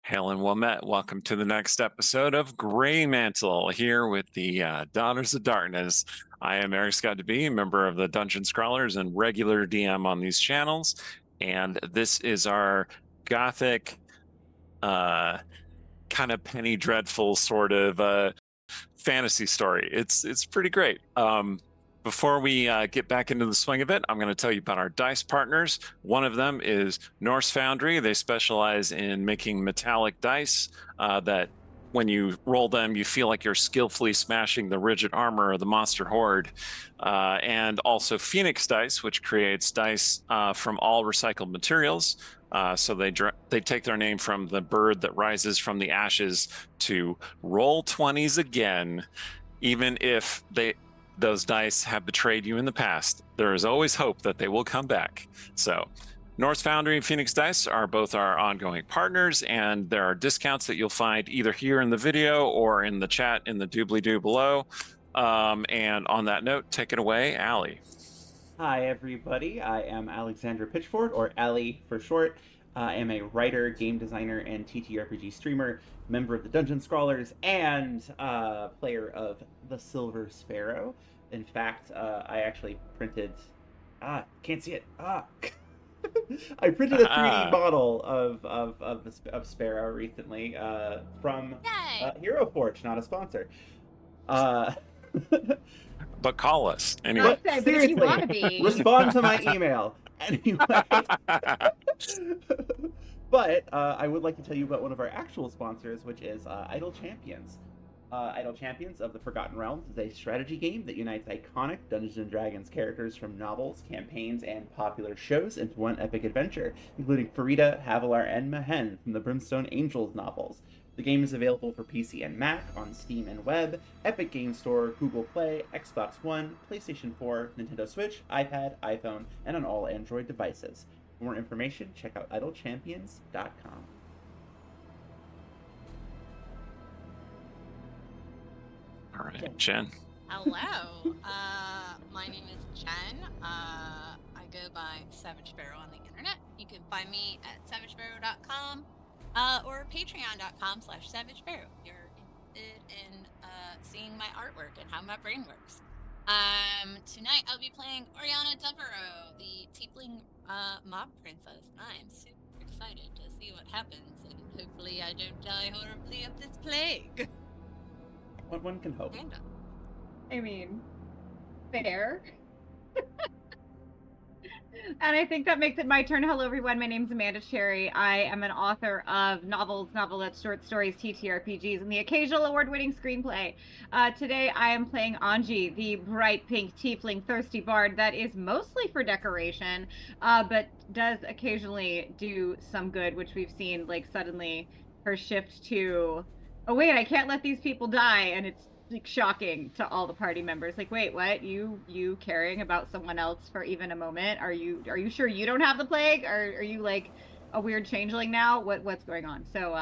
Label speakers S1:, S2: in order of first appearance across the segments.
S1: Hail and well met. Welcome to the next episode of Greymantle here with the Daughters of Darkness. I am Eric Scott DeB, member of the Dungeon Scrawlers and regular DM on these channels. And this is our gothic, kind of penny dreadful sort of fantasy story. It's pretty great. Before we get back into the swing of it, I'm going to tell you about our dice partners. One of them is Norse Foundry. They specialize in making metallic dice that when you roll them, you feel like you're skillfully smashing the rigid armor of the monster horde. And also Phoenix Dice, which creates dice from all recycled materials. So they take their name from the bird that rises from the ashes to roll 20s again, even if those dice have betrayed you in the past. There is always hope that they will come back. So Norse Foundry and Phoenix Dice are both our ongoing partners, and there are discounts that you'll find either here in the video or in the chat in the doobly-doo below. And on that note, take it away, Allie.
S2: Hi, everybody. I am Alexandra Pitchford, or Allie for short. I am a writer, game designer, and TTRPG streamer, member of the Dungeon Scrawlers, and player of the Silver Sparrow. In fact, I actually printed... can't see it. I printed a 3D model of Sparrow recently from Hero Forge, not a sponsor.
S1: But call us anyway.
S3: But if you want to be,
S2: respond to my email anyway. But I would like to tell you about one of our actual sponsors, which is Idle Champions. Idle Champions of the Forgotten Realms is a strategy game that unites iconic Dungeons & Dragons characters from novels, campaigns, and popular shows into one epic adventure, including Farida, Havilar, and Mehen from the Brimstone Angels novels. The game is available for PC and Mac on Steam and Web, Epic Game Store, Google Play, Xbox One, PlayStation 4, Nintendo Switch, iPad, iPhone, and on all Android devices. For more information, check out idlechampions.com.
S1: All right, Jen.
S3: hello. My name is Jen. I go by Savage Sparrow on the internet. You can find me at savagesparrow.com or patreon.com/savagesparrow if you're interested in seeing my artwork and how my brain works. Tonight I'll be playing Oriana Devereaux, the Tiefling mob princess. I'm super excited to see what happens, and hopefully I don't die horribly of this plague.
S2: What one can hope.
S4: I mean, fair. And I think that makes it my turn. Hello, everyone. My name's Amanda Cherry. I am an author of novels, novelettes, short stories, TTRPGs, and the occasional award-winning screenplay. Today, I am playing Anji, the bright pink tiefling thirsty bard that is mostly for decoration, but does occasionally do some good, which we've seen, like, suddenly her shift to... oh wait, I can't let these people die, and it's like shocking to all the party members. Like, wait, what? You caring about someone else for even a moment? Are you sure you don't have the plague? Are you like a weird changeling now? What's going on? So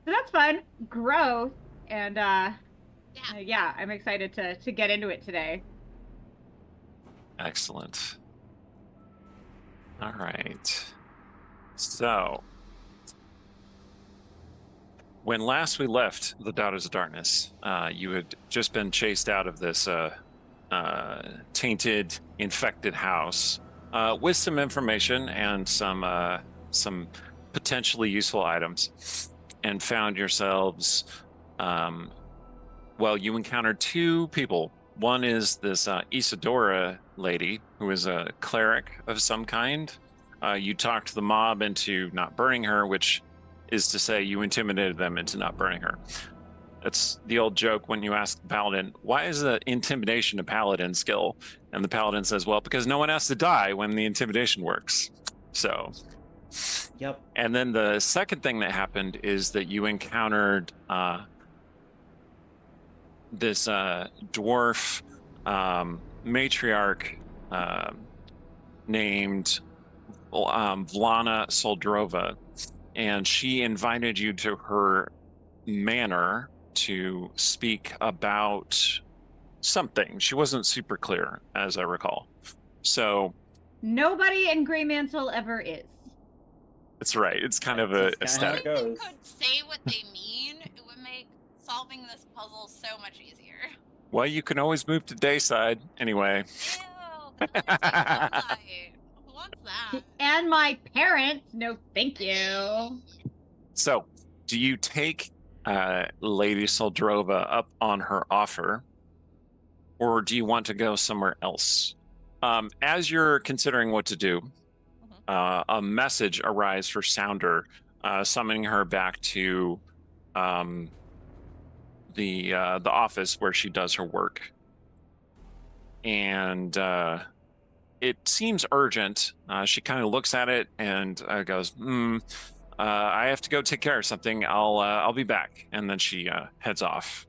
S4: that's fun. Growth, and yeah, I'm excited to get into it today.
S1: Excellent. All right. So when last we left the Daughters of Darkness, you had just been chased out of this tainted, infected house with some information and some potentially useful items, and found yourselves. Well, you encountered two people. One is this Isadora lady, who is a cleric of some kind. You talked the mob into not burning her, which is to say you intimidated them into not burning her. That's the old joke when you ask the paladin, why is the intimidation a paladin skill? And the paladin says, well, because no one has to die when the intimidation works. So,
S2: yep.
S1: And then the second thing that happened is that you encountered this dwarf matriarch named Vlana Soldrova. And she invited you to her manor to speak about something. She wasn't super clear, as I recall. So
S4: nobody in Greymantle ever is.
S1: That's right. It's kind of
S2: That's
S1: a
S2: just kinda how it
S1: aesthetic.
S3: If they
S2: goes.
S3: could say what they mean, it would make solving this puzzle so much easier.
S1: Well, you can always move to dayside anyway.
S3: Ew, but then there's like sunlight. Who wants that?
S4: And my parents, no thank you.
S1: So, do you take Lady Soldrova up on her offer, or do you want to go somewhere else? As you're considering what to do, a message arrives for Sounder, summoning her back to the office where she does her work, and it seems urgent. She kind of looks at it and goes, I have to go take care of something. I'll be back," and then she heads off.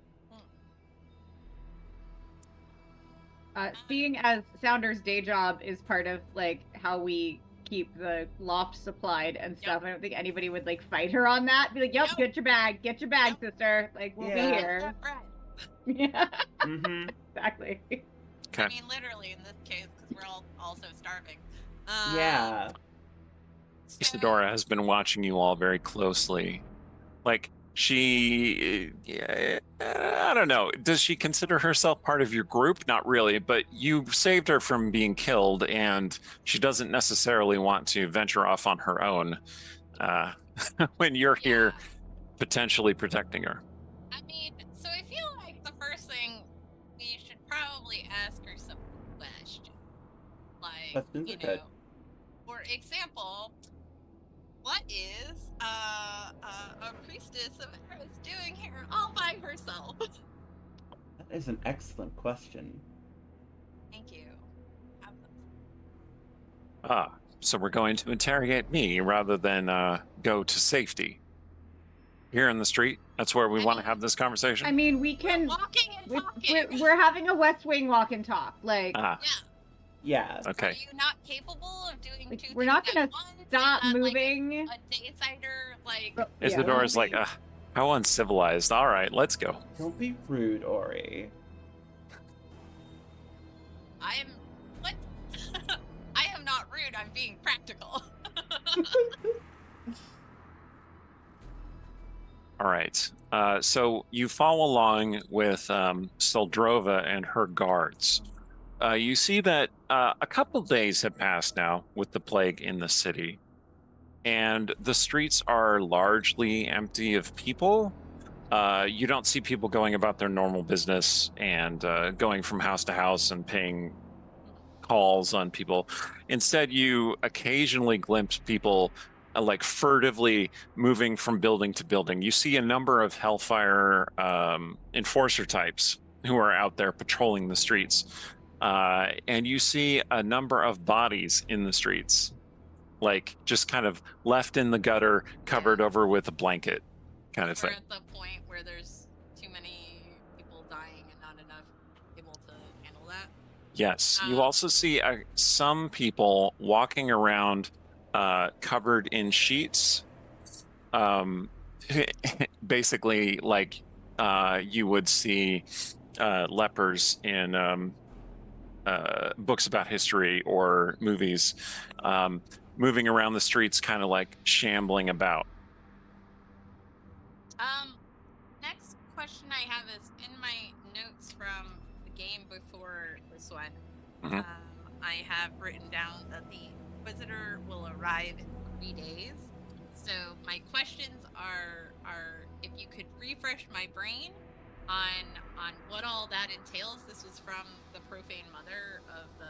S4: Seeing as Sounder's day job is part of like how we keep the loft supplied and stuff, I don't think anybody would like fight her on that. Be like, "Yep, get your bag, sister. Like we'll be here." Yeah, exactly.
S1: Okay.
S3: I mean, literally in this case, because we're all also starving.
S2: Yeah.
S1: Isadora has been watching you all very closely. Like, she, I don't know. Does she consider herself part of your group? Not really, but you saved her from being killed, and she doesn't necessarily want to venture off on her own when you're here potentially protecting her.
S3: I mean, so I feel like the first thing we should probably ask her some questions. Like,
S2: Questions
S3: you
S2: are
S3: know,
S2: good.
S3: for example, what is a priestess of Eris doing here all by herself?
S2: That is an excellent question.
S3: Thank you. Have them.
S1: So we're going to interrogate me rather than go to safety. Here in the street, that's where we want to have this conversation.
S4: I mean, we
S3: We're
S4: can.
S3: walking and talking.
S4: We're having a West Wing walk and talk. Like,
S3: Yeah.
S2: Yeah.
S1: Okay.
S3: Are you not capable of doing
S4: Like,
S3: two
S4: we're
S3: things
S4: not gonna
S3: at once? Is
S4: stop
S3: that,
S4: moving.
S3: Like a day-sider, like.
S1: Isadora's like, how uncivilized. All right, let's go.
S2: Don't be rude, Ori.
S3: I am. What? I am not rude. I'm being practical.
S1: All right. So you follow along with Soldrova and her guards. You see that a couple days have passed now with the plague in the city, and the streets are largely empty of people. You don't see people going about their normal business and going from house to house and paying calls on people. Instead, you occasionally glimpse people like furtively moving from building to building. You see a number of Hellfire enforcer types who are out there patrolling the streets. And you see a number of bodies in the streets, like just kind of left in the gutter, covered over with a blanket kind of
S3: We're
S1: thing.
S3: at the point where there's too many people dying and not enough able to handle that.
S1: Yes. You also see some people walking around covered in sheets. Basically, like you would see lepers in books about history or movies, moving around the streets, kind of like shambling about.
S3: Next question I have is in my notes from the game before this one.
S1: Mhm.
S3: I have written down that the Inquisitor will arrive in 3 days. So my questions are if you could refresh my brain on what all that entails. This was from the Profane Mother of the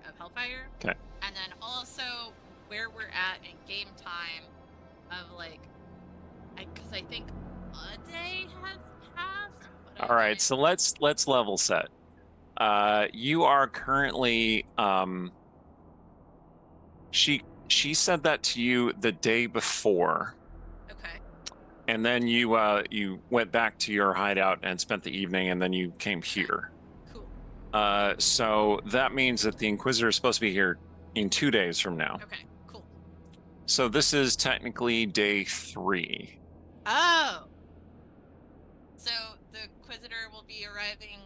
S3: of Hellfire.
S1: Okay.
S3: And then also where we're at in game time of like, because I think a day has passed. but
S1: All right, so let's level set. You are currently she said that to you the day before,
S3: Okay.
S1: and then you went back to your hideout and spent the evening, and then you came here.
S3: Cool.
S1: So that means that the Inquisitor is supposed to be here in 2 days from now.
S3: Okay. Cool.
S1: So this is technically day 3.
S3: Oh. So the Inquisitor will be arriving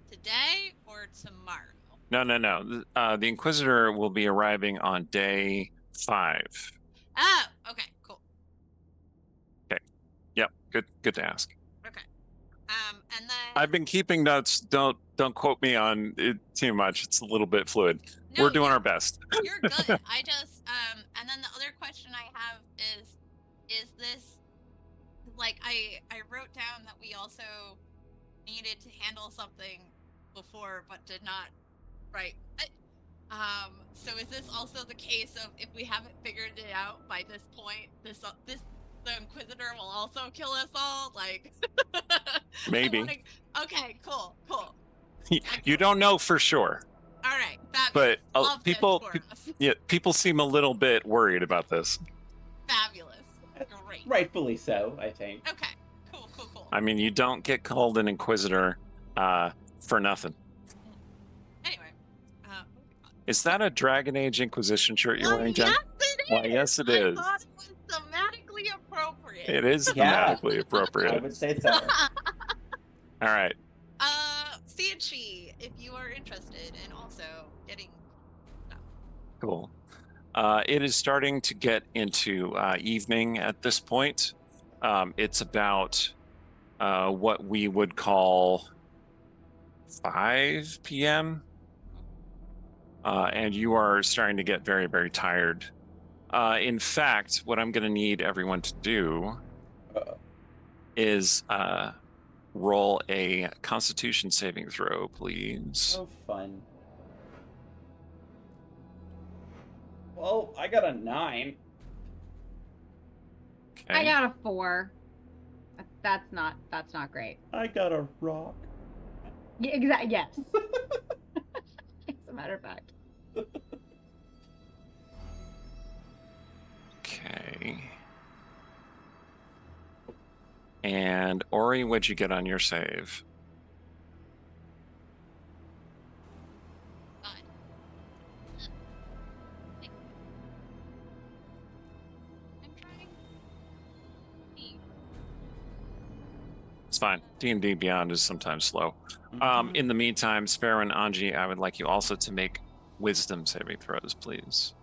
S3: today or tomorrow?
S1: No. The Inquisitor will be arriving on day 5.
S3: Oh, okay, cool.
S1: Yep. Good to ask.
S3: Okay. And then
S1: I've been keeping notes. Don't quote me on it too much. It's a little bit fluid.
S3: no,
S1: We're doing our best.
S3: you're good. I just and then the other question I have is this like I wrote down that we also needed to handle something before but did not write. So is this also the case of if we haven't figured it out by this point, the Inquisitor will also kill us all? Like,
S1: Maybe.
S3: Okay, cool.
S1: You don't know for sure.
S3: All right,
S1: But
S3: fabulous. Love
S1: people,
S3: this for us.
S1: yeah, people seem a little bit worried about this.
S3: Fabulous. Great.
S2: Rightfully so, I think.
S3: Okay. Cool.
S1: I mean, you don't get called an Inquisitor for nothing.
S3: Anyway,
S1: Is that a Dragon Age Inquisition shirt you're wearing, Jen?
S3: Yes, it is.
S1: Why, yes, it is.
S3: I thought it was thematically appropriate.
S1: It is
S2: Yeah.
S1: thematically
S2: I
S1: appropriate.
S2: would say so.
S1: All right.
S3: Sanchi, if you are interested in also getting
S1: Cool. It is starting to get into evening at this point. It's about what we would call 5 p.m. And you are starting to get very, very tired. In fact, what I'm going to need everyone to do is roll a Constitution saving throw, please.
S2: Oh, fun. Well, I got a 9.
S1: Okay.
S4: I got a 4. That's not great.
S2: I got a rock.
S4: Yeah, exactly. Yes. As a matter of fact.
S1: Okay. And Ori, what'd you get on your save?
S3: fun. I'm trying.
S1: It's fine. D&D Beyond is sometimes slow. In the meantime, Sparrow and Anji, I would like you also to make wisdom saving throws, please.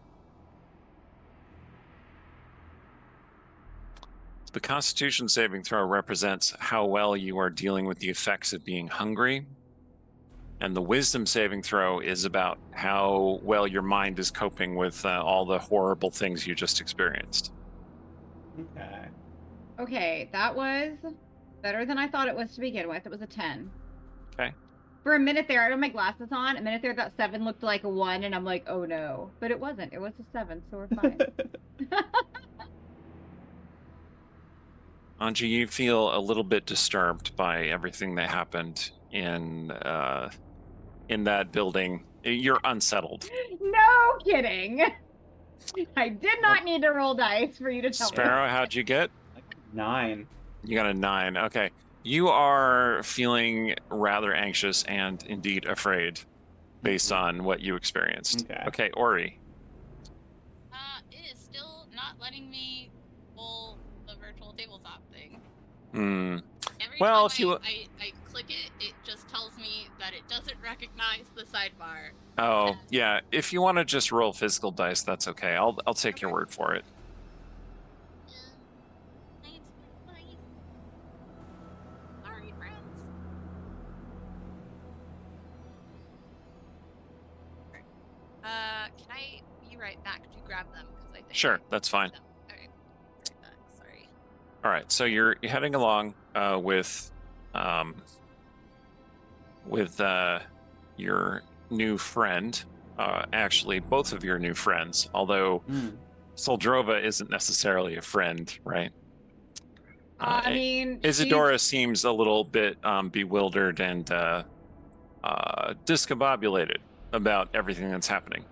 S1: The Constitution saving throw represents how well you are dealing with the effects of being hungry. And the wisdom saving throw is about how well your mind is coping with all the horrible things you just experienced.
S2: Okay.
S4: Okay, that was better than I thought it was to begin with. It was a 10.
S1: Okay.
S4: For a minute there, I had my glasses on. A minute there, that 7 looked like a 1, and I'm like, oh no. But it wasn't. It was a 7, so we're fine.
S1: Anji, you feel a little bit disturbed by everything that happened in that building. You're unsettled.
S4: No kidding. I did not need to roll dice for you to tell
S1: Sparrow, how'd you get?
S2: 9.
S1: You got a 9. Okay. You are feeling rather anxious and indeed afraid based on what you experienced. Okay, Ori.
S3: It is still not letting me pull the virtual tabletop thing. Every
S1: Well,
S3: time
S1: if you
S3: I click it, it just tells me that it doesn't recognize the sidebar.
S1: Oh, yeah. If you want to just roll physical dice, that's okay. I'll take your word for it.
S3: Sorry, friends. Can I be right back to grab them? Because I think
S1: Sure, that's fine.
S3: Okay. Right back. Sorry.
S1: All right, so you're heading along with your new friend. Actually, both of your new friends. Although Soldrova isn't necessarily a friend, right?
S4: I mean,
S1: Isadora seems a little bit bewildered and discombobulated about everything that's happening.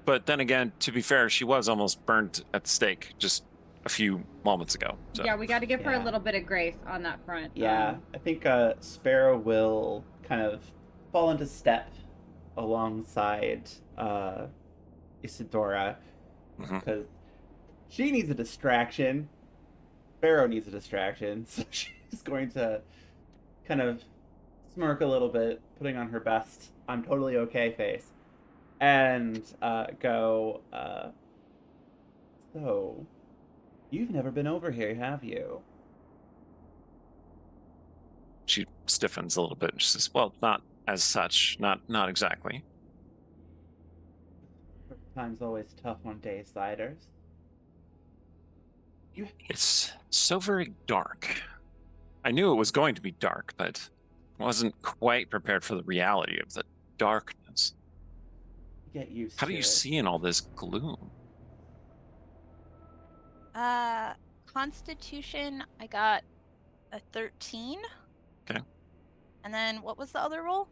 S1: But then again, to be fair, she was almost burned at the stake just a few moments ago. So.
S4: Yeah, we got to give her a little bit of grace on that front.
S2: Yeah, I think Sparrow will kind of fall into step alongside Isadora because she needs a distraction. Sparrow needs a distraction, so she's going to kind of smirk a little bit, putting on her best "I'm totally okay" face, and go. So, You've never been over here, have you?
S1: She stiffens a little bit and she says, well, not as such, not exactly.
S2: Time's always tough on Daysiders.
S1: It's so very dark. I knew it was going to be dark, but wasn't quite prepared for the reality of the darkness.
S2: Get used
S1: How
S2: to
S1: do you
S2: it.
S1: see in all this gloom?
S5: Constitution, I got a 13.
S1: Okay.
S5: And then what was the other roll?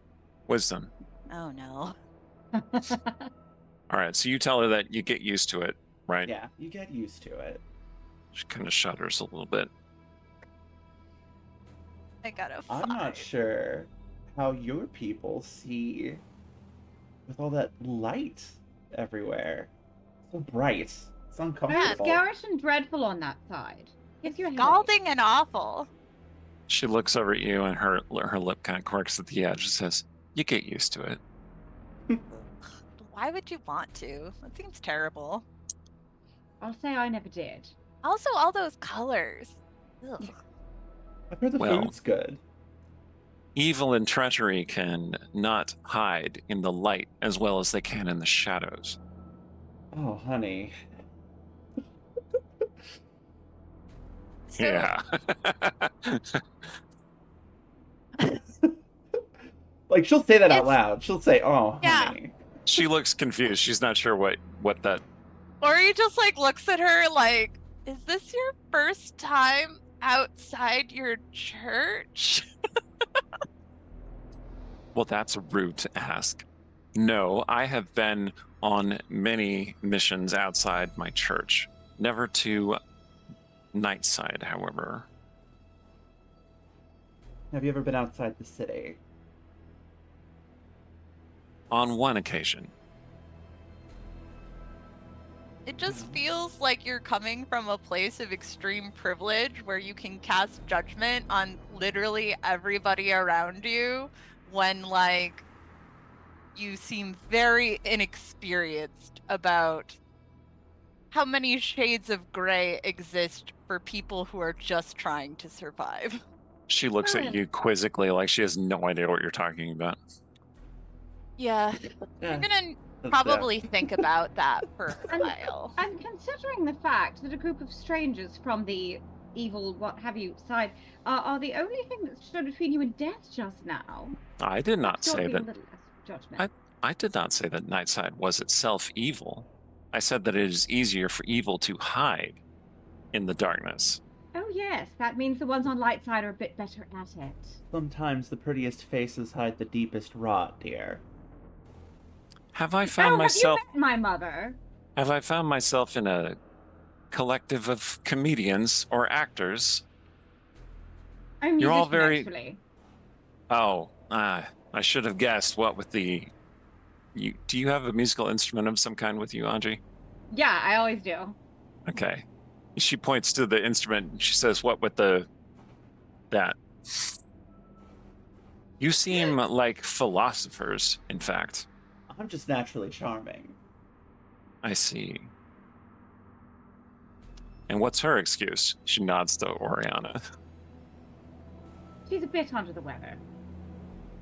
S1: Wisdom.
S5: Oh no.
S1: All right, so you tell her that you get used to it, right?
S2: Yeah, you get used to it.
S1: She kind of shudders a little bit.
S5: I got a 5.
S2: I'm not sure how your people see with all that light everywhere. So bright. It's
S4: It's
S2: uncomfortable.
S4: garish and dreadful on that side. Gives you a headache.
S5: Scalding and awful.
S1: She looks over at you and her lip kind of quirks at the edge and says, you get used to it.
S5: Why would you want to? That seems terrible.
S4: I'll say I never did.
S5: Also, all those colors. Ugh.
S2: I've heard the
S1: Well-
S2: food's good.
S1: Evil and treachery can not hide in the light as well as they can in the shadows.
S2: Oh, honey.
S5: So,
S1: Yeah.
S2: Like, she'll say that out
S5: It's-
S2: loud. She'll say, oh,
S5: Yeah.
S2: honey.
S1: She looks confused. She's not sure what that...
S5: Or he just like looks at her like, is this your first time outside your church?
S1: Well, that's rude to ask. No, I have been on many missions outside my church. Never to Nightside, however.
S2: Have you ever been outside the city?
S1: On one occasion.
S5: It just feels like you're coming from a place of extreme privilege where you can cast judgment on literally everybody around you when, like, you seem very inexperienced about how many shades of gray exist for people who are just trying to survive.
S1: She looks at you quizzically like she has no idea what you're talking about.
S5: Yeah,
S2: Yeah,
S5: I'm gonna
S2: that's
S5: probably think about that for a
S4: And-
S5: while.
S4: And considering the fact that a group of strangers from the evil what have you side are the only thing that stood between you and death just now.
S1: I did not
S4: Still
S1: say
S4: be a
S1: that.
S4: little less judgment.
S1: I did not say that Nightside was itself evil. I said that it is easier for evil to hide in the darkness.
S4: Oh yes, that means the ones on light side are a bit better at it.
S2: Sometimes the prettiest faces hide the deepest rot, dear.
S1: Have I found myself?
S4: Have you met my mother?
S1: Have I found myself in a collective of comedians or actors?
S4: I'm
S1: You're all
S4: musician,
S1: very-
S4: actually.
S1: Oh, I should have guessed. What with the? Do you have a musical instrument of some kind with you, Anji?
S4: Yeah, I always do.
S1: Okay. She points to the instrument and she says, "What with that?" You seem like philosophers, in fact.
S2: I'm just naturally charming.
S1: I see. And what's her excuse? She nods to Oriana.
S4: She's a bit under the weather.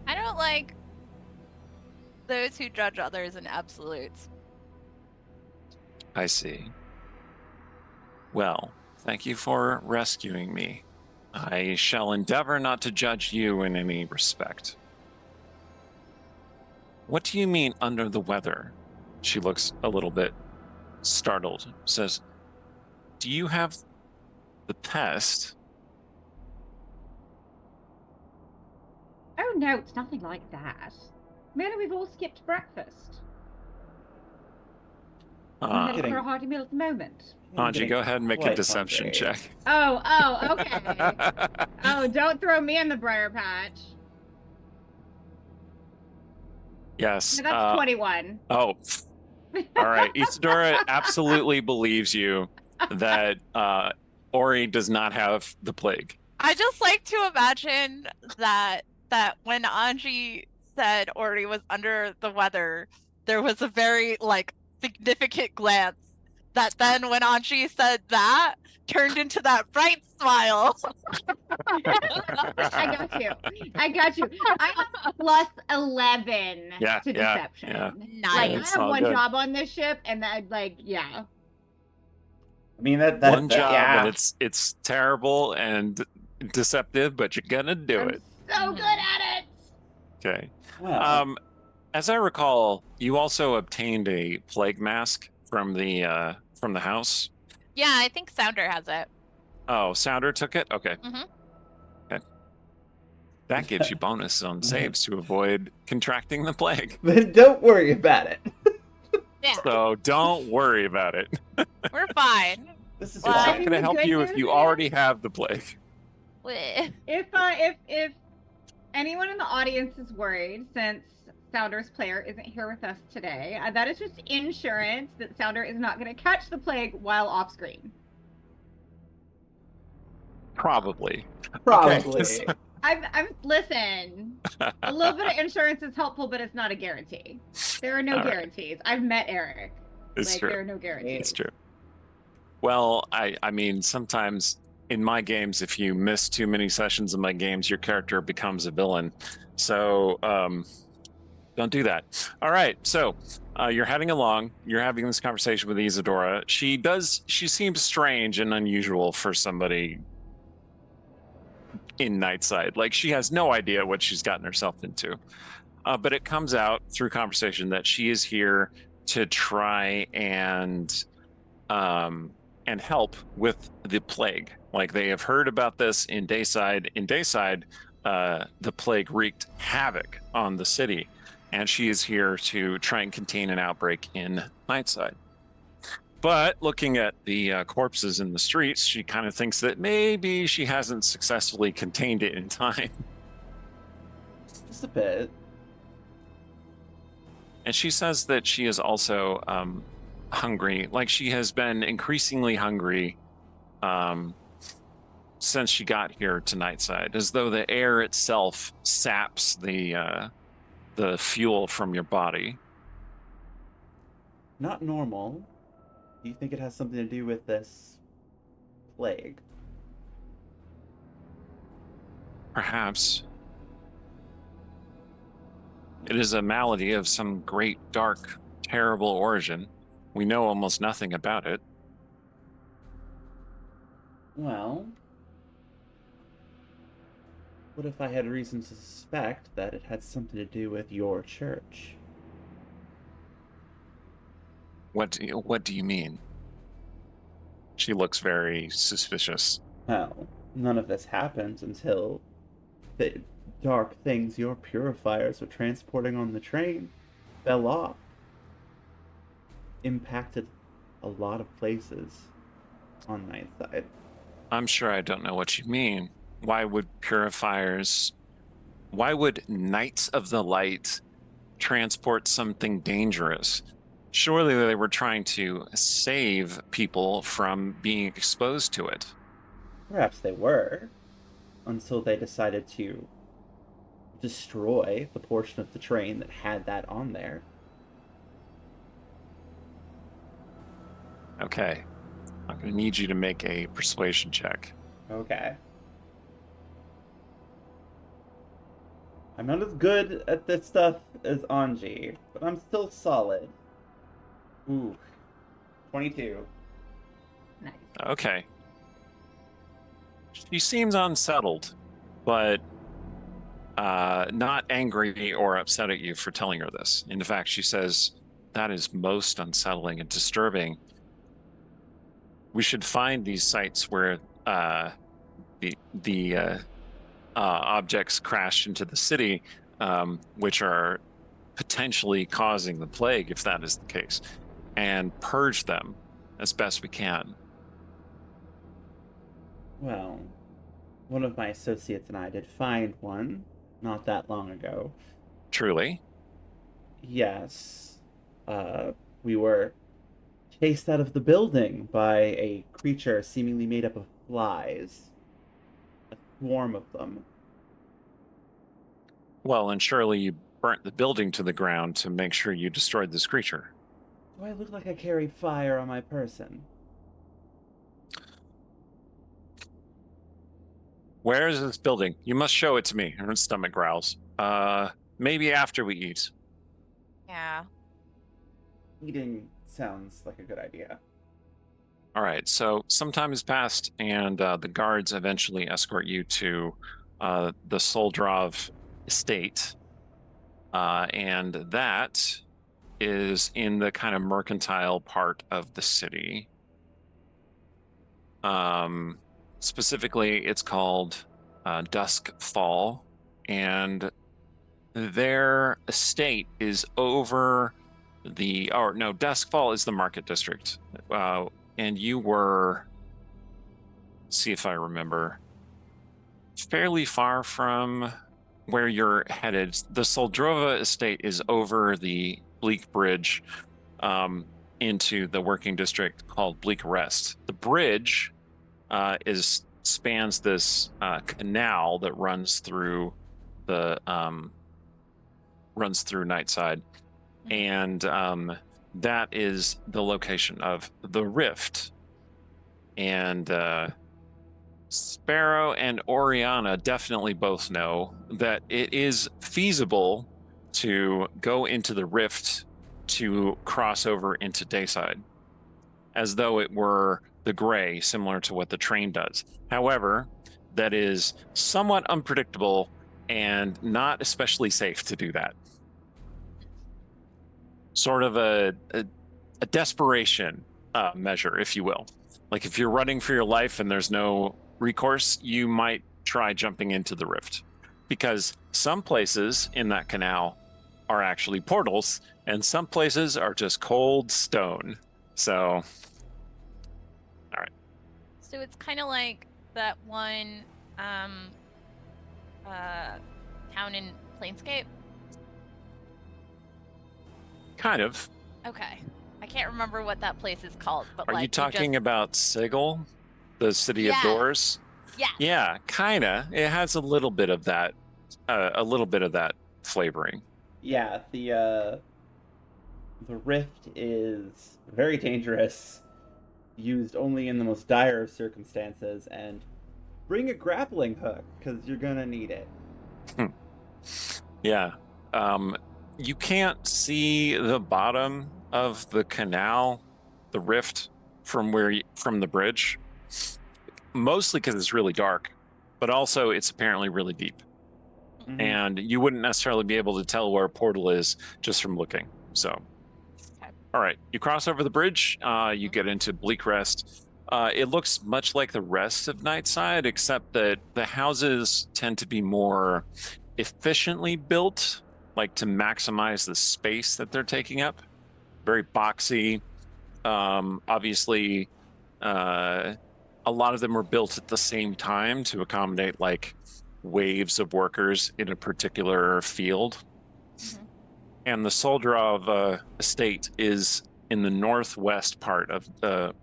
S5: I don't like those who judge others in absolutes.
S1: I see. Well, thank you for rescuing me. I shall endeavor not to judge you in any respect. What do you mean under the weather? She looks a little bit startled. Says, do you have the pest?
S4: Oh no, it's nothing like that. Merely we've all skipped breakfast. I'm heading
S2: Kidding.
S4: for a hearty meal at the moment.
S2: I'm
S1: Anji,
S2: getting
S1: go ahead and make a
S2: quite
S1: deception
S2: hungry.
S1: check.
S4: Oh, okay. Oh, don't throw me in the briar patch.
S1: Yes.
S4: No, that's 21.
S1: Oh, all right. Isadora absolutely believes you that Ori does not have the plague.
S5: I just like to imagine that when Anji said Ori was under the weather, there was a very like significant glance that then when Anji said that, turned into that bright smile.
S4: I got you. I got you. I have plus 11
S1: Yeah,
S4: to
S1: yeah,
S4: deception.
S1: yeah.
S4: Like, I
S5: Nice.
S1: It's
S4: have
S1: all
S4: one
S1: good.
S4: job on this ship, and that, like, yeah.
S2: I mean, that
S1: One job,
S2: yeah.
S1: and it's terrible and deceptive, but you're gonna do
S4: I'm
S1: it.
S4: so good at it.
S1: Okay.
S2: Well,
S1: As I recall, you also obtained a plague mask from the house.
S5: Yeah, I think Sounder has it.
S1: Oh, Sounder took it? Okay.
S5: Mhm.
S1: Okay. That gives you bonus on saves to avoid contracting the plague.
S2: but don't worry about it.
S5: Yeah,
S1: So don't worry about it.
S5: we're fine.
S2: This is
S5: Well,
S1: It's
S2: fine.
S1: not going to
S4: the
S1: help
S4: good
S1: you if
S4: news
S1: you
S4: is-
S1: already have the plague.
S4: If anyone in the audience is worried, since Sounder's player isn't here with us today, that is just insurance that Sounder is not going to catch the plague while off screen.
S1: Probably.
S2: Probably.
S1: Okay.
S4: I'm listen. A little bit of insurance is helpful, but it's not a guarantee. There are no
S1: All right.
S4: guarantees. I've met Eric.
S1: It's
S4: Like,
S1: true.
S4: there are no guarantees.
S1: It's true. Well, I mean, sometimes in my games, if you miss too many sessions of my games, your character becomes a villain. So don't do that. All right. So you're heading along. You're having this conversation with Isadora. She seems strange and unusual for somebody in Nightside. Like, she has no idea what she's gotten herself into. But it comes out through conversation that she is here to try and help with the plague. Like, they have heard about this in Dayside. In Dayside, the plague wreaked havoc on the city, and she is here to try and contain an outbreak in Nightside. But looking at the corpses in the streets, she kind of thinks that maybe she hasn't successfully contained it in time.
S2: Just a bit.
S1: And she says that she is also hungry. Like, she has been increasingly hungry since she got here to Nightside, as though the air itself saps the fuel from your body.
S2: Not normal. Do you think it has something to do with this plague?
S1: Perhaps. It is a malady of some great, dark, terrible origin. We know almost nothing about it.
S2: Well, what if I had reason to suspect that it had something to do with your church?
S1: What do you mean? She looks very suspicious.
S2: Well, none of this happened until the dark things your purifiers were transporting on the train fell off. Impacted a lot of places on Nightside.
S1: I'm sure I don't know what you mean. Why would Knights of the Light transport something dangerous? Surely they were trying to save people from being exposed to it.
S2: Perhaps they were, until they decided to destroy the portion of the train that had that on there.
S1: Okay. I'm going to need you to make a persuasion check.
S2: Okay. I'm not as good at this stuff as Anji, but I'm still solid. Ooh. 22.
S4: Nice.
S1: Okay. She seems unsettled, but not angry or upset at you for telling her this. In fact, she says, that is most unsettling and disturbing. We should find these sites where the objects crash into the city, which are potentially causing the plague, if that is the case, and purge them as best we can.
S2: Well, one of my associates and I did find one not that long ago.
S1: Truly.
S2: Yes. We were chased out of the building by a creature seemingly made up of flies. A swarm of them.
S1: Well, and surely you burnt the building to the ground to make sure you destroyed this creature.
S2: Do I look like I carry fire on my person?
S1: Where is this building? You must show it to me. Her stomach growls. Maybe after we eat.
S5: Yeah.
S2: Eating sounds like a good idea.
S1: All right, so some time has passed, and the guards eventually escort you to the Soldrov estate. And that is in the kind of mercantile part of the city. Specifically, it's called Dusk Fall, and their estate is over Dusk Fall is the market district. And you were, see if I remember, fairly far from where you're headed. The Soldrova estate is over the Bleak Bridge into the working district called Bleak Rest. The bridge spans this canal that runs through Nightside, and that is the location of the Rift. And Sparrow and Oriana definitely both know that it is feasible to go into the Rift to cross over into Dayside, as though it were the Gray, similar to what the train does. However, that is somewhat unpredictable and not especially safe to do that. Sort of a desperation measure, if you will. Like if you're running for your life and there's no recourse, you might try jumping into the Rift, because some places in that canal are actually portals and some places are just cold stone. So, all right.
S5: So it's kind of like that one town in Planescape.
S1: Kind of.
S5: Okay. I can't remember what that place is called, but
S1: Are
S5: like
S1: you talking about Sigil, the city of doors?
S5: Yeah.
S1: Yeah, kinda. It has a little bit of that, flavoring.
S2: Yeah, the rift is very dangerous, used only in the most dire of circumstances, and bring a grappling hook because you're gonna need it.
S1: Yeah. You can't see the bottom of the canal, the rift, from the bridge, mostly because it's really dark, but also it's apparently really deep.
S2: Mhm.
S1: And you wouldn't necessarily be able to tell where a portal is just from looking. So,
S5: Okay.
S1: All right, you cross over the bridge, you get into Bleak Rest. It looks much like the rest of Nightside, except that the houses tend to be more efficiently built, like to maximize the space that they're taking up. Very boxy. Obviously, a lot of them were built at the same time to accommodate like waves of workers in a particular field.
S5: Mhm.
S1: And the Soldrov estate is in the northwest part of the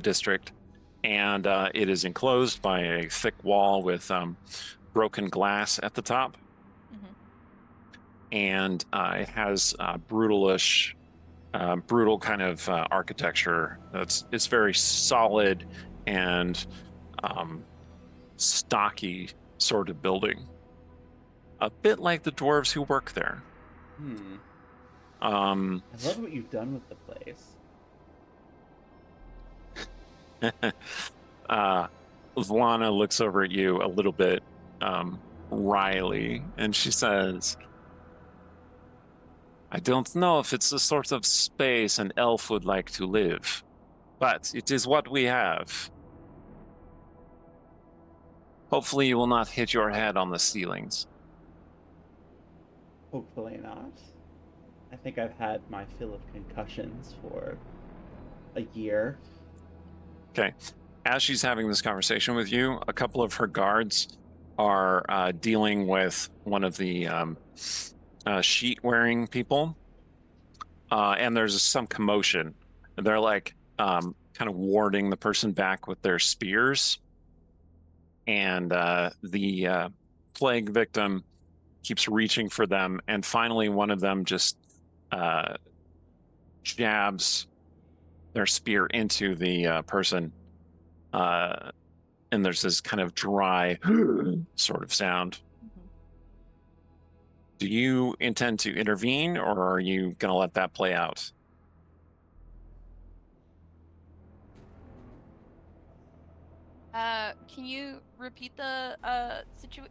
S1: district, and it is enclosed by a thick wall with broken glass at the top.
S5: Mhm.
S1: And it has brutal kind of architecture. It's very solid and stocky sort of building, a bit like the dwarves who work there.
S2: I love what you've done with the place.
S1: Lana looks over at you a little bit wryly, and she says, I don't know if it's the sort of space an elf would like to live, but it is what we have. Hopefully you will not hit your head on the ceilings.
S2: Hopefully not. I think I've had my fill of concussions for a year.
S1: Okay. As she's having this conversation with you, a couple of her guards are dealing with one of the sheet-wearing people, and there's some commotion. They're like kind of warding the person back with their spears, and the plague victim keeps reaching for them, and finally one of them just jabs their spear into the person, and there's this kind of dry sort of sound. Do you intend to intervene, or are you going to let that play out?
S5: Can you repeat the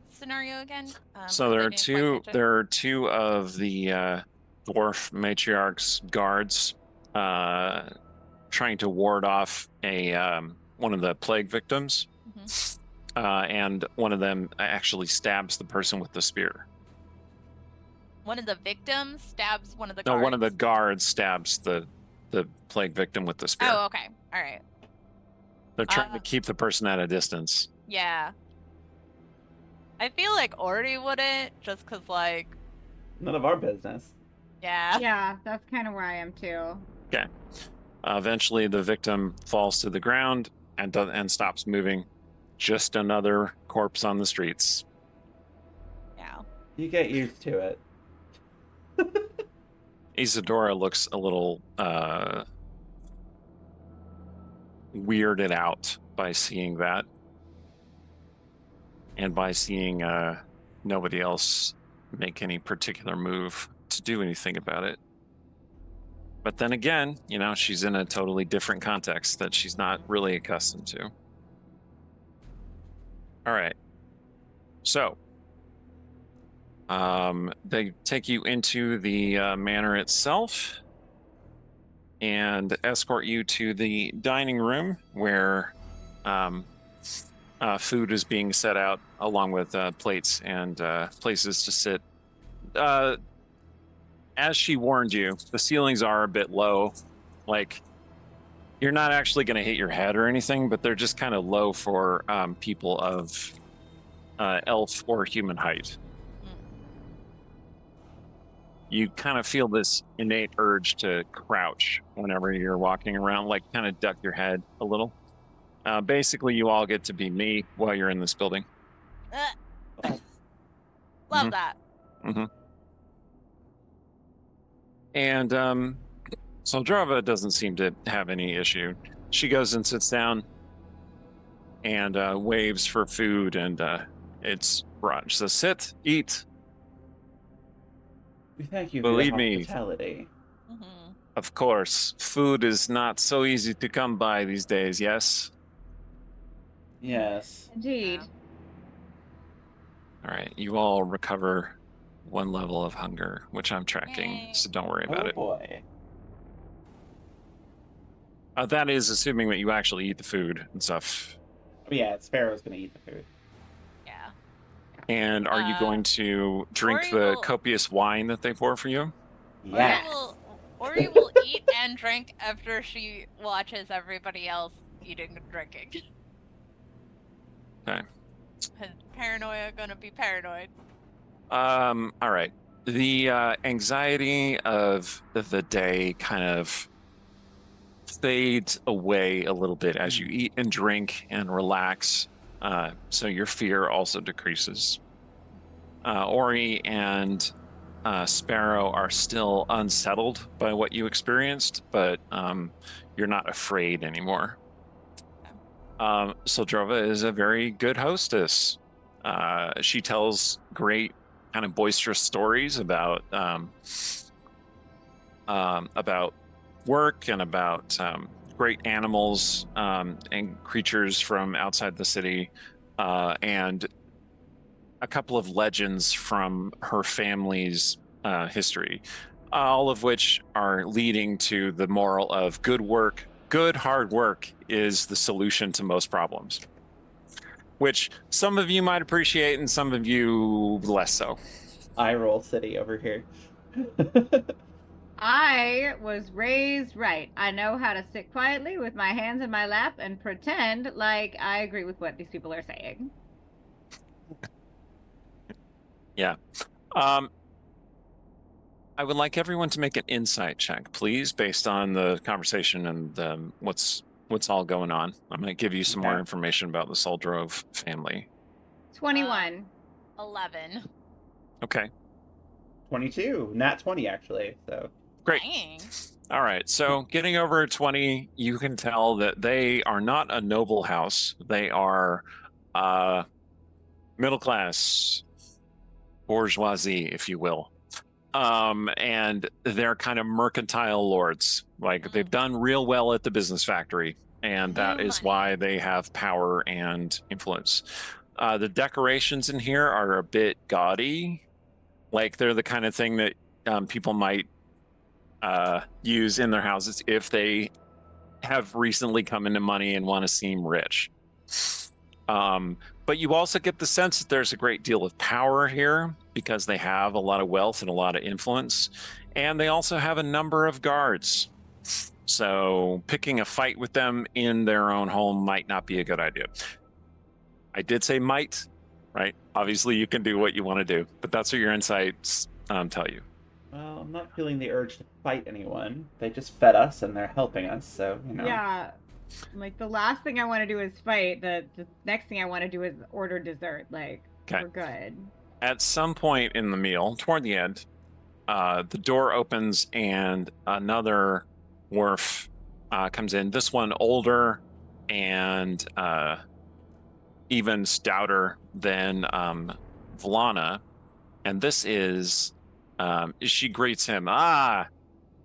S5: scenario again?
S1: So
S5: because I didn't quite catch it.
S1: there are two of the dwarf matriarch's guards trying to ward off a one of the plague victims, and one of them actually stabs the person with the spear.
S5: One of the victims stabs one of the
S1: No,
S5: guards?
S1: one of the guards stabs the plague victim with the spear.
S5: Oh, okay. All right.
S1: They're trying to keep the person at a distance.
S5: Yeah. I feel like Ori wouldn't, just because, like...
S2: None of our business.
S5: Yeah.
S4: Yeah, that's kind of where I am too.
S1: Okay. Eventually, the victim falls to the ground and stops moving. Just another corpse on the streets.
S5: Yeah.
S2: You get used to it.
S1: Isadora looks a little weirded out by seeing that, and by seeing nobody else make any particular move to do anything about it. But then again, you know, she's in a totally different context that she's not really accustomed to. All right. So, they take you into the manor itself and escort you to the dining room where food is being set out along with plates and places to sit. As she warned you, the ceilings are a bit low. Like, you're not actually going to hit your head or anything, but they're just kind of low for people of elf or human height. You kind of feel this innate urge to crouch whenever you're walking around, like kind of duck your head a little. Basically, you all get to be me while you're in this building.
S5: Love that.
S1: Mm-hmm. And so Drava doesn't seem to have any issue. She goes and sits down and waves for food, and it's brought. She says, sit, eat.
S2: We thank you
S1: Believe
S2: for
S1: me.
S2: your hospitality.
S1: Of course, food is not so easy to come by these days, yes?
S2: Yes.
S4: Indeed.
S1: All right, you all recover one level of hunger, which I'm tracking,
S5: Yay.
S1: so don't worry about it.
S2: Boy.
S1: That is assuming that you actually eat the food and stuff.
S2: Oh, yeah, Sparrow's gonna eat the food.
S5: Yeah.
S1: And are you going to drink
S5: Ori
S1: the
S5: will-
S1: copious wine that they pour for you?
S2: Yeah.
S5: Ori will eat and drink after she watches everybody else eating and drinking.
S1: Okay.
S5: Paranoia gonna be paranoid.
S1: All right. The anxiety of the day kind of fades away a little bit as you eat and drink and relax. So your fear also decreases. Ori and Sparrow are still unsettled by what you experienced, but you're not afraid anymore. Soldrova is a very good hostess. She tells great kind of boisterous stories about work and about great animals and creatures from outside the city, and a couple of legends from her family's history, all of which are leading to the moral of good hard work is the solution to most problems, which some of you might appreciate and some of you less so.
S2: Eye roll city over here.
S4: I was raised right. I know how to sit quietly with my hands in my lap and pretend like I agree with what these people are saying.
S1: Yeah. I would like everyone to make an insight check, please, based on the conversation and what's all going on. I'm going to give you some more information about the Soldrove family.
S4: 21.
S5: 11.
S1: Okay.
S2: 22. Nat 20, actually. So
S1: Great.
S5: Dang.
S1: All right. So getting over 20, you can tell that they are not a noble house. They are middle class bourgeoisie, if you will. And they're kind of mercantile lords. Like they've done real well at the business factory, and that is why they have power and influence. The decorations in here are a bit gaudy. Like they're the kind of thing that people might use in their houses if they have recently come into money and want to seem rich. But you also get the sense that there's a great deal of power here because they have a lot of wealth and a lot of influence. And they also have a number of guards. So picking a fight with them in their own home might not be a good idea. I did say might, right? Obviously, you can do what you want to do, but that's what your insights tell you.
S2: Well, I'm not feeling the urge to fight anyone. They just fed us and they're helping us, so, you know.
S4: Yeah. Like, the last thing I want to do is fight. The next thing I want to do is order dessert. Like, we're good.
S1: At some point in the meal, toward the end, the door opens and another dwarf comes in. This one older and even stouter than Vlana. And this is, she greets him.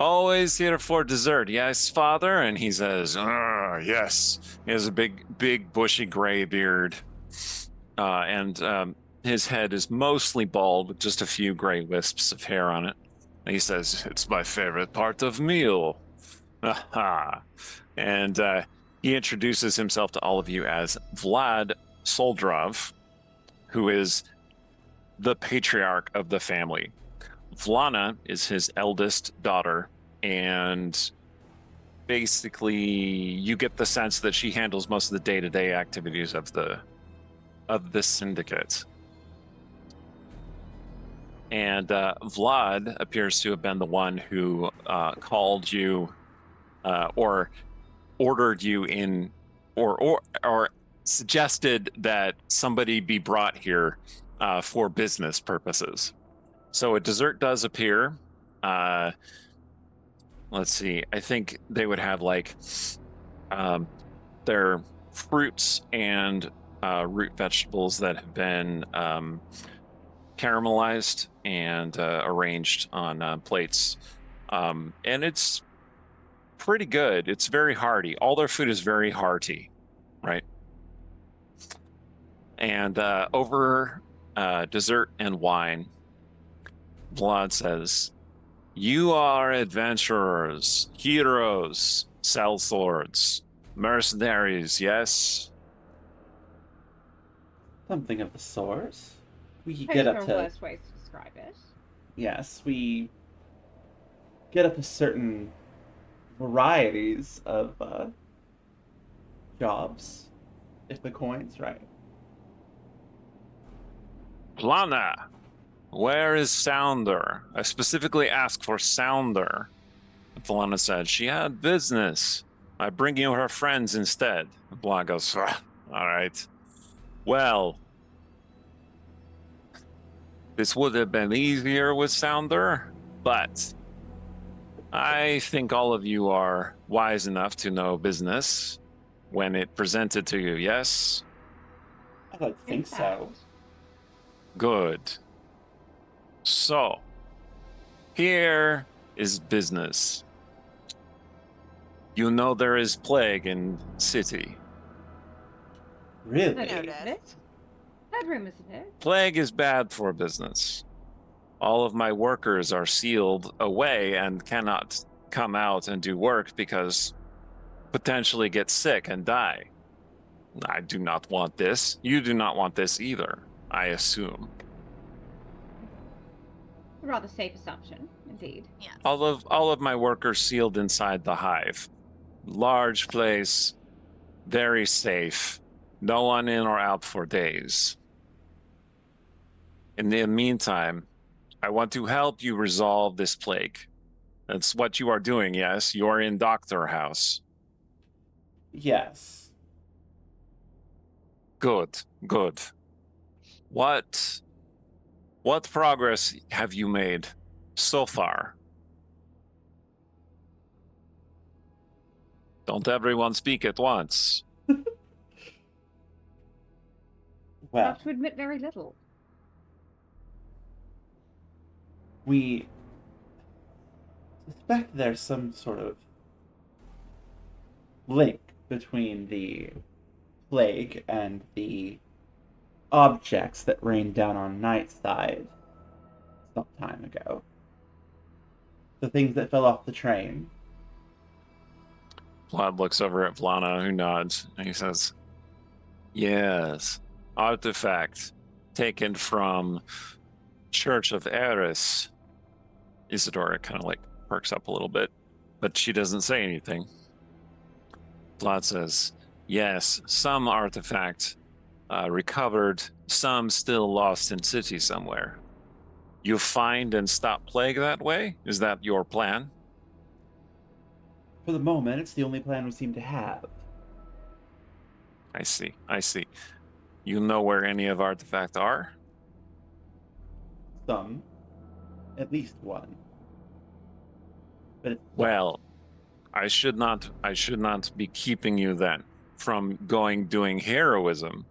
S1: Always here for dessert, yes, father? And he says, yes. He has a big bushy gray beard. And his head is mostly bald with just a few gray wisps of hair on it. And he says, it's my favorite part of meal. And he introduces himself to all of you as Vlad Soldrov, who is the patriarch of the family. Vlana is his eldest daughter, and basically you get the sense that she handles most of the day-to-day activities of the syndicate. And Vlad appears to have been the one who called you or ordered you in or suggested that somebody be brought here for business purposes. So a dessert does appear. Let's see. I think they would have like their fruits and root vegetables that have been caramelized and arranged on plates. And it's pretty good. It's very hearty. All their food is very hearty, right? And over dessert and wine, Vlad says, you are adventurers, heroes, sell swords, mercenaries, yes?
S2: Something of the sort. We
S4: I
S2: get
S4: think
S2: up
S4: there are
S2: to...
S4: worse ways to describe it.
S2: Yes, we get up to certain varieties of jobs, if the coin's right.
S1: Lana, where is Sounder? I specifically asked for Sounder. Vlana said, she had business. I bring you her friends instead. Vlana goes, all right. Well, this would have been easier with Sounder, but I think all of you are wise enough to know business when it presented to you, yes?
S2: I don't think so.
S1: Good. So, here is business. You know there is plague in city.
S2: Really?
S4: Bedroom, isn't it?
S1: Plague is bad for business. All of my workers are sealed away and cannot come out and do work because potentially get sick and die. I do not want this. You do not want this either, I assume.
S4: A rather safe assumption, indeed.
S3: Yeah.
S1: All of my workers sealed inside the hive. Large place, very safe. No one in or out for days. In the meantime, I want to help you resolve this plague. That's what you are doing, yes? You are in Doctor House.
S2: Yes.
S1: Good. What progress have you made so far? Don't everyone speak at once.
S2: Well,
S4: Have to admit very little.
S2: we suspect there's some sort of link between the plague and the objects that rained down on Nightside some time ago. The things that fell off the train.
S1: Vlad looks over at Vlana, who nods, and he says, yes, artifact taken from Church of Eris. Isadora kind of like perks up a little bit, but she doesn't say anything. Vlad says, yes, some artifact recovered, some still lost in city somewhere. You find and stop plague that way? Is that your plan?
S2: For the moment, it's the only plan we seem to have.
S1: I see. You know where any of artifact are?
S2: Some. At least one. But it's
S1: Well, I should not be keeping you then from doing heroism.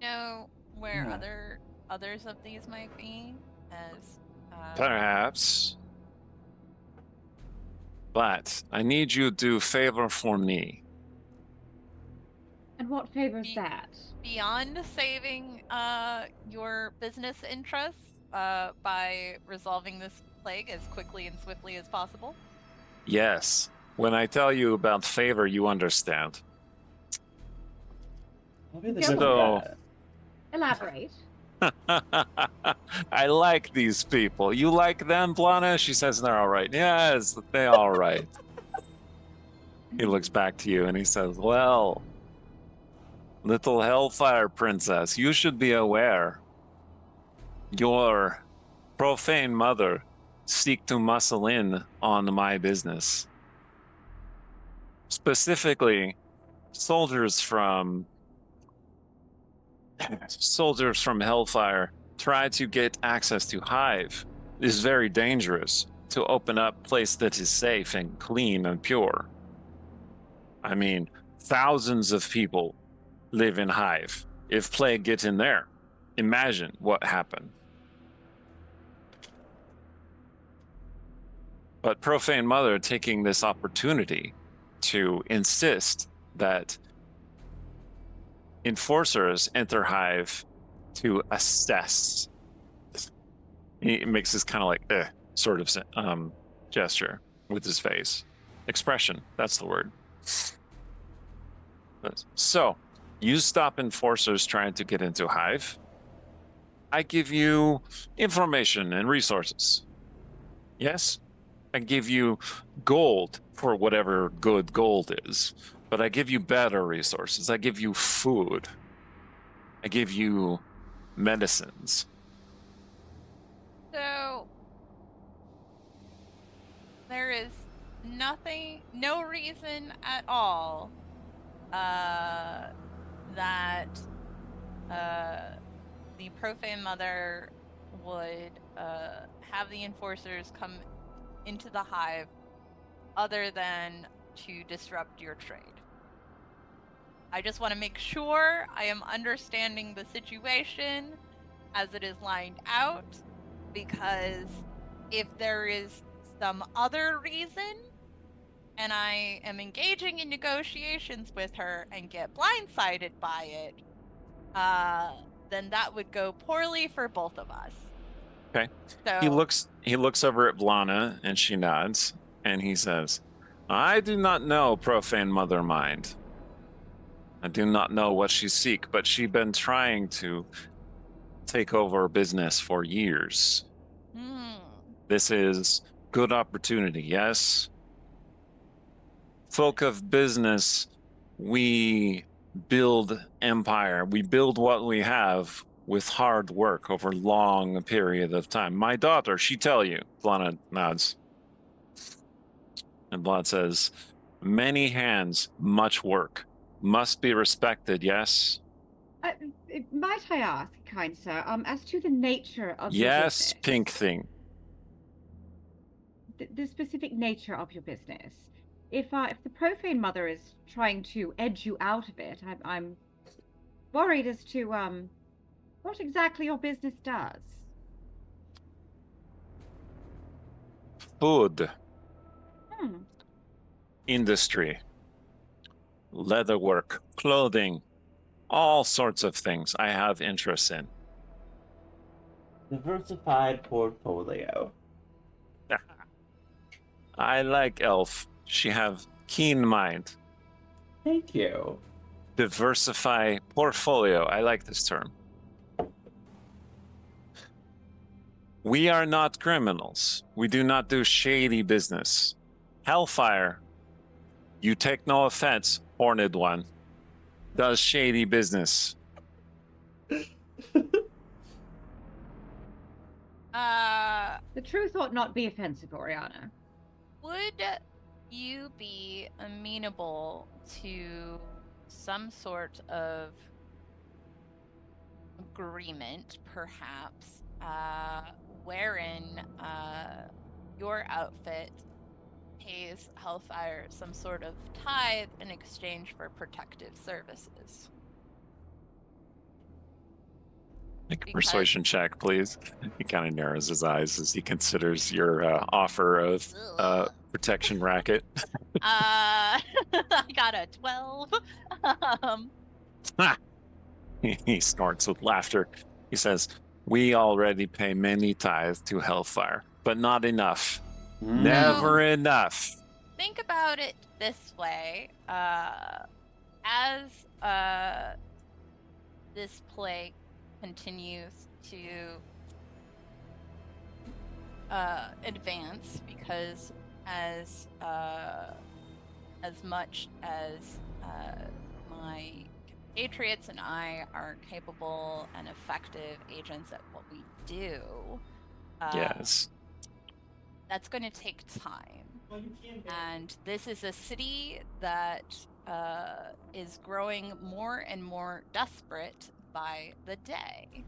S5: Know where
S2: Yeah.
S5: others of these might be, as
S1: Perhaps. But I need you to do favor for me.
S4: And what favor is that?
S5: beyond saving your business interests by resolving this plague as quickly and swiftly as possible.
S1: Yes. When I tell you about favor, you understand.
S2: I'll be the
S4: Yeah,
S2: judge of
S1: so-
S2: that.
S4: Elaborate.
S1: I like these people. You like them, Blana? She says they're all right. Yes, they're all right. He looks back to you and he says, well, little Hellfire Princess, you should be aware. Your profane mother seek to muscle in on my business. Specifically, soldiers from Hellfire try to get access to Hive. It is very dangerous to open up a place that is safe and clean and pure. I mean, thousands of people live in Hive. If plague gets in there, imagine what happened. But Profane Mother taking this opportunity to insist that enforcers enter Hive to assess. He makes this kind of like sort of gesture with his face. Expression, that's the word. So, you stop enforcers trying to get into Hive. I give you information and resources. Yes? I give you gold for whatever good gold is. But I give you better resources. I give you food. I give you medicines.
S5: So there is no reason at all that the Profane Mother would have the enforcers come into the Hive other than to disrupt your trade. I just want to make sure I am understanding the situation as it is lined out, because if there is some other reason and I am engaging in negotiations with her and get blindsided by it, then that would go poorly for both of us.
S1: Okay.
S5: So
S1: He looks over at Blana and she nods and he says, I do not know Profane Mother Mind. I do not know what she seek, but she's been trying to take over business for years. This is good opportunity, yes? Folk of business, we build empire. We build what we have with hard work over long period of time. My daughter, she tell you. Blana nods. And Vlad says, many hands, much work. Must be respected, yes?
S4: Might I ask, kind sir, as to the nature of your
S1: Yes,
S4: business?
S1: pink thing.
S4: The specific nature of your business. if the profane mother is trying to edge you out of it, I'm worried as to what exactly your business does.
S1: Food
S4: Hmm.
S1: industry, leatherwork, clothing, all sorts of things I have interest in.
S2: Diversified portfolio.
S1: I like Elf. She have keen mind.
S2: Thank you.
S1: Diversify portfolio. I like this term. We are not criminals. We do not do shady business. Hellfire, you take no offense, horned one, does shady business.
S4: The truth ought not be offensive, Oriana.
S5: Would you be amenable to some sort of agreement, perhaps, wherein your outfit pays Hellfire some sort of tithe in exchange for protective services?
S1: Make a persuasion check, please. He kind of narrows his eyes as he considers your offer of protection racket.
S5: I got a 12.
S1: He snorts with laughter. He says, "We already pay many tithes to Hellfire, but not enough. Never enough."
S5: Think about it this way. As this plague continues to advance, because as much as my compatriots and I are capable and effective agents at what we do,
S1: Yes.
S5: that's going to take time. And this is a city that is growing more and more desperate by the day.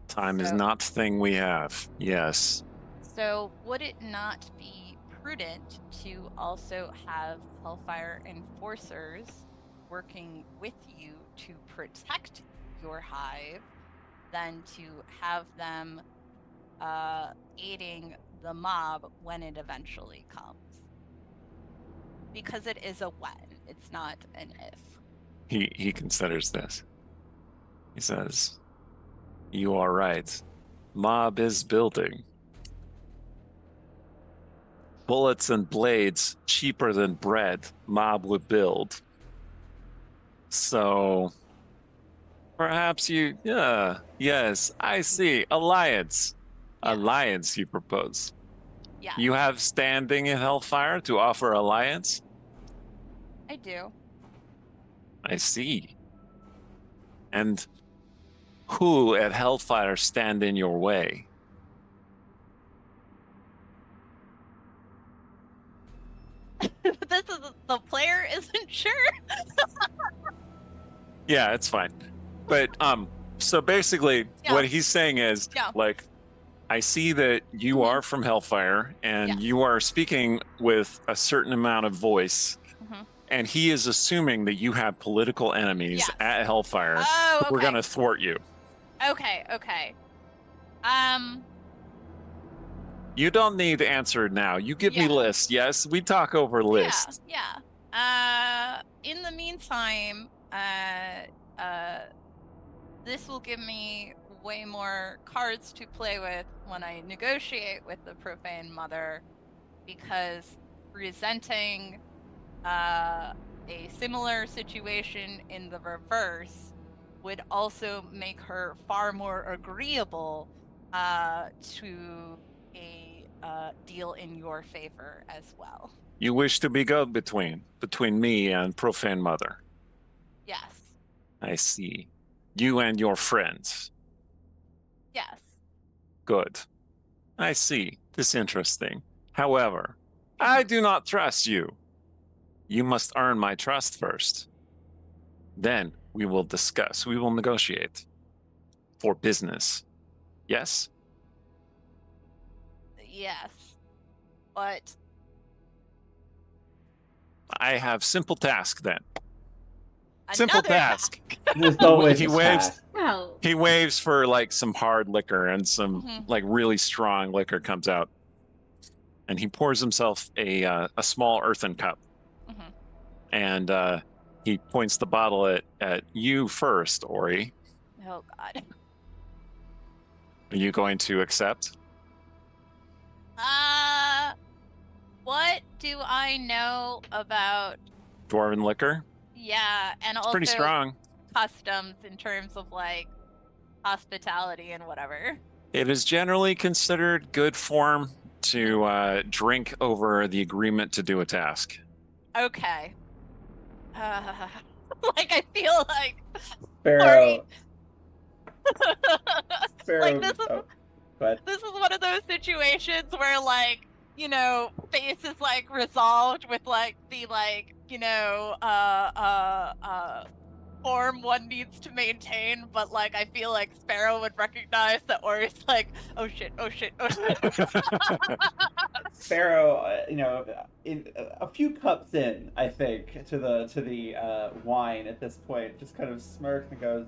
S1: Time is not the thing we have. Yes.
S5: So would it not be prudent to also have Hellfire enforcers working with you to protect your hive than to have them aiding the mob when it eventually comes? Because it is a when, it's not an if.
S1: He considers this. He says, "You are right. Mob is building. Bullets and blades cheaper than bread. Mob would build. So perhaps you, yes, I see. Alliance.
S5: Yes.
S1: Alliance, you propose.
S5: Yeah,
S1: You have standing in Hellfire to offer alliance?
S5: I do.
S1: I see. And who at Hellfire stand in your way?
S5: This is the player isn't sure.
S1: Yeah, it's fine. But so basically
S5: Yeah.
S1: what he's saying is like, I see that you are from Hellfire and
S5: Yes.
S1: you are speaking with a certain amount of voice.
S5: Mhm.
S1: And he is assuming that you have political enemies
S5: Yes.
S1: at Hellfire.
S5: Oh, okay.
S1: We're going to thwart you.
S5: Okay.
S1: You don't need to answer now. You give me
S5: Yeah.
S1: list. Yes, we talk over list.
S5: Yeah. In the meantime, this will give me way more cards to play with when I negotiate with the profane mother, because presenting a similar situation in the reverse would also make her far more agreeable to a deal in your favor as well.
S1: You wish to be go-between between me and profane mother.
S5: Yes.
S1: I see. You and your friends.
S5: Yes.
S1: Good. I see. This is interesting. However, I do not trust you. You must earn my trust first. Then we will discuss. We will negotiate for business. Yes?
S5: Yes. But
S1: I have simple task then. Simple
S5: Another
S1: task.
S2: There's always
S1: He
S2: a
S1: waves.
S2: task.
S4: Well,
S1: He waves for like some hard liquor, and some
S5: Mhm.
S1: like really strong liquor comes out, and he pours himself a small earthen cup,
S5: Mhm.
S1: and he points the bottle at you first, Ori.
S5: Oh God.
S1: Are you going to accept?
S5: What do I know about?
S1: Dwarven liquor?
S5: Yeah, and
S1: It's
S5: also
S1: pretty strong.
S5: customs in terms of like hospitality and whatever.
S1: It is generally considered good form to drink over the agreement to do a task.
S5: Okay. Like I feel like
S2: Sparrow.
S5: like this is
S2: Oh, but
S5: this is one of those situations where like, you know, face is like resolved with like the like, you know, form one needs to maintain, but like I feel like Sparrow would recognize that Ori's like, oh shit, oh shit, oh shit.
S2: Sparrow, in a few cups in, I think, to the wine at this point, just kind of smirks and goes,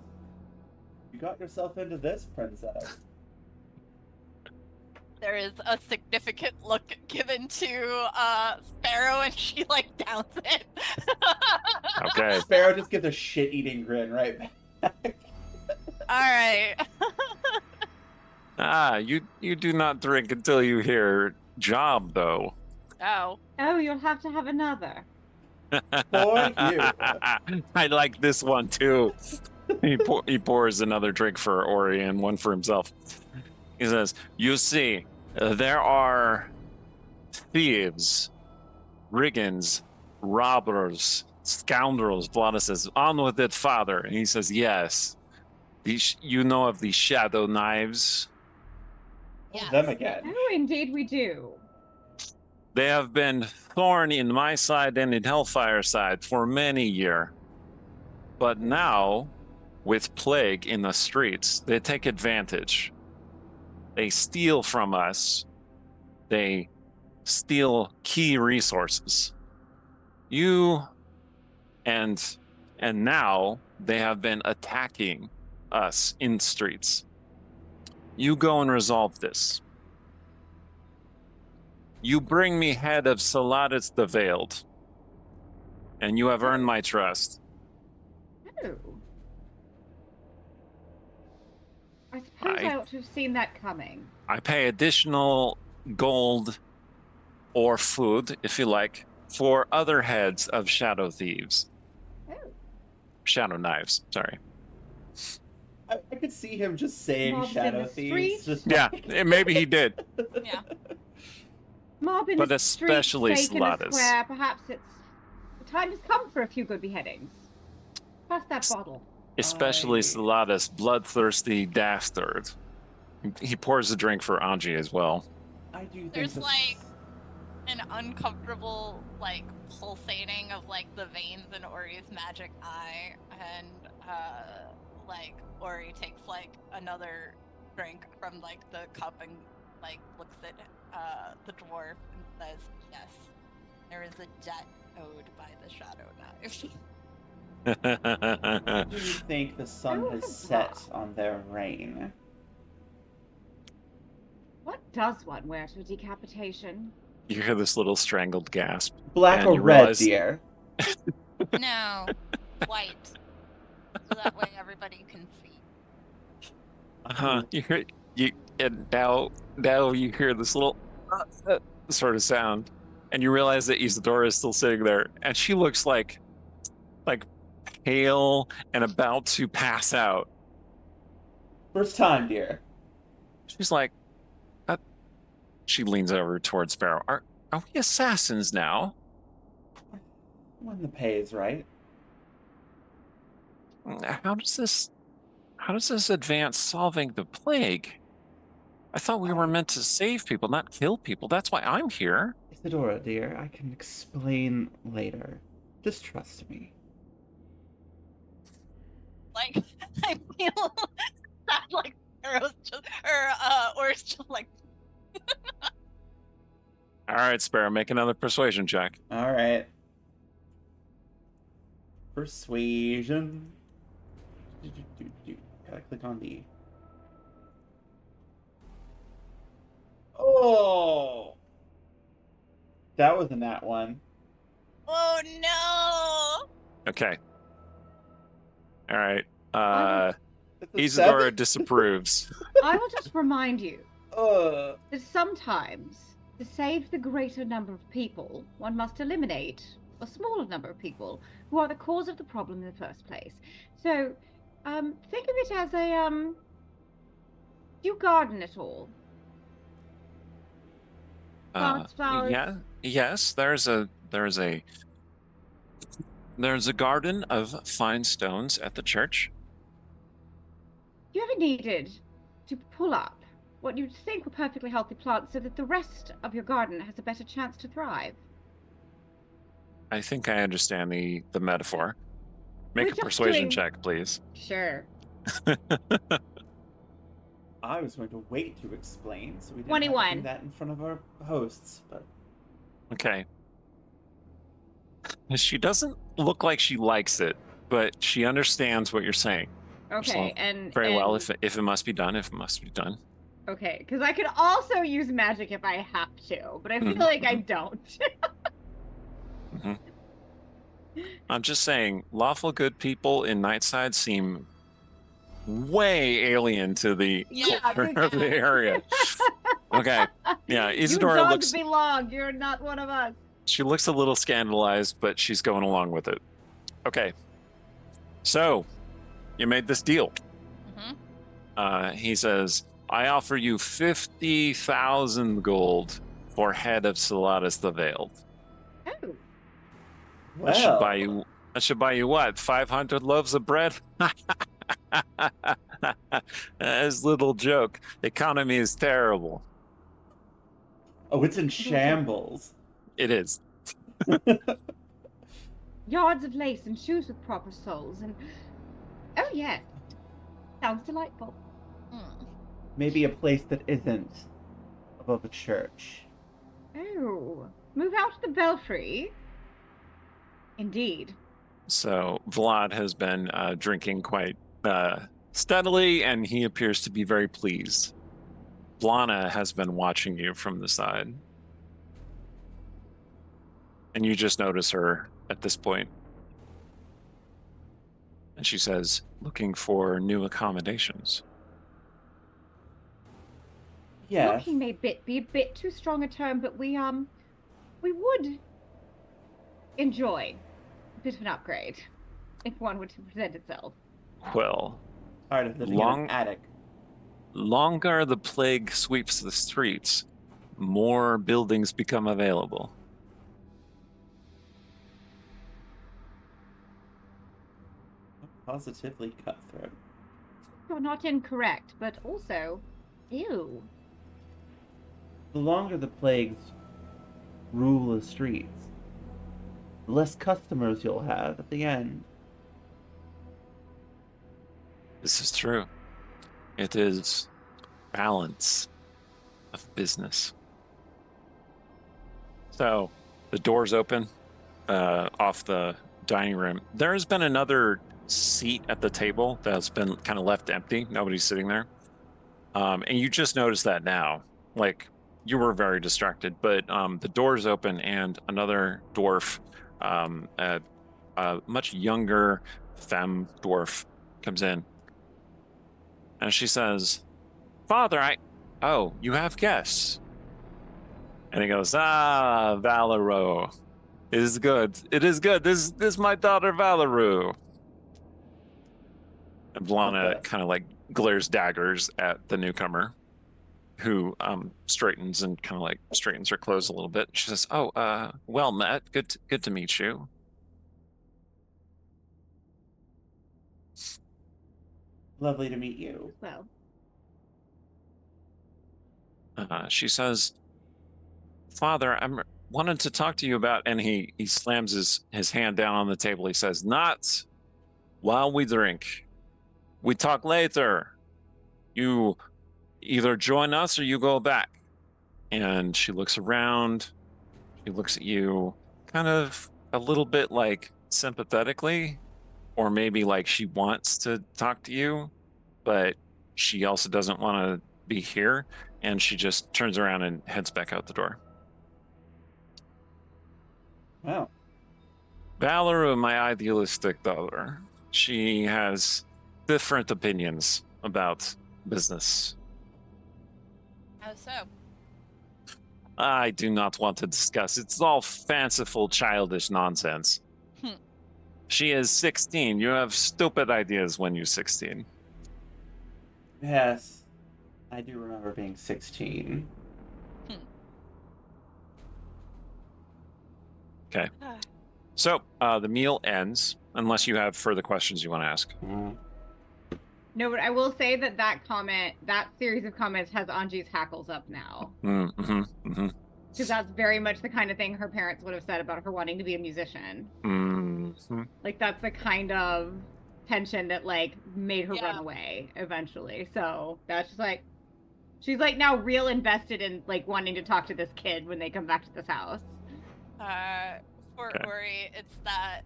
S2: "You got yourself into this, princess."
S5: There is a significant look given to Sparrow, and she like downs it.
S1: Okay.
S2: Sparrow just gives a shit-eating grin right back.
S5: All right.
S1: You do not drink until you hear job, though.
S5: Oh.
S4: oh, you'll have to have another.
S2: For you.
S1: I like this one too. He pours another drink for Ori and one for himself. He says, "You see, there are thieves, brigands, robbers, scoundrels." Vlada says, "On with it, father." And he says, "Yes. You know of the shadow knives?
S5: Yes.
S2: Them again.
S4: Oh, indeed we do.
S1: They have been thorn in my side and in Hellfire side for many years. But now, with plague in the streets, they take advantage. They steal from us. They steal key resources. And now they have been attacking us in streets. You go and resolve this. You bring me head of Saladas the Veiled, and you have earned my trust."
S4: Oh. I suppose I ought to have seen that coming.
S1: I pay additional gold or food, if you like, for other heads of shadow thieves.
S4: Oh.
S1: Shadow knives, sorry.
S2: I could see him just saying
S4: Mobs in
S2: shadow
S4: the
S2: thieves.
S4: streets?
S2: Just
S1: Yeah,
S2: like...
S1: maybe he did.
S5: Yeah.
S4: Mob in
S1: But
S4: the
S1: especially
S4: streets, stake in a
S1: Saladas.
S4: square. Perhaps the time has come for a few good beheadings. Pass that bottle.
S1: Especially
S2: I-
S1: Saladas, bloodthirsty dastard. He pours a drink for Anji as well.
S2: I do think
S5: There's,
S2: this...
S5: like, an uncomfortable like pulsating of like the veins in Ori's magic eye, and like Ori takes like another drink from like the cup and like looks at the dwarf and says, "Yes, there is a debt owed by the shadow knives."
S2: Do you think the sun
S4: Oh,
S2: has
S4: it's
S2: set
S4: black.
S2: on their reign?
S4: What does one wear to a decapitation?
S1: You hear this little strangled gasp.
S2: Black
S1: And
S2: or
S1: you
S2: red,
S1: realize-
S2: dear?
S5: No, white, so that way everybody can see.
S1: You hear and now you hear this little sort of sound, and you realize that Isadora is still sitting there, and she looks like pale and about to pass out.
S2: First time, dear.
S1: She's like, she leans over towards Sparrow. Are we assassins now?
S2: When the pay is right.
S1: How does this advance solving the plague? I thought we were meant to save people, not kill people. That's why I'm here.
S2: Isadora, dear, I can explain later. Just trust me.
S5: Like I feel that like Arrow's just or it's just like
S1: All right, Sparrow, make another persuasion check.
S2: All right. Persuasion. Gotta click on the. Oh! That wasn't that one.
S3: Oh no!
S1: Okay. All right.
S2: It's a
S1: Isadora
S2: 7?
S1: disapproves.
S4: I will just remind you
S2: Uh,
S4: that sometimes, to save the greater number of people, one must eliminate a smaller number of people who are the cause of the problem in the first place. So, think of it as a, do you garden at all? Plants, flowers?
S1: Yeah. Yes. There's a garden of fine stones at the church.
S4: You ever needed to pull up what you'd think were perfectly healthy plants so that the rest of your garden has a better chance to thrive?
S1: I think I understand the metaphor. Make
S4: We're
S1: a
S4: just
S1: persuasion
S4: doing-
S1: check, please.
S4: Sure.
S2: I was going to wait to explain, so we didn't have to
S4: 21.
S2: do that in front of our hosts. But
S1: Okay. She doesn't look like she likes it, but she understands what you're saying.
S4: Okay, and
S1: Very well.
S4: and-
S1: If it must be done, if it must be done.
S4: Okay, because I could also use magic if I have to, but I feel like I don't.
S1: I'm just saying, lawful good people in Nightside seem way alien to the
S3: Yeah,
S1: culture of the area. Okay. Yeah,
S4: You
S1: Isadora
S4: dogs
S1: looks
S4: belong. You're not one of us.
S1: she looks a little scandalized, but she's going along with it. Okay. So, you made this deal. He says, I offer you 50,000 gold for head of Saladas the Veiled.
S4: Oh,
S1: That should buy you what? 500 loaves of bread? That's a little joke. Economy is terrible.
S2: oh, it's in shambles.
S1: It is.
S4: yards of lace and shoes with proper soles, and oh yes, sounds delightful.
S2: Maybe a place that isn't above a church.
S4: Oh, move out to the belfry. Indeed.
S1: So Vlad has been drinking quite steadily, and he appears to be very pleased. Blana has been watching you from the side. And you just notice her at this point. And she says, looking for new accommodations.
S2: Yeah.
S4: Looking may be a bit too strong a term, but we would enjoy a bit of an upgrade if one were to present itself.
S1: Well,
S2: Tired of living in an attic.
S1: longer the plague sweeps the streets, more buildings become available.
S2: Positively cutthroat.
S4: You're not incorrect, but also, ew.
S2: The longer the plagues rule the streets, the less customers you'll have at the end.
S1: This is true. It is balance of business. So the doors open off the dining room. There has been another seat at the table that's been kind of left empty. Nobody's sitting there. And you just noticed that now. Like, you were very distracted, but the doors open and another dwarf, a much younger femme dwarf, comes in. And she says, Father, oh, you have guests. And he goes, Valero. It is good. It is good. This is my daughter, Valeru. And Blana kind of like glares daggers at the newcomer, who straightens and kind of like straightens her clothes a little bit. She says, "Oh, well met. Good to meet you."
S2: Lovely to meet you.
S4: Well,
S1: She says, "Father, I'm wanted to talk to you about," and he slams his hand down on the table. He says, "Not while we drink. We talk later. You either join us or you go back." And she looks around. She looks at you kind of a little bit like sympathetically, or maybe like she wants to talk to you, but she also doesn't want to be here, and she just turns around and heads back out the door.
S2: Wow.
S1: Valeru, my idealistic daughter, she has different opinions about business.
S5: How so?
S1: I do not want to discuss. It's all fanciful, childish nonsense. She is 16. You have stupid ideas when you're 16.
S2: Yes, I do remember being 16.
S1: Okay. So the meal ends, unless you have further questions you want to ask.
S4: No, but I will say that series of comments has Anji's hackles up now. Because that's very much the kind of thing her parents would have said about her wanting to be a musician. Like, that's the kind of tension that, like, made her run away eventually. So that's just like, she's like now real invested in, like, wanting to talk to this kid when they come back to this house.
S5: For Ori, it's that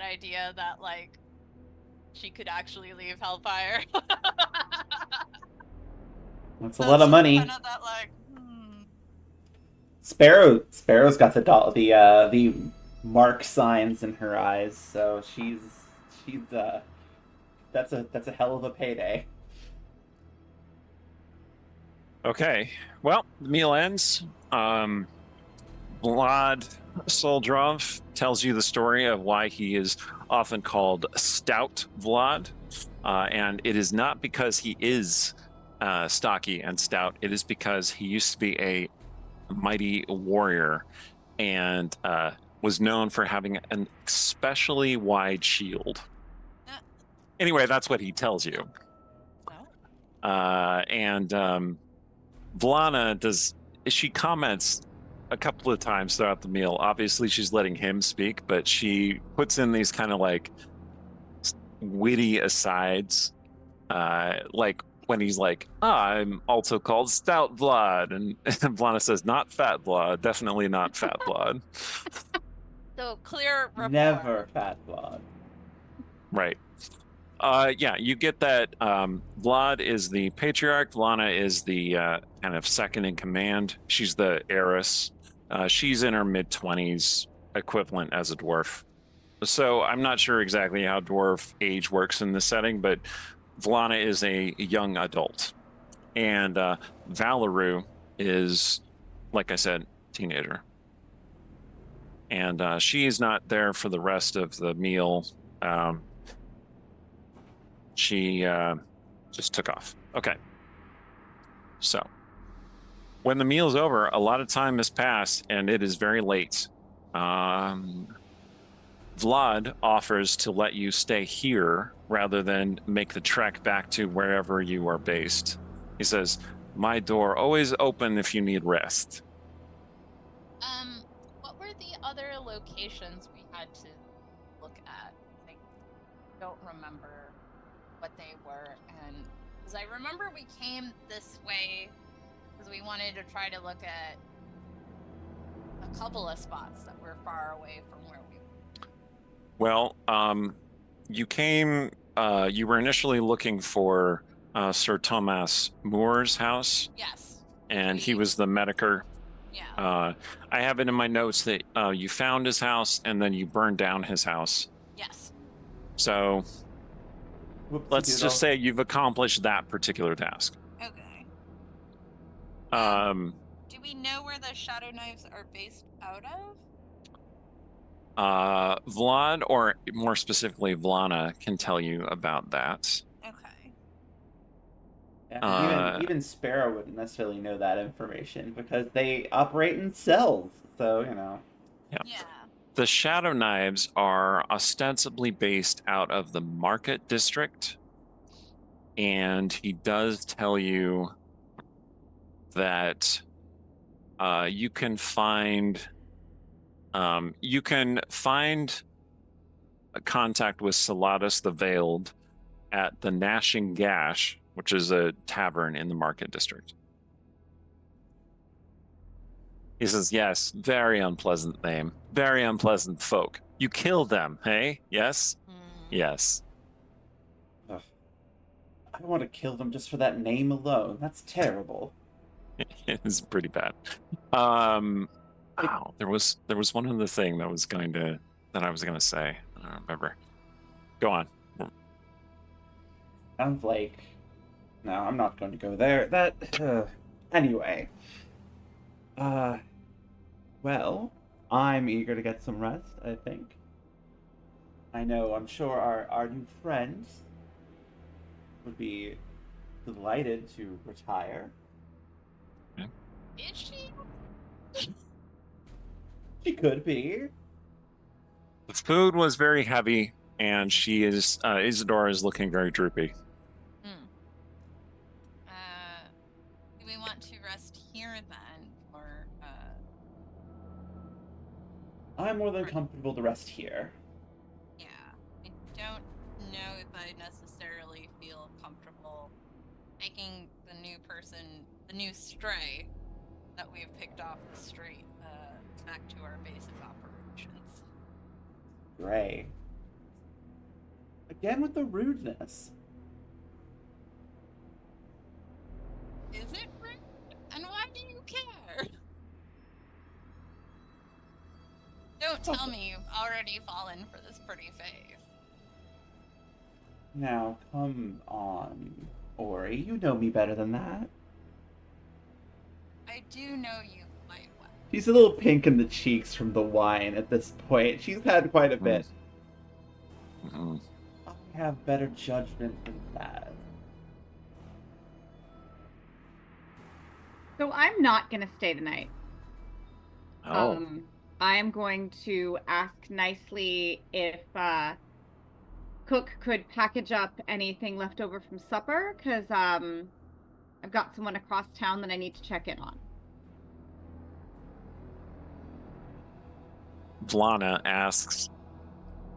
S5: idea that, like, she could actually leave Hellfire.
S2: That's a lot of money.
S5: Kind of that, like,
S2: Sparrow's got the mark signs in her eyes, so she's that's a hell of a payday.
S1: Okay, well, the meal ends. Vlad Soldrov tells you the story of why he is often called Stout Vlad, and it is not because he is stocky and stout. It is because he used to be a mighty warrior and was known for having an especially wide shield. Anyway, that's what he tells you. Vlana she comments a couple of times throughout the meal. Obviously, she's letting him speak, but she puts in these kind of like witty asides, like when he's like, I'm also called Stout Vlad, and Vlana says, not Fat Vlad, definitely not Fat Vlad.
S5: So clear rapport.
S2: Never Fat Vlad.
S1: Right. Yeah, you get that Vlad is the patriarch. Vlana is the kind of second in command. She's the heiress. She's in her mid-20s, equivalent as a dwarf. So I'm not sure exactly how dwarf age works in this setting, but Vlana is a young adult. And Valeru is, like I said, teenager. And she is not there for the rest of the meal. She just took off. Okay. So when the meal's over, a lot of time has passed and it is very late. Vlad offers to let you stay here rather than make the trek back to wherever you are based. He says, my door always open if you need rest.
S5: What were the other locations we had to look at? I don't remember what they were, and because I remember we came this way because we wanted to try to look at a couple of spots that were far away from where we were.
S1: Well, you came, you were initially looking for Sir Thomas Moore's house.
S5: Yes.
S1: And he was the medicker.
S5: Yeah.
S1: I have it in my notes that you found his house and then you burned down his house.
S5: Yes.
S1: So let's just say you've accomplished that particular task.
S5: Okay. Do we know where the Shadow Knives are based out of?
S1: Vlad, or more specifically Vlana, can tell you about that.
S5: Okay.
S2: Yeah, even Sparrow wouldn't necessarily know that information because they operate in cells. So, you know.
S5: Yeah.
S1: The Shadow Knives are ostensibly based out of the Market District. And he does tell you that you can find a contact with Salatus the Veiled at the Gnashing Gash, which is a tavern in the Market District. He says, yes, very unpleasant name. Very unpleasant folk. You killed them, hey? Yes? Yes.
S2: Ugh. I want to kill them just for that name alone. That's terrible.
S1: It's pretty bad. Wow, there was one other thing that I was going to say. I don't remember. Go on.
S2: Sounds like... No, I'm not going to go there. Anyway. Well, I'm eager to get some rest, I think. I'm sure our new friends would be delighted to retire.
S3: Is she?
S2: She could be.
S1: The food was very heavy, and Isadora is looking very droopy.
S3: Do we want to rest here then, or
S2: I'm more than comfortable to rest here.
S3: yeah, I don't know if I necessarily feel comfortable taking the new stray that we have picked off the street back to our base of operations.
S2: Gray. Again with the rudeness.
S3: Is it rude? And why do you care? Don't tell me you've already fallen for this pretty face.
S2: Now, come on, Ori. You know me better than that.
S3: I do know you quite well.
S2: She's a little pink in the cheeks from the wine at this point. She's had quite a bit.
S1: Mm-hmm.
S2: I have better judgment than that.
S4: So I'm not gonna stay the night.
S1: Oh.
S4: I am going to ask nicely if Cook could package up anything left over from supper, because I've got someone across town that I need to check in on.
S1: Vlana asks,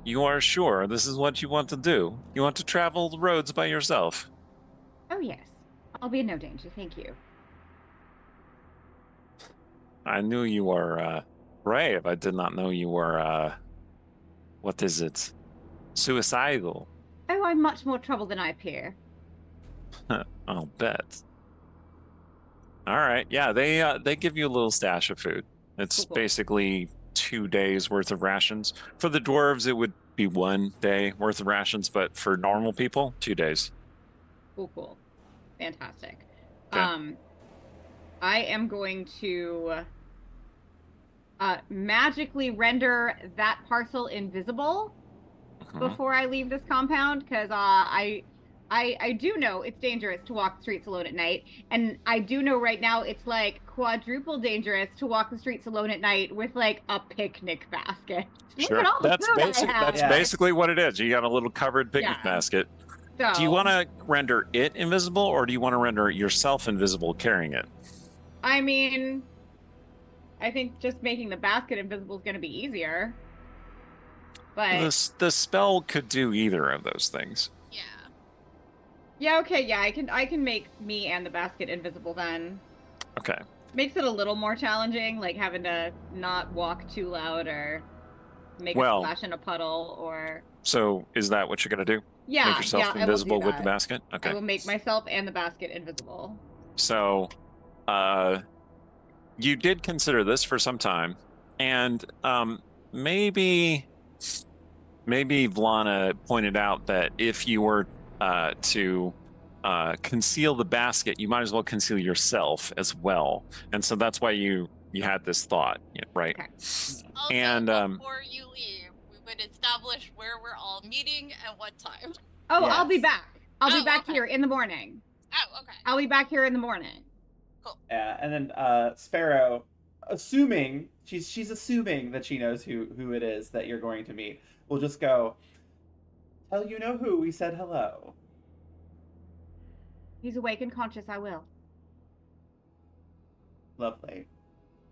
S1: "You are sure this is what you want to do? You want to travel the roads by yourself?"
S4: Oh yes, I'll be in no danger, thank you.
S1: I knew you were brave. I did not know you were, what is it? Suicidal.
S4: Oh, I'm much more trouble than I appear.
S1: I'll bet. All right. Yeah, they give you a little stash of food. It's
S4: Cool.
S1: basically 2 days worth of rations. For the dwarves, it would be 1 day worth of rations, but for normal people, 2 days.
S4: Cool. Fantastic.
S1: Okay.
S4: I am going to magically render that parcel invisible before I leave this compound, because I do know it's dangerous to walk the streets alone at night, and I do know right now it's like quadruple dangerous to walk the streets alone at night with like a picnic basket. Look
S1: Sure.
S4: at all the
S1: That's
S4: food I
S1: basic.
S4: have.
S1: That's
S2: Yeah.
S1: basically what it is. You got a little covered picnic
S4: Yeah.
S1: basket.
S4: So,
S1: Do you want to render it invisible, or do you want to render yourself invisible carrying it?
S4: I mean, I think just making the basket invisible is going to be easier. But
S1: The spell could do either of those things.
S3: Yeah.
S4: yeah, okay, yeah, I can make me and the basket invisible then.
S1: Okay.
S4: Makes it a little more challenging, like having to not walk too loud or make a splash in a puddle or.
S1: So is that what you're gonna do?
S4: Yeah,
S1: Make yourself
S4: yeah,
S1: invisible
S4: I will do
S1: with the
S4: that.
S1: basket? Okay.
S4: I will make myself and the basket invisible.
S1: So, you did consider this for some time, and maybe Vlana pointed out that if you were to conceal the basket, you might as well conceal yourself as well, and so that's why you had this thought, right?
S4: Okay.
S3: Also,
S1: And,
S3: before you leave, we would establish where we're all meeting and what time.
S4: Oh, I'll be
S2: Yes.
S4: back. I'll be back
S3: okay.
S4: here in the morning.
S3: Oh, okay.
S4: I'll be back here in the morning.
S2: Yeah, and then Sparrow, assuming she's assuming that she knows who it is that you're going to meet, will just go, "Tell you know who, we said hello."
S4: He's awake and conscious, I will.
S2: Lovely.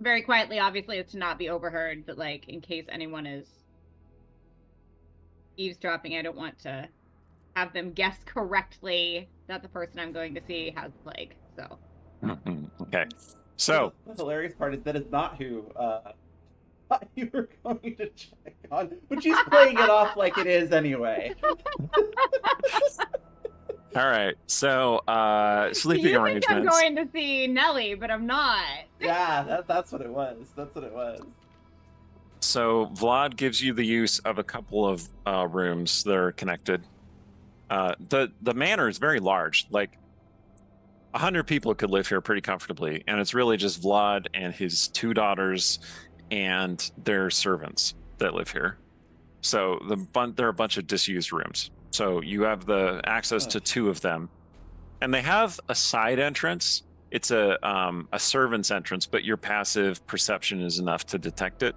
S4: Very quietly, obviously, to not be overheard, but like in case anyone is eavesdropping, I don't want to have them guess correctly that the person I'm going to see has the plague. So
S1: Okay. So
S2: the hilarious part is that is not who thought you were going to check on, but she's playing it off like it is anyway.
S1: All right, so sleeping
S4: You think I'm
S1: arrangements.
S4: going to see Nelly, but I'm not.
S2: Yeah, that's what it was. That's what it was.
S1: So Vlad gives you the use of a couple of rooms that are connected. The manor is very large, like 100 people could live here pretty comfortably, and it's really just Vlad and his 2 daughters and their servants that live here. So there are a bunch of disused rooms. So you have the access to 2 of them, and they have a side entrance. It's a servant's entrance, but your passive perception is enough to detect it.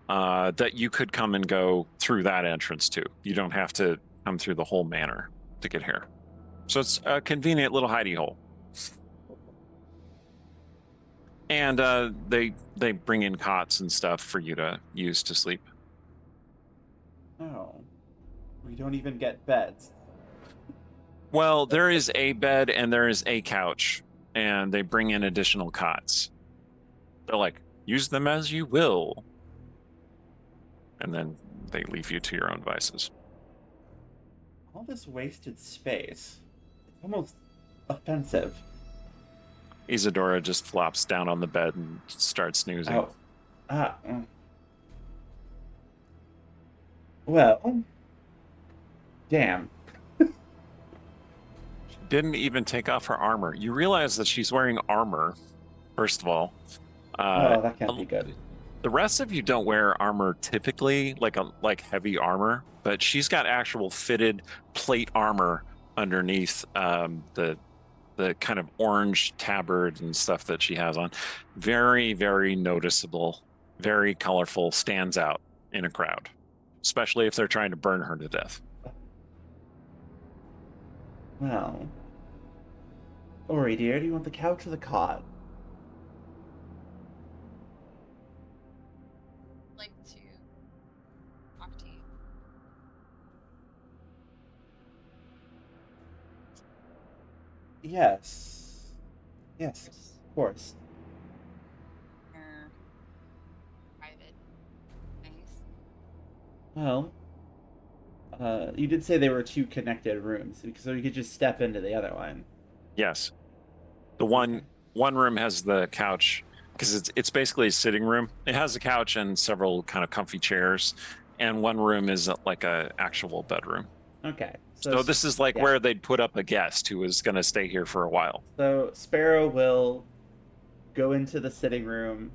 S1: That you could come and go through that entrance too. You don't have to come through the whole manor to get here. So it's a convenient little hidey hole. And they bring in cots and stuff for you to use to sleep.
S2: Oh. We don't even get beds.
S1: Well, there is a bed and there is a couch, and they bring in additional cots. They're like, use them as you will. And then they leave you to your own devices.
S2: All this wasted space. It's almost offensive.
S1: Isadora just flops down on the bed and starts snoozing.
S2: Oh. Well. Damn.
S1: She didn't even take off her armor. You realize that she's wearing armor, first of all.
S2: Oh, that can't be good.
S1: The rest of you don't wear armor typically, like heavy armor, but she's got actual fitted plate armor underneath the kind of orange tabard and stuff that she has on. Very, very noticeable, very colorful, stands out in a crowd, especially if they're trying to burn her to death.
S2: Well. Ori, dear, do you want the couch or the cot?
S3: Like to talk to you.
S2: Yes. Yes, of course.
S3: Or private things.
S2: Well, you did say there were 2 connected rooms, so you could just step into the other one.
S1: Yes. The one room has the couch because it's basically a sitting room. It has a couch and several kind of comfy chairs, and one room is like a actual bedroom.
S2: Okay.
S1: So this is like where they'd put up a guest who was going to stay here for a while.
S2: So Sparrow will go into the sitting room,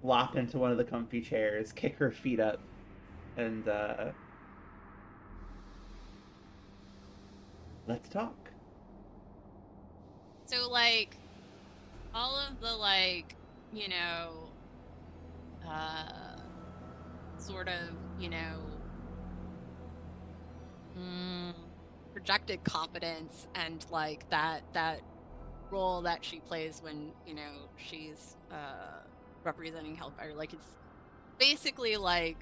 S2: flop into one of the comfy chairs, kick her feet up, and let's talk.
S3: So, like, all of the, like, you know, sort of, you know, projected competence and, like, that role that she plays when, you know, she's representing Hellfire. Like, it's basically, like,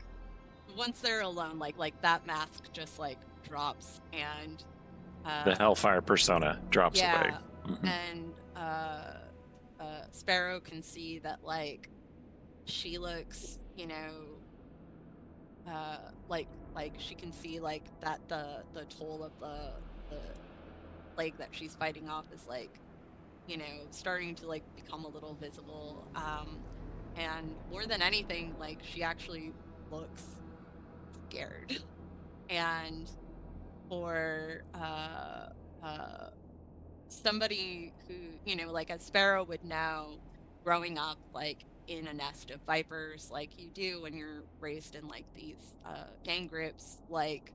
S3: once they're alone, like that mask just, like, drops and...
S1: the Hellfire persona drops away.
S3: Mm-hmm. And Sparrow can see that, like, she looks, you know, like she can see, like, that the toll of the plague that she's fighting off is, like, you know, starting to, like, become a little visible. And more than anything, like, she actually looks scared. And for somebody who, you know, like a Sparrow would know, growing up, like, in a nest of vipers, like you do when you're raised in, like, these gang groups, like,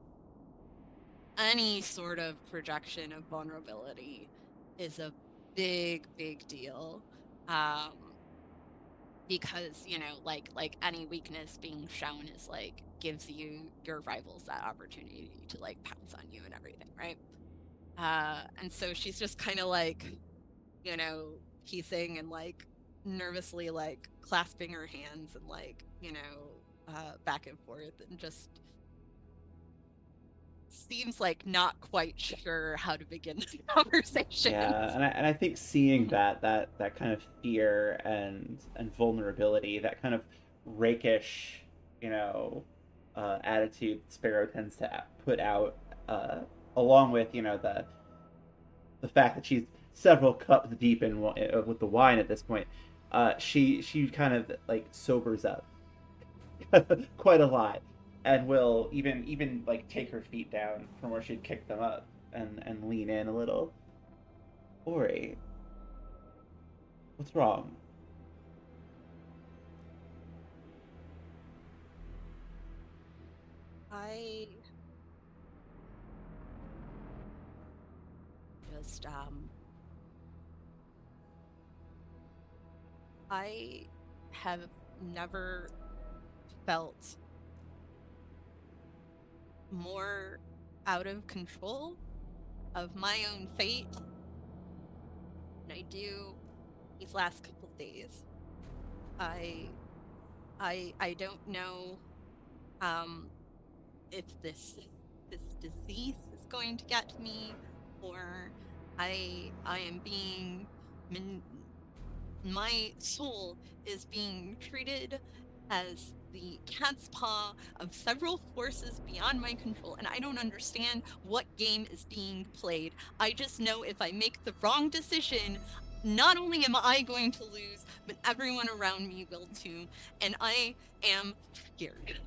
S3: any sort of projection of vulnerability is a big deal. Because, you know, like any weakness being shown is, like, gives you your rivals that opportunity to, like, pounce on you and everything, right? And so she's just kind of, like, you know, piecing and, like, nervously, like, clasping her hands and, like, you know, back and forth, and just seems like not quite sure how to begin this conversation.
S2: Yeah, and I think seeing that kind of fear and vulnerability, that kind of rakish, attitude Sparrow tends to put out, along with the fact that she's several cups deep in with the wine at this point. She kind of like sobers up quite a lot, and will even like take her feet down from where she'd kicked them up and lean in a little. Ori, what's wrong?
S5: I just I have never felt more out of control of my own fate than I do these last couple of days. I don't know if this disease is going to get me, or I am being my soul is being treated as the cat's paw of several forces beyond my control, and I don't understand what game is being played. I just know if I make the wrong decision, not only am I going to lose, but everyone around me will too, and I am scared.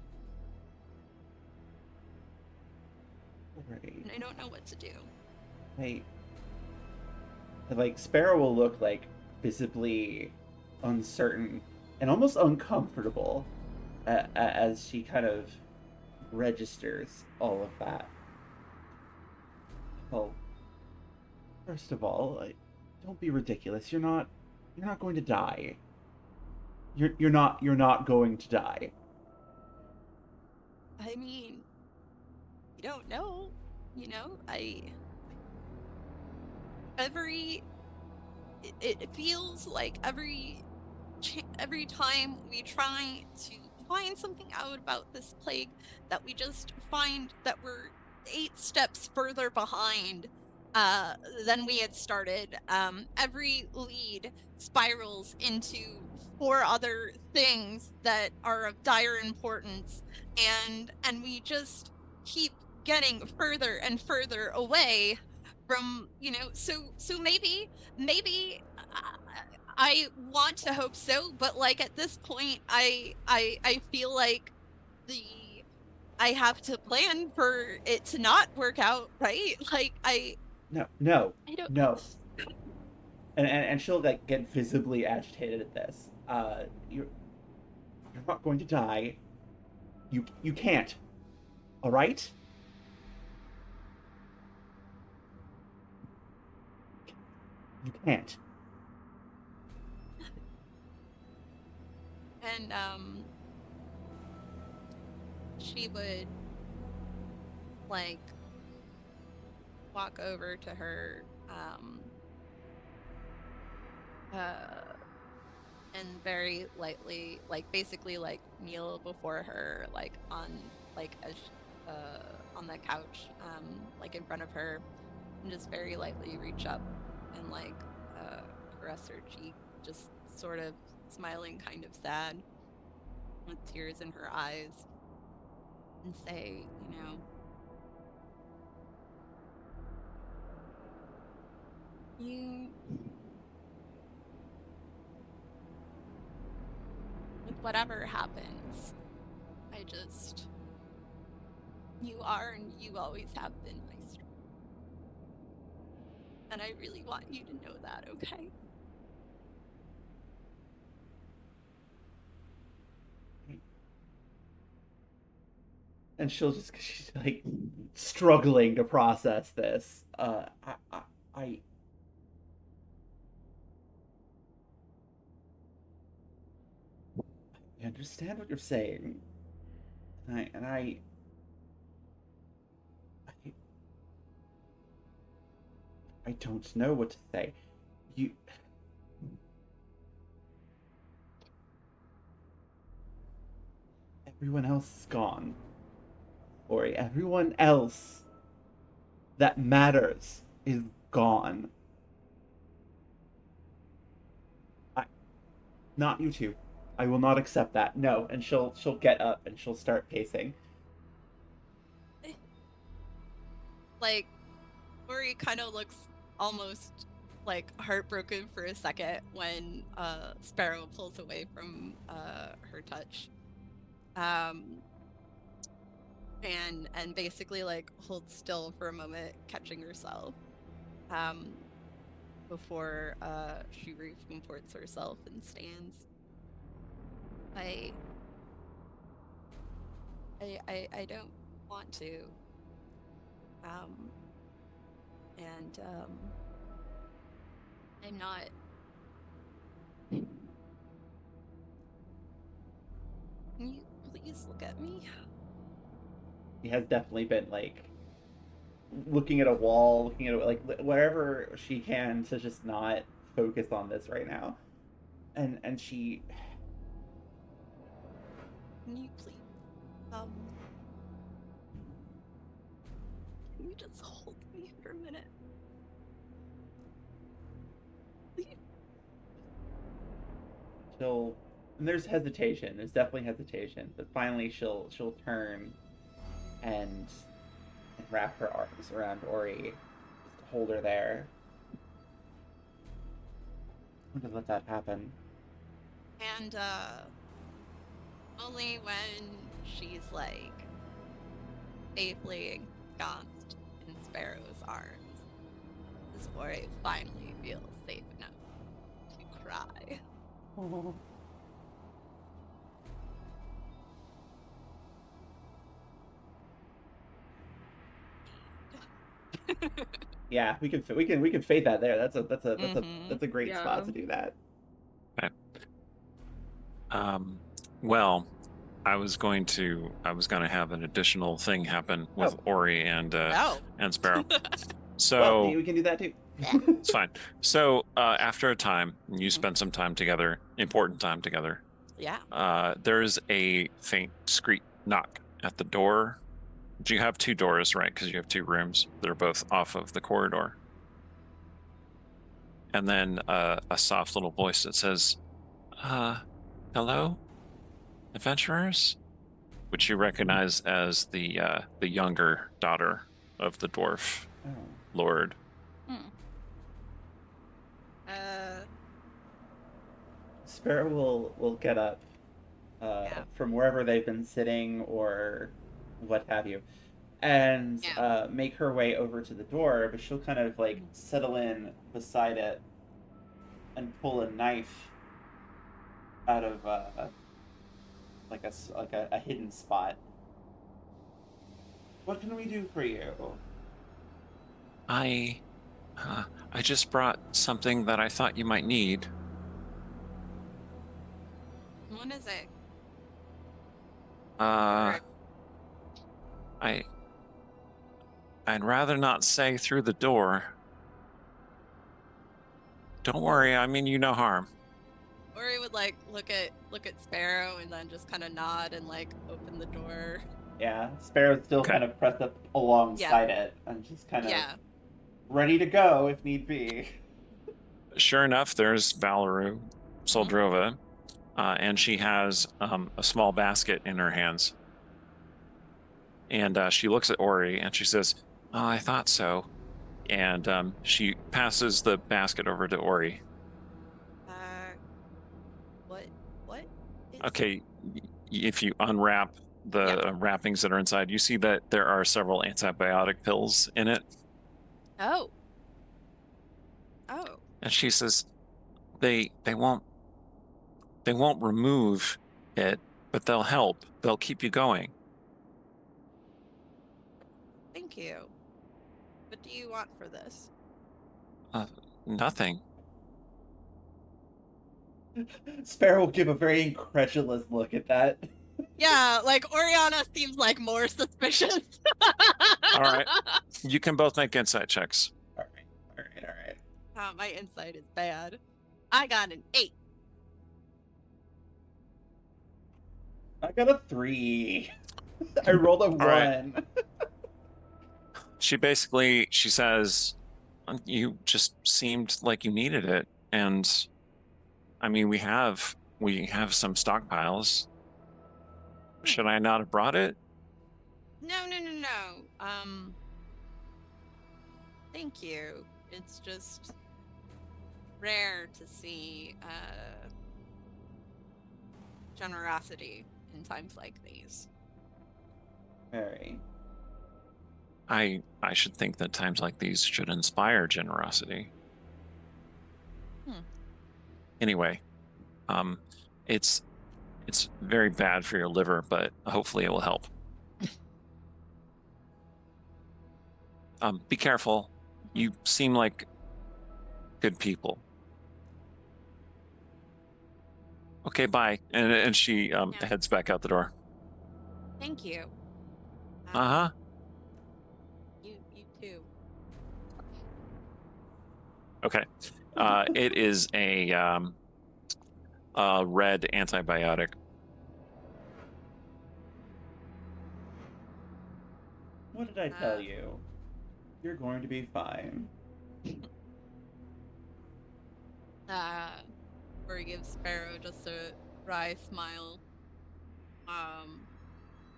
S2: Ori,
S5: And I don't know what to do.
S2: like Sparrow will look like visibly uncertain and almost uncomfortable as she kind of registers all of that. Well, first of all, don't be ridiculous. You're not going to die. You're not going to die.
S5: I mean, you don't know, it feels like every time we try to find something out about this plague, that we just find that we're 8 steps further behind than we had started. Every lead spirals into 4 other things that are of dire importance, and we just keep getting further and further away from, so maybe I want to hope so, but like at this point I feel like I have to plan for it to not work out, right? Like
S2: No.
S5: I don't
S2: No. And she'll like get visibly agitated at this. You're not going to die. You can't. All right? You can't.
S5: And she would like walk over to her and very lightly, like basically like kneel before her, like on the couch, like in front of her, and just very lightly reach up and like caress her cheek, just sort of smiling, kind of sad, with tears in her eyes, and say, you, with whatever happens, you are and you always have been my strength. And I really want you to know that, okay?
S2: And she's like struggling to process this. I understand what you're saying, and I don't know what to say. Everyone else is gone. Ori, everyone else that matters is gone. Not you two. I will not accept that. No. And she'll get up and she'll start pacing.
S5: Like, Ori kind of looks almost like heartbroken for a second when Sparrow pulls away from her touch, and basically like holds still for a moment, catching herself, before she recomforts herself and stands. I don't want to. I'm not. Can you please look at me?
S2: He has definitely been like looking at a wall, looking at like wherever she can to just not focus on this right now. And she.
S5: Can you please? Can you just hold me for a minute? Please.
S2: And there's hesitation. There's definitely hesitation, but finally she'll turn and wrap her arms around Ori, just hold her there. I'm gonna let that happen.
S5: And only when she's like safely ensconced in Sparrow's arms does Ori finally feel safe enough to cry.
S2: Oh. Yeah, we can fade that there. That's a great spot to do that.
S1: Okay. Well, I was going to have an additional thing happen with Ori and Sparrow. So
S2: well, we can do that too.
S1: It's fine. So after a time, you spend some time together, important time together.
S5: Yeah.
S1: There's a faint screech knock at the door. Do you have two doors, right? Because you have two rooms. They're both off of the corridor. And then a soft little voice that says, hello, adventurers? Which you recognize as the younger daughter of the dwarf lord.
S2: Sparrow will get up from wherever they've been sitting or what have you, and make her way over to the door, but she'll kind of like settle in beside it and pull a knife out of like a hidden spot. What can we do for you?
S1: I just brought something that I thought you might need.
S5: What is it?
S1: I'd rather not say through the door. Don't worry, I mean you no harm.
S5: Ori would like look at Sparrow and then just kind of nod and like open the door.
S2: Yeah, Sparrow's still kind of pressed up alongside it and just kind of ready to go if need be.
S1: Sure enough, there's Valeru Soldrova, and she has a small basket in her hands. And she looks at Ori and she says, "Oh, I thought so." And she passes the basket over to Ori.
S5: What?
S1: Okay, if you unwrap the wrappings that are inside, you see that there are several antibiotic pills in it.
S5: Oh.
S1: And she says, they won't remove it, but they'll help. They'll keep you going.
S5: Thank you. What do you want for this?
S1: Nothing.
S2: Sparrow will give a very incredulous look at that.
S5: Yeah, like Oriana seems like more suspicious.
S1: All right. You can both make insight checks.
S2: All right.
S5: My insight is bad. I got an 8.
S2: I got a 3. I rolled a 1.
S1: Right. She says, you just seemed like you needed it. And I mean, we have we have some stockpiles. Should I not have brought it?
S3: No. Thank you. It's just rare to see generosity in times like these.
S2: Very.
S1: I should think that times like these should inspire generosity. Anyway, it's very bad for your liver, but hopefully it will help. Be careful. You seem like good people. Okay, bye. And she heads back out the door.
S3: Thank you.
S1: Uh-huh.
S3: You too.
S1: Okay. It is a red antibiotic.
S2: What did I tell you? You're going to be fine.
S3: Or gives Sparrow just a wry smile.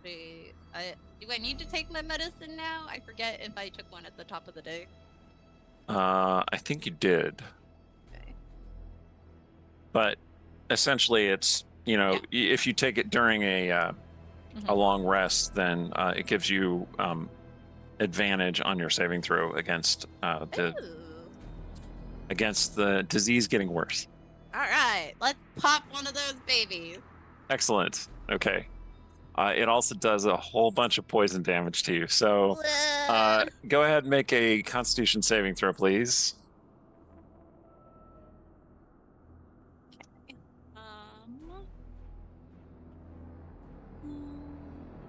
S3: Do I need to take my medicine now? I forget if I took one at the top of the day.
S1: I think you did.
S3: Okay.
S1: But essentially it's, if you take it during a long rest, then it gives you advantage on your saving throw against the disease getting worse.
S3: All right, let's pop one of those babies.
S1: Excellent. Okay. It also does a whole bunch of poison damage to you. So go ahead and make a Constitution saving throw, please.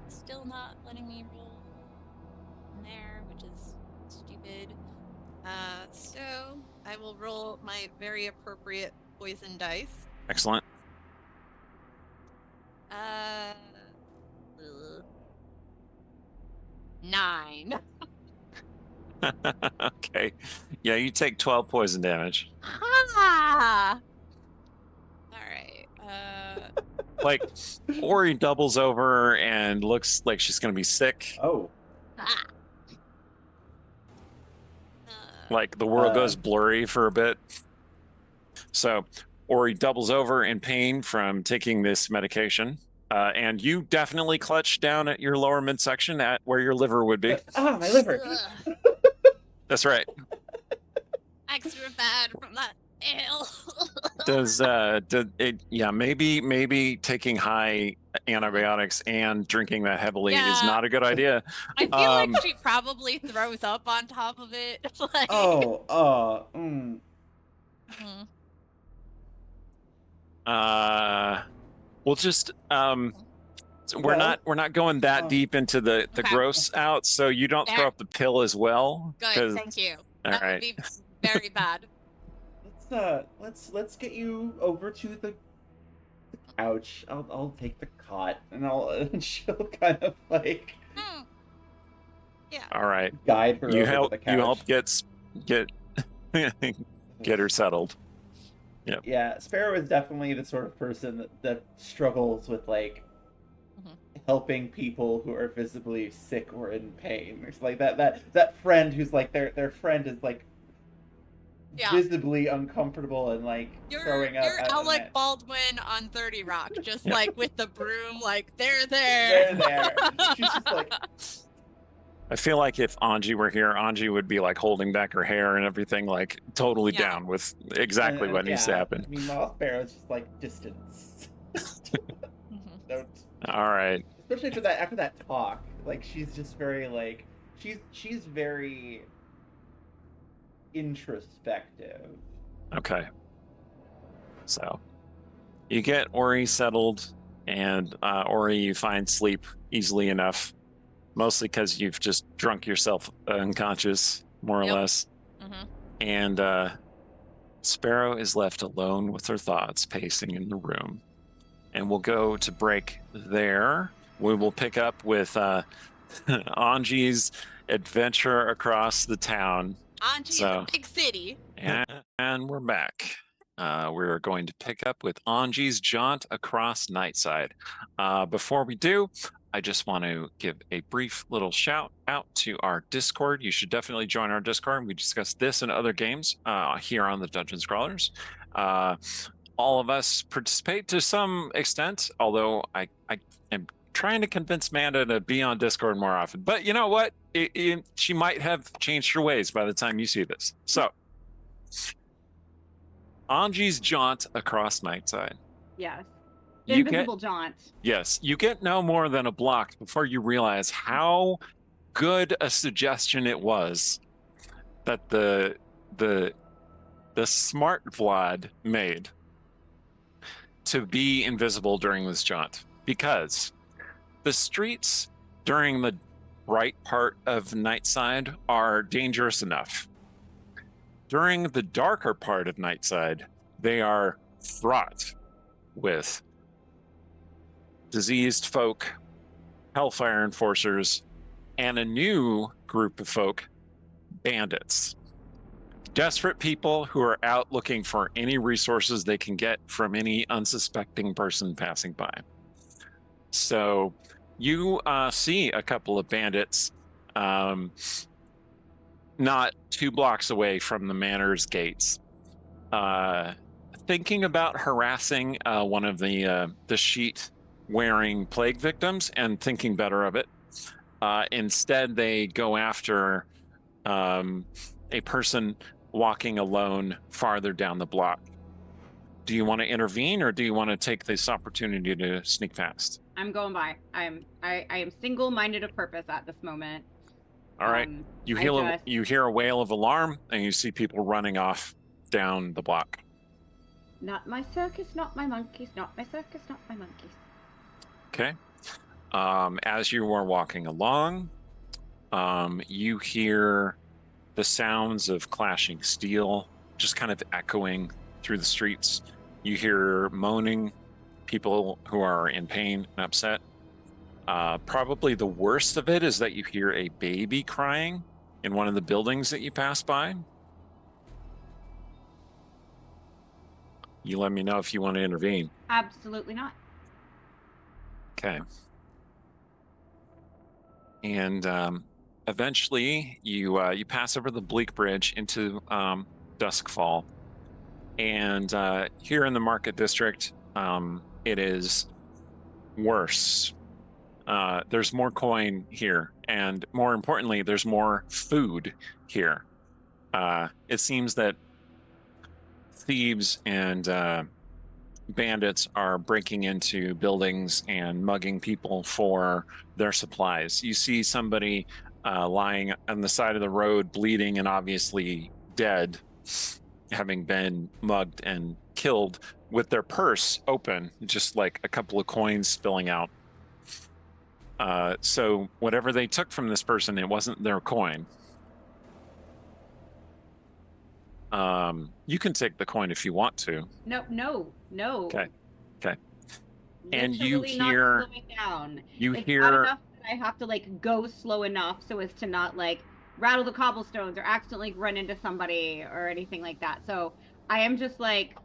S3: Still not letting me roll in there, which is stupid. So I will roll my very appropriate poison dice.
S1: Excellent.
S3: 9.
S1: Okay. Yeah, you take 12 poison damage.
S3: Ha! All right.
S1: Like, Ori doubles over and looks like she's going to be sick.
S2: Oh.
S1: Like, the world goes blurry for a bit. So, Ori doubles over in pain from taking this medication. And you definitely clutch down at your lower midsection at where your liver would be.
S2: My liver.
S1: That's right.
S3: Extra bad from that ale.
S1: Maybe taking high antibiotics and drinking that heavily is not a good idea.
S3: I feel like she probably throws up on top of it. Like...
S1: We'll just we're not going that deep into the gross out, so you don't throw up the pill as well.
S3: Good, thank you. That would be very bad.
S2: Let's get you over to the couch. I'll take the cot and she'll kind of like
S1: all right,
S2: guide her over to the couch.
S1: You help get her settled.
S2: Yeah, Sparrow is definitely the sort of person that struggles with like helping people who are visibly sick or in pain. It's like that friend who's like their friend is like visibly uncomfortable and like throwing up.
S3: You're Alec Baldwin on 30 Rock, just like with the broom, like they're there.
S2: She's just like.
S1: I feel like if Anji were here, Anji would be like holding back her hair and everything, like totally down with exactly what needs to happen.
S2: Meanwhile, Sparrow's just like distance.
S1: All right.
S2: Especially after that talk, like she's just very like she's very introspective.
S1: Okay. So you get Ori settled, and Ori, you find sleep easily enough. Mostly because you've just drunk yourself unconscious, more or less. And Sparrow is left alone with her thoughts pacing in the room. And we'll go to break there. We will pick up with Anji's adventure across the town.
S3: Anji's a big city.
S1: And we're back. we're going to pick up with Anji's Jaunt Across Nightside. Before we do, I just want to give a brief little shout out to our Discord. You should definitely join our Discord. We discuss this and other games here on the Dungeon Scrawlers. All of us participate to some extent, although I am trying to convince Amanda to be on Discord more often. But you know what? She might have changed her ways by the time you see this. So, Anji's Jaunt Across Nightside.
S4: Yes.
S1: You
S4: Invisible jaunt.
S1: Yes, you get no more than a block before you realize how good a suggestion it was that the smart Vlad made to be invisible during this jaunt, because the streets during the right part of Nightside are dangerous enough. During the darker part of Nightside, they are fraught with diseased folk, Hellfire Enforcers, and a new group of folk, bandits. Desperate people who are out looking for any resources they can get from any unsuspecting person passing by. So you see a couple of bandits not 2 blocks away from the manor's gates, thinking about harassing one of the sheet-wearing plague victims and thinking better of it. Instead, they go after a person walking alone farther down the block. Do you want to intervene, or do you want to take this opportunity to sneak past?
S4: I'm going by. I am single-minded of purpose at this moment.
S1: All right. You hear a wail of alarm, and you see people running off down the block.
S4: Not my circus, not my monkeys, not my circus, not my monkeys.
S1: Okay. As you are walking along, you hear the sounds of clashing steel just kind of echoing through the streets. You hear moaning, people who are in pain and upset. Probably the worst of it is that you hear a baby crying in one of the buildings that you pass by. You let me know if you want to intervene.
S4: Absolutely not.
S1: Okay. And eventually you pass over the Bleak Bridge into Duskfall. And here in the Market District, it is worse. There's more coin here, and more importantly, there's more food here. It seems that thieves and bandits are breaking into buildings and mugging people for their supplies. You see somebody lying on the side of the road, bleeding and obviously dead, having been mugged and killed, with their purse open, just like a couple of coins spilling out. So whatever they took from this person, it wasn't their coin. You can take the coin if you want to.
S4: No.
S1: Okay. And
S4: Literally
S1: you hear,
S4: not slowing down.
S1: you
S4: It's
S1: hear,
S4: not enough that I have to like go slow enough so as to not like rattle the cobblestones or accidentally run into somebody or anything like that. So I am just like,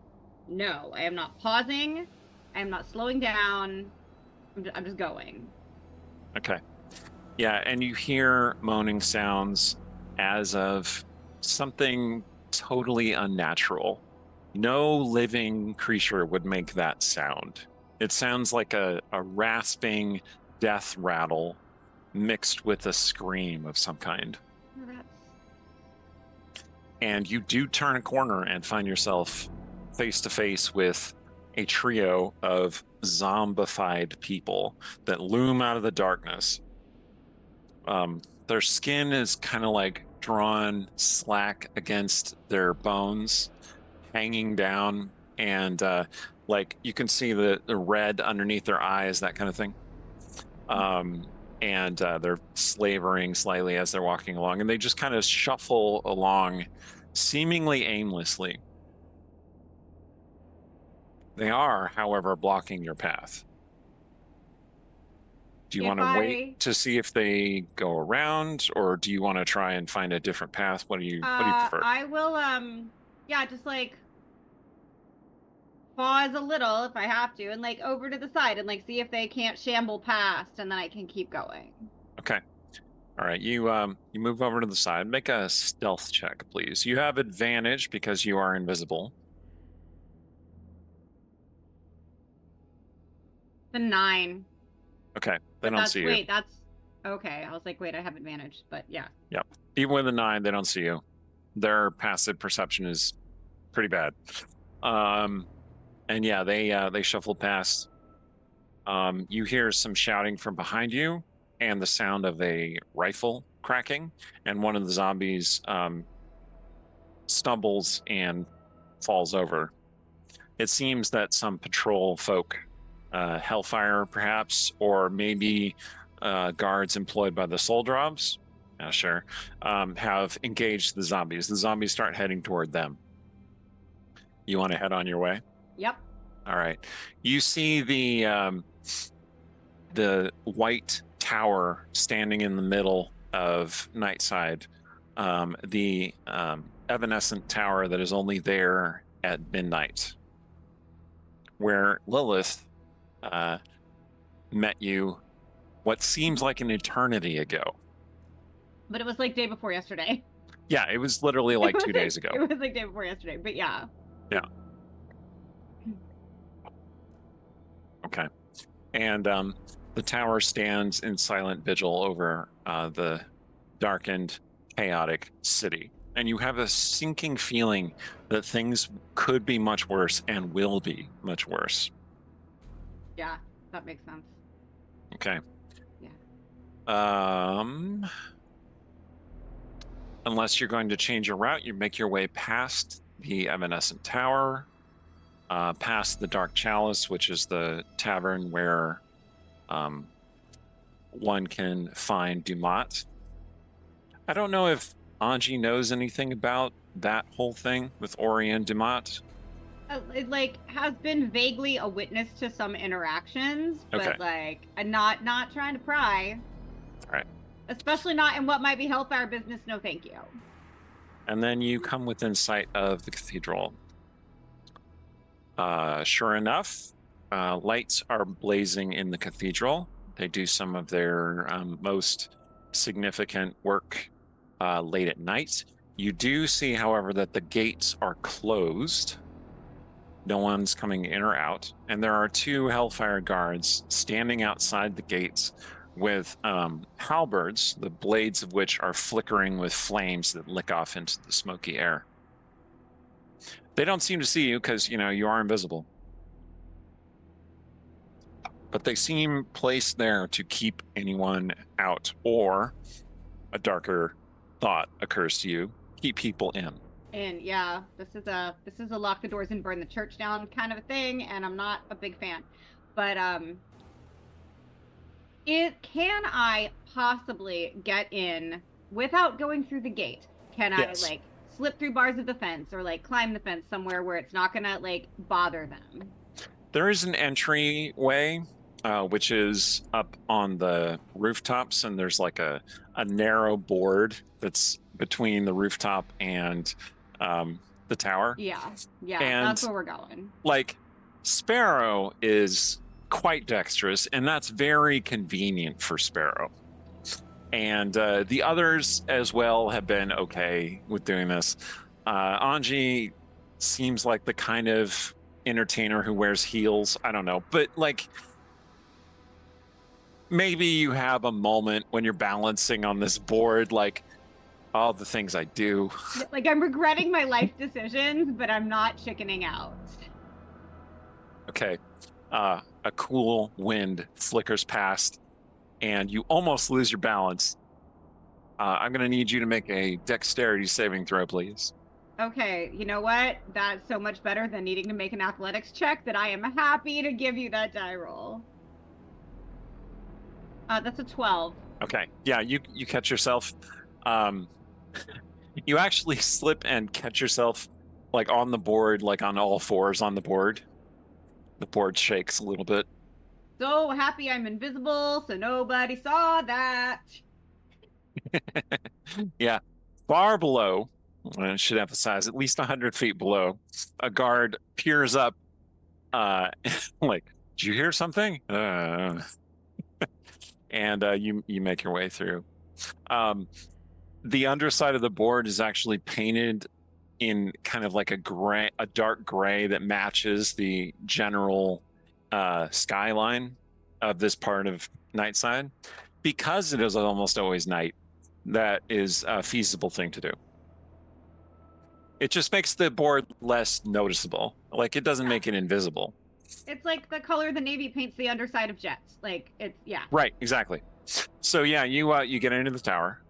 S4: no, I am not pausing. I am not slowing down. I'm just going.
S1: Okay. Yeah, and you hear moaning sounds as of something totally unnatural. No living creature would make that sound. It sounds like a rasping death rattle mixed with a scream of some kind. And you do turn a corner and find yourself face to face with a trio of zombified people that loom out of the darkness. Their skin is kind of like drawn slack against their bones, hanging down, and like you can see the red underneath their eyes, that kind of thing. And they're slavering slightly as they're walking along, and they just kind of shuffle along seemingly aimlessly. They are, however, blocking your path. Do you want to wait to see if they go around, or do you want to try and find a different path? What do you prefer?
S4: I will yeah, just like pause a little if I have to, and like over to the side and like see if they can't shamble past, and then I can keep going.
S1: Okay. All right, you move over to the side. Make a stealth check, please. You have advantage because you are invisible.
S4: The 9.
S1: Okay, they don't see you.
S4: Wait, that's okay. I was like, wait, I have advantage, but yeah.
S1: Yep. Even with a 9, they don't see you. Their passive perception is pretty bad. And yeah, they shuffle past. You hear some shouting from behind you and the sound of a rifle cracking, and one of the zombies stumbles and falls over. It seems that some patrol folk, Hellfire perhaps, or maybe guards employed by the Soul Drops, sure, have engaged the zombies. The zombies start heading toward them. You want to head on your way?
S4: Yep.
S1: All right. You see the white tower standing in the middle of Nightside, the evanescent tower that is only there at midnight, where Lilith met you what seems like an eternity ago.
S4: But it was like day before yesterday.
S1: Yeah, it was literally like 2 days ago.
S4: It was like day before yesterday, but yeah.
S1: Yeah. Okay. And the tower stands in silent vigil over the darkened, chaotic city. And you have a sinking feeling that things could be much worse and will be much worse.
S4: Yeah, that makes sense.
S1: Okay.
S4: Yeah.
S1: Unless you're going to change your route, you make your way past the evanescent tower, past the Dark Chalice, which is the tavern where one can find Dumont. I don't know if Anji knows anything about that whole thing with Ori and Dumont.
S4: It like has been vaguely a witness to some interactions, but
S1: Okay.
S4: like I'm not trying to pry.
S1: All right.
S4: Especially not in what might be Hellfire business. No, thank you.
S1: And then you come within sight of the cathedral. Sure enough, lights are blazing in the cathedral. They do some of their most significant work late at night. You do see, however, that the gates are closed. No one's coming in or out. And there are 2 Hellfire guards standing outside the gates with halberds, the blades of which are flickering with flames that lick off into the smoky air. They don't seem to see you because, you are invisible. But they seem placed there to keep anyone out, or a darker thought occurs to you, keep people in.
S4: And yeah, this is a lock the doors and burn the church down kind of a thing, and I'm not a big fan. But can I possibly get in without going through the gate? Can
S1: Yes.
S4: I like slip through bars of the fence or like climb the fence somewhere where it's not gonna like bother them?
S1: There is an entryway, which is up on the rooftops, and there's like a narrow board that's between the rooftop and the tower.
S4: Yeah,
S1: And-
S4: that's where we're going.
S1: Like, Sparrow is quite dexterous, and that's very convenient for Sparrow. And the others as well have been okay with doing this. Anji seems like the kind of entertainer who wears heels. I don't know, but like maybe you have a moment when you're balancing on this board, like all the things I do.
S4: Like I'm regretting my life decisions, but I'm not chickening out.
S1: Okay. A cool wind flickers past, and you almost lose your balance. I'm going to need you to make a dexterity saving throw, please.
S4: Okay, you know what? That's so much better than needing to make an athletics check that I am happy to give you that die roll. That's a 12.
S1: Okay. Yeah, you catch yourself. You actually slip and catch yourself like on the board, like on all fours on the board. The board shakes a little bit.
S4: So happy I'm invisible, so nobody saw that.
S1: Yeah. Far below, I should emphasize, at least 100 feet below, a guard peers up like, did you hear something? And you make your way through. The underside of the board is actually painted in kind of like a dark gray that matches the general skyline of this part of Nightside. Because it is almost always night, that is a feasible thing to do. It just makes the board less noticeable. Like, it doesn't make it invisible.
S4: It's like the color the Navy paints the underside of jets. Like, it's, yeah.
S1: Right, exactly. So yeah, you get into the tower,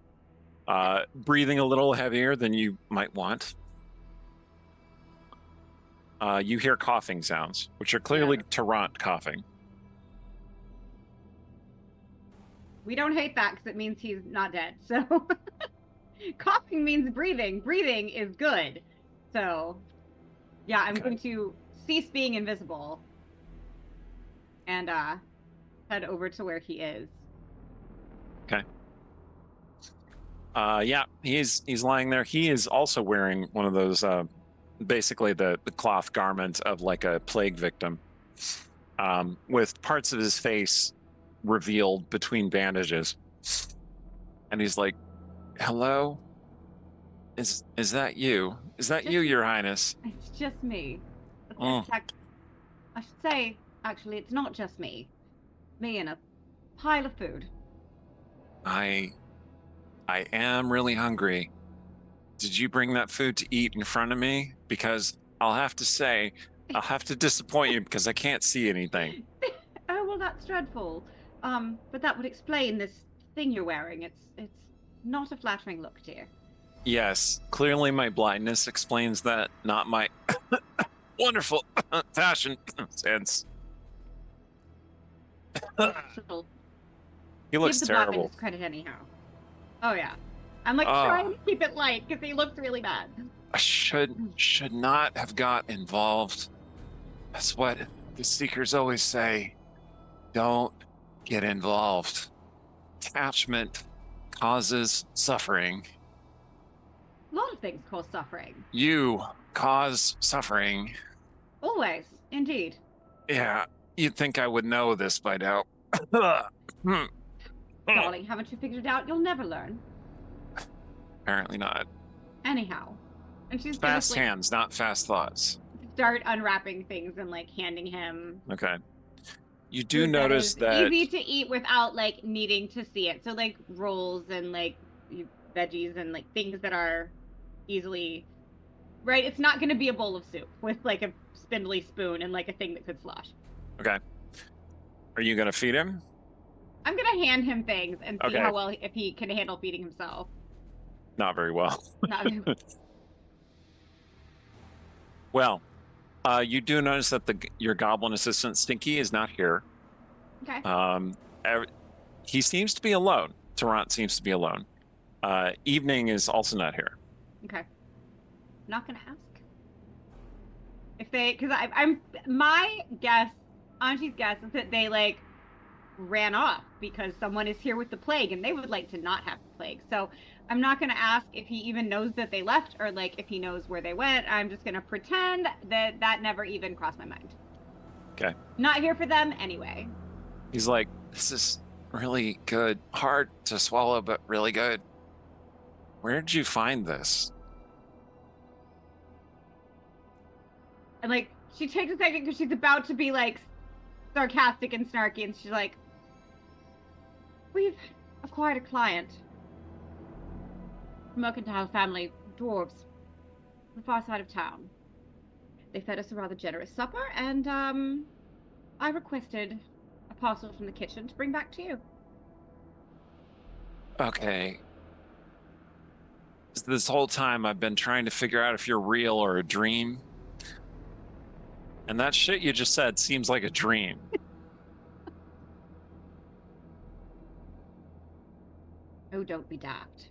S1: breathing a little heavier than you might want. You hear coughing sounds, which are clearly Tarrant coughing.
S4: We don't hate that because it means he's not dead. So coughing means breathing. Breathing is good. So yeah, I'm going to cease being invisible and head over to where he is.
S1: Okay. Yeah, he's lying there. He is also wearing one of those basically the cloth garment of like a plague victim, with parts of his face revealed between bandages. And he's like, hello? Is that you? Is that you, Your Highness?
S4: It's just me. I should say, actually, it's not just me. Me and a pile of food.
S1: I am really hungry. Did you bring that food to eat in front of me? Because I'll have to say, I'll have to disappoint you because I can't see anything.
S4: Oh, well, that's dreadful. But that would explain this thing you're wearing. It's not a flattering look, dear.
S1: Yes, clearly my blindness explains that, not my wonderful fashion sense. He looks
S4: Give the
S1: terrible.
S4: Blackman his credit anyhow. Oh yeah, I'm like trying to keep it light because he looks really bad.
S1: I should not have got involved. That's what the Seekers always say. Don't get involved. Attachment causes suffering.
S4: A lot of things cause suffering.
S1: You cause suffering.
S4: Always, indeed.
S1: Yeah, you'd think I would know this by now.
S4: Darling, haven't you figured it out? You'll never learn.
S1: Apparently not.
S4: Anyhow. And she's
S1: Fast
S4: gonna,
S1: hands, not fast thoughts.
S4: start unwrapping things and like handing him.
S1: Okay. You do
S4: food
S1: notice that
S4: easy to eat without like needing to see it. So like rolls and like veggies and like things that are easily right. It's not going to be a bowl of soup with like a spindly spoon and like a thing that could slosh.
S1: Okay. Are you going to feed him?
S4: I'm going to hand him things and see how well if he can handle feeding himself.
S1: Not very well.
S4: Not very well.
S1: Well, you do notice that your goblin assistant Stinky is not here.
S4: Okay.
S1: He seems to be alone. Tarrant seems to be alone. Evening is also not here.
S4: Okay. Not gonna ask. If they, because I'm my guess, Auntie's guess is that they like ran off because someone is here with the plague and they would like to not have the plague. So I'm not gonna ask if he even knows that they left or like if he knows where they went. I'm just gonna pretend that never even crossed my mind.
S1: Okay.
S4: Not here for them anyway.
S1: He's like, this is really good. Hard to swallow, but really good. Where did you find this?
S4: And like she takes a second because she's about to be like sarcastic and snarky, and she's like, "We've acquired a client, mercantile family, dwarves, on the far side of town. They fed us a rather generous supper, and I requested a parcel from the kitchen to bring back to you."
S1: Okay. This whole time I've been trying to figure out if you're real or a dream. And that shit you just said seems like a dream.
S4: Oh, don't be daft.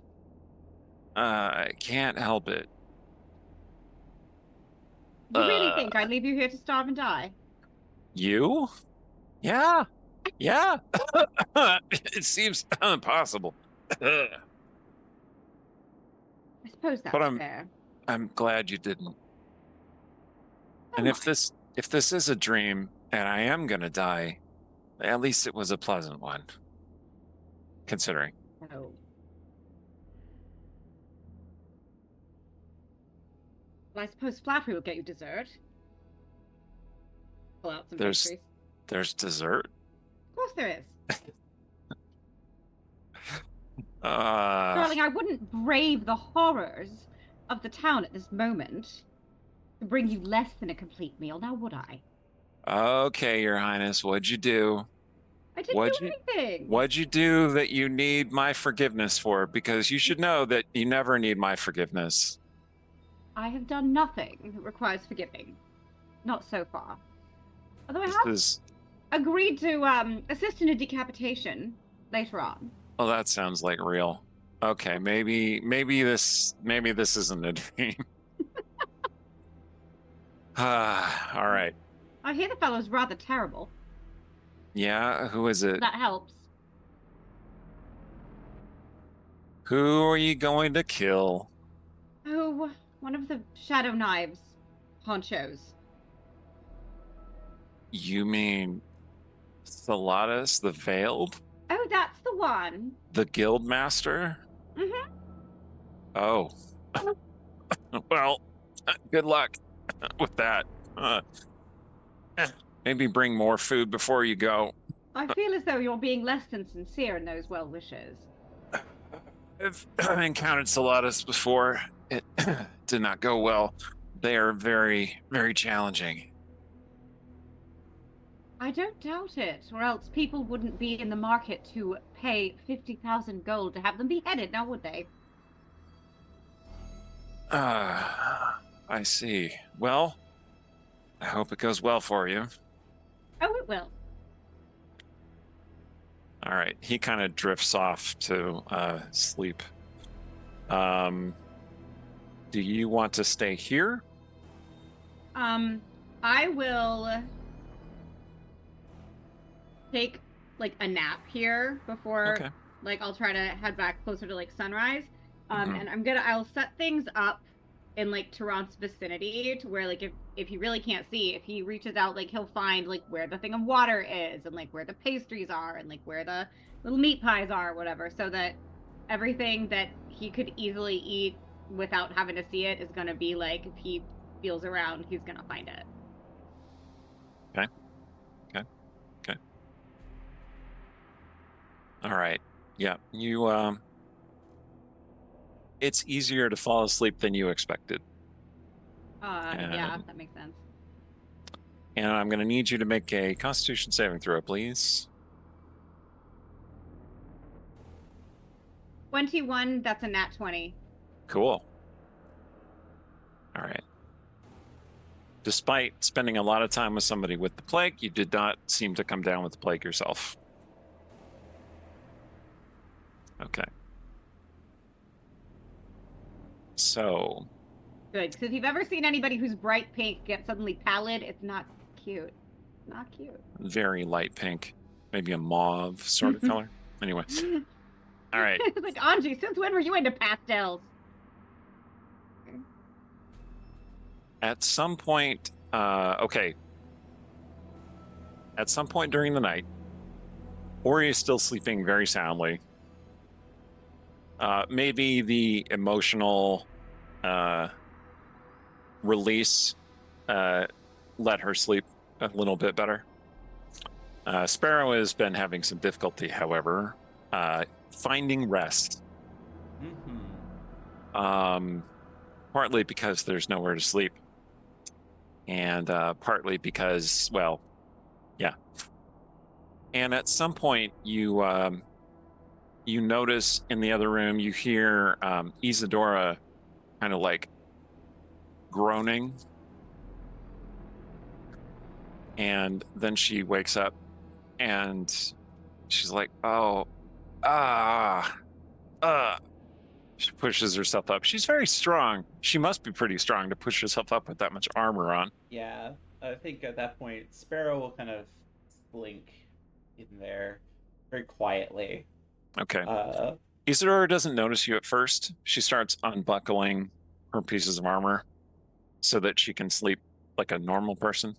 S1: I can't help it.
S4: You really think I'd leave you here to starve and die?
S1: You? Yeah. Yeah. It seems impossible.
S4: I suppose that's fair.
S1: I'm glad you didn't.
S4: Oh
S1: And if
S4: my.
S1: if this is a dream and I am gonna die, at least it was a pleasant one. Considering.
S4: Oh. Well, I suppose flattery will get you dessert. Pull out some pastries.
S1: There's dessert?
S4: Of course there is.
S1: Darling,
S4: I wouldn't brave the horrors of the town at this moment to bring you less than a complete meal, now would I?
S1: Okay, Your Highness, what'd you do?
S4: I didn't do anything.
S1: What'd you do that you need my forgiveness for? Because you should know that you never need my forgiveness.
S4: I have done nothing that requires forgiving. Not so far. Although I have agreed to assist in a decapitation later on.
S1: Oh, that sounds like real. Okay, maybe this isn't a dream. All right.
S4: I hear the fellow's rather terrible.
S1: Yeah, who is it?
S4: That helps.
S1: Who are you going to kill?
S4: Oh, one of the Shadow Knives honchos.
S1: You mean Salatus the Veiled?
S4: Oh, that's the one.
S1: The Guild Master?
S4: Mm-hmm.
S1: Oh. Well, good luck with that. Maybe bring more food before you go.
S4: I feel as though you're being less than sincere in those well wishes.
S1: I've encountered Salatus before. It did not go well. They are very, very challenging.
S4: I don't doubt it, or else people wouldn't be in the market to pay 50,000 gold to have them beheaded, now would they?
S1: I see. Well, I hope it goes well for you.
S4: Oh, it will.
S1: All right. He kind of drifts off to sleep. Do you want to stay here?
S4: I will take like a nap here before I'll try to head back closer to like sunrise. And I'll set things up in like Tarant's vicinity to where like if he really can't see, if he reaches out, like he'll find like where the thing of water is and like where the pastries are and like where the little meat pies are or whatever, so that everything that he could easily eat without having to see it is gonna be like, if he feels around, he's gonna find it.
S1: Okay. All right. Yeah, you it's easier to fall asleep than you expected.
S4: Yeah, that makes sense.
S1: And I'm going to need you to make a Constitution saving throw, please.
S4: 21, that's a nat 20.
S1: Cool. All right. Despite spending a lot of time with somebody with the plague, you did not seem to come down with the plague yourself. Okay. So.
S4: Good, because if you've ever seen anybody who's bright pink get suddenly pallid, it's not cute. Not cute.
S1: Very light pink. Maybe a mauve sort of color. Anyway. All right.
S4: It's like, Anji, since when were you into pastels?
S1: At some point, At some point during the night, Ori is still sleeping very soundly. Maybe the emotional release let her sleep a little bit better. Sparrow has been having some difficulty, however, finding rest. Partly because there's nowhere to sleep. And partly because, well, yeah. And at some point, you notice in the other room, you hear Isadora kind of like groaning. And then she wakes up and she's like, she pushes herself up. She's very strong. She must be pretty strong to push herself up with that much armor on.
S2: Yeah, I think at that point, Sparrow will kind of slink in there very quietly.
S1: Okay. Isadora doesn't notice you at first. She starts unbuckling her pieces of armor so that she can sleep like a normal person.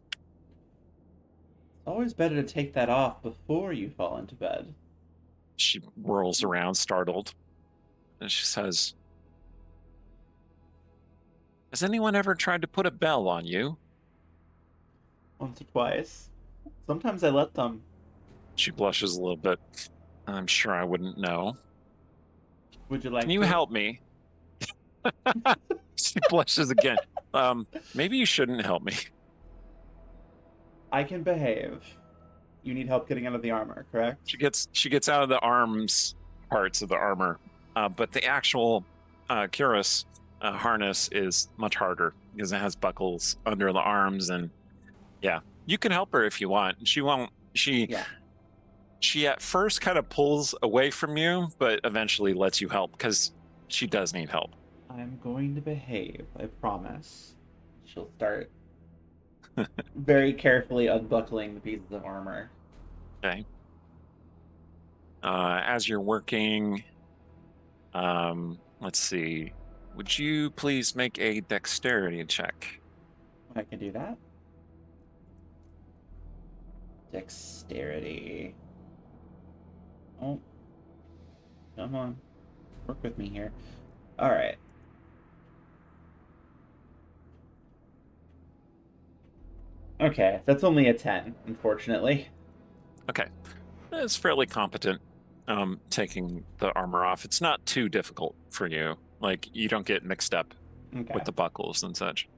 S2: always better to take that off before you fall into bed.
S1: She whirls around, startled, and she says, "Has anyone ever tried to put a bell on you?"
S2: Once or twice. Sometimes I let them.
S1: She blushes a little bit. "I'm sure I wouldn't know.
S2: Would you
S1: Can
S2: like
S1: you
S2: to?
S1: help me?" She blushes again. Maybe you shouldn't help me.
S2: I can behave. You need help getting out of the armor, correct?
S1: She gets out of the arms parts of the armor, but the actual cuirass harness is much harder because it has buckles under the arms, and yeah, you can help her if you want. She won't.
S2: Yeah.
S1: She at first kind of pulls away from you, but eventually lets you help because she does need help.
S2: I'm going to behave, I promise. She'll start very carefully unbuckling the pieces of armor.
S1: Okay. As you're working, let's see. Would you please make a dexterity check?
S2: I can do that. Dexterity. Oh. Come on. Work with me here. Alright. Okay, that's only a 10, unfortunately.
S1: Okay. It's fairly competent taking the armor off. It's not too difficult for you. Like, you don't get mixed up
S2: Okay.
S1: with the buckles and such.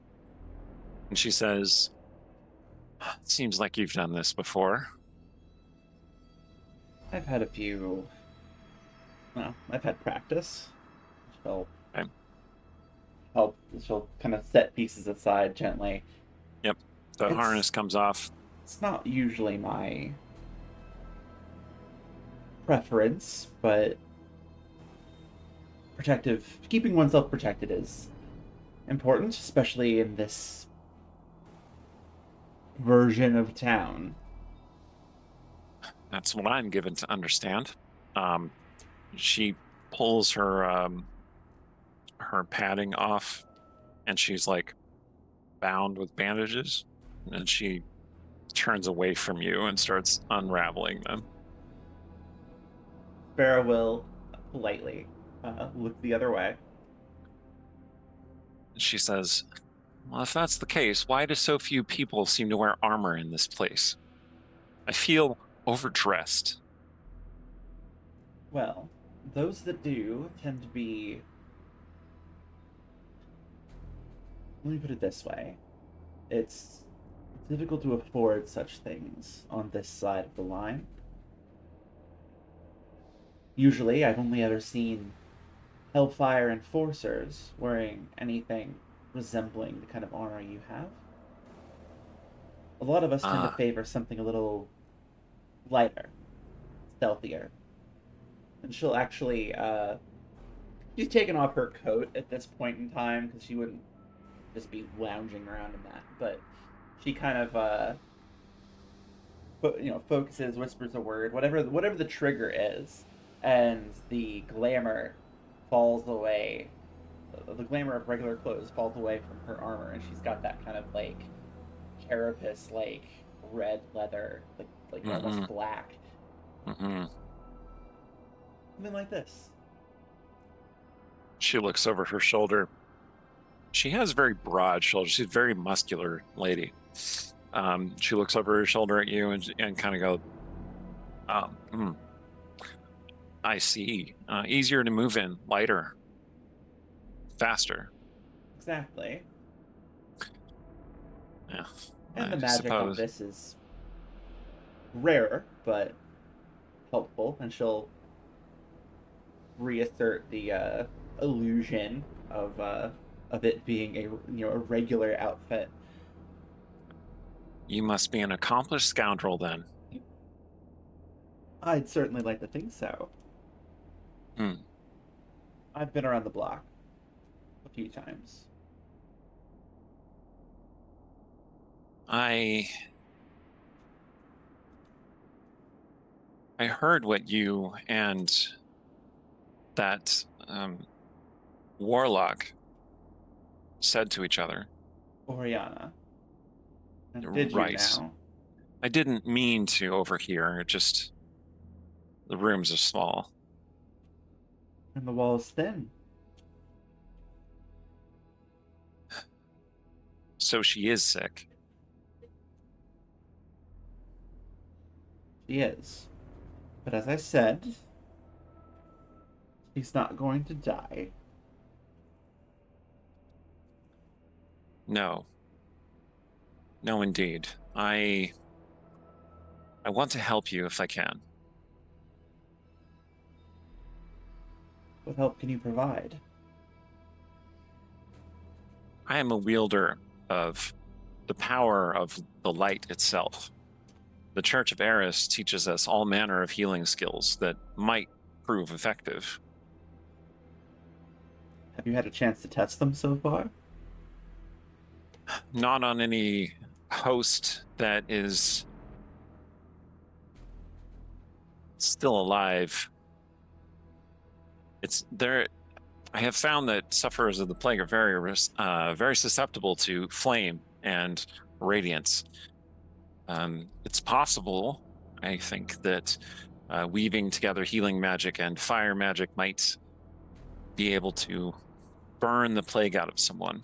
S1: And she says, "It seems like you've done this before."
S2: I've had a few. Well, I've had practice. She'll
S1: Okay.
S2: help. She'll kind of set pieces aside gently.
S1: Yep. The harness comes off.
S2: It's not usually my preference, but keeping oneself protected is important, especially in this version of town.
S1: That's what I'm given to understand. She pulls her padding off, and she's like bound with bandages, and she turns away from you and starts unraveling them.
S2: Farah will politely look the other way.
S1: She says, "Well, if that's the case, why do so few people seem to wear armor in this place? I feel overdressed."
S2: Well, those that do tend to be. Let me put it this way. It's difficult to afford such things on this side of the line. Usually, I've only ever seen Hellfire Enforcers wearing anything resembling the kind of armor you have. A lot of us tend to favor something a little lighter, stealthier. And she'll actually, she's taken off her coat at this point in time because she wouldn't just be lounging around in that. But she kind of, focuses, whispers a word, whatever the trigger is, and the glamour falls away. The glamour of regular clothes falls away from her armor, and she's got that kind of like carapace, like red leather, like almost black. Something like this.
S1: She looks over her shoulder. She has very broad shoulders. She's a very muscular lady. She looks over her shoulder at you and kind of go, I see. Easier to move in, lighter, faster.
S2: Exactly.
S1: Yeah.
S2: And the
S1: I
S2: magic on
S1: suppose.
S2: this is rare, but helpful, and she'll reassert the illusion of it being a regular outfit.
S1: You must be an accomplished scoundrel then.
S2: I'd certainly like to think so. I've been around the block a few times.
S1: I heard what you and that warlock said to each other.
S2: Oriana. And did
S1: Right.
S2: you now?
S1: I didn't mean to overhear. It just the rooms are small.
S2: And the wall is thin.
S1: So she is sick.
S2: She is. But as I said, she's not going to die.
S1: No. No, indeed. I want to help you if I can.
S2: What help can you provide?
S1: I am a wielder of the power of the light itself. The Church of Eris teaches us all manner of healing skills that might prove effective.
S2: Have you had a chance to test them so far?
S1: Not on any host that is still alive. It's there. I have found that sufferers of the plague are very susceptible to flame and radiance. It's possible, I think, that weaving together healing magic and fire magic might be able to burn the plague out of someone.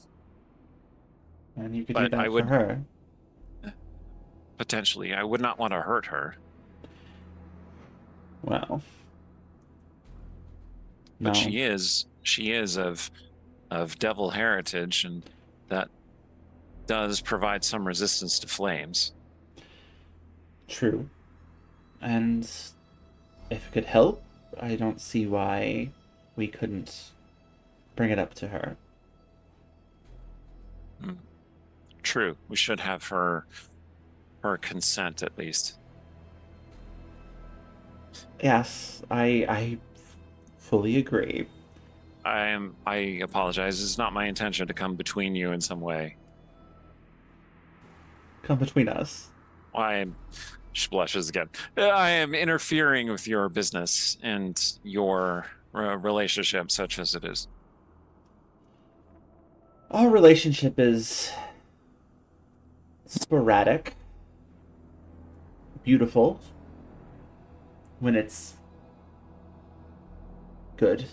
S2: And you could
S1: But
S2: do that
S1: I
S2: for
S1: would
S2: her.
S1: potentially, I would not want to hurt her.
S2: Well.
S1: But
S2: No.
S1: she is of devil heritage, and that does provide some resistance to flames.
S2: True. And if it could help, I don't see why we couldn't bring it up to her.
S1: True. We should have her consent at least.
S2: Yes, I fully agree.
S1: I apologize. It's not my intention to come between you in some way.
S2: Come between us.
S1: She blushes again. I am interfering with your business and your relationship, such as it is.
S2: Our relationship is sporadic, beautiful, when it's good,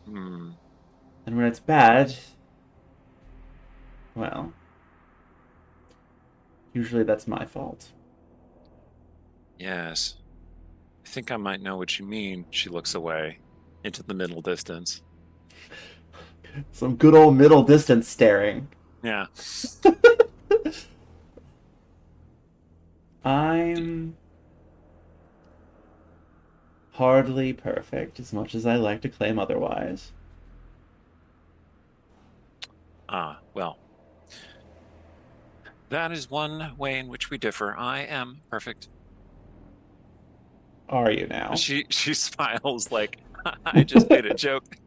S2: and when it's bad, well, usually that's my fault.
S1: Yes. I think I might know what you mean. She looks away into the middle distance.
S2: Some good old middle distance staring.
S1: Yeah.
S2: I'm hardly perfect, as much as I like to claim otherwise.
S1: Well. That is one way in which we differ. I am perfect.
S2: Are you now?
S1: She smiles like I just made a joke.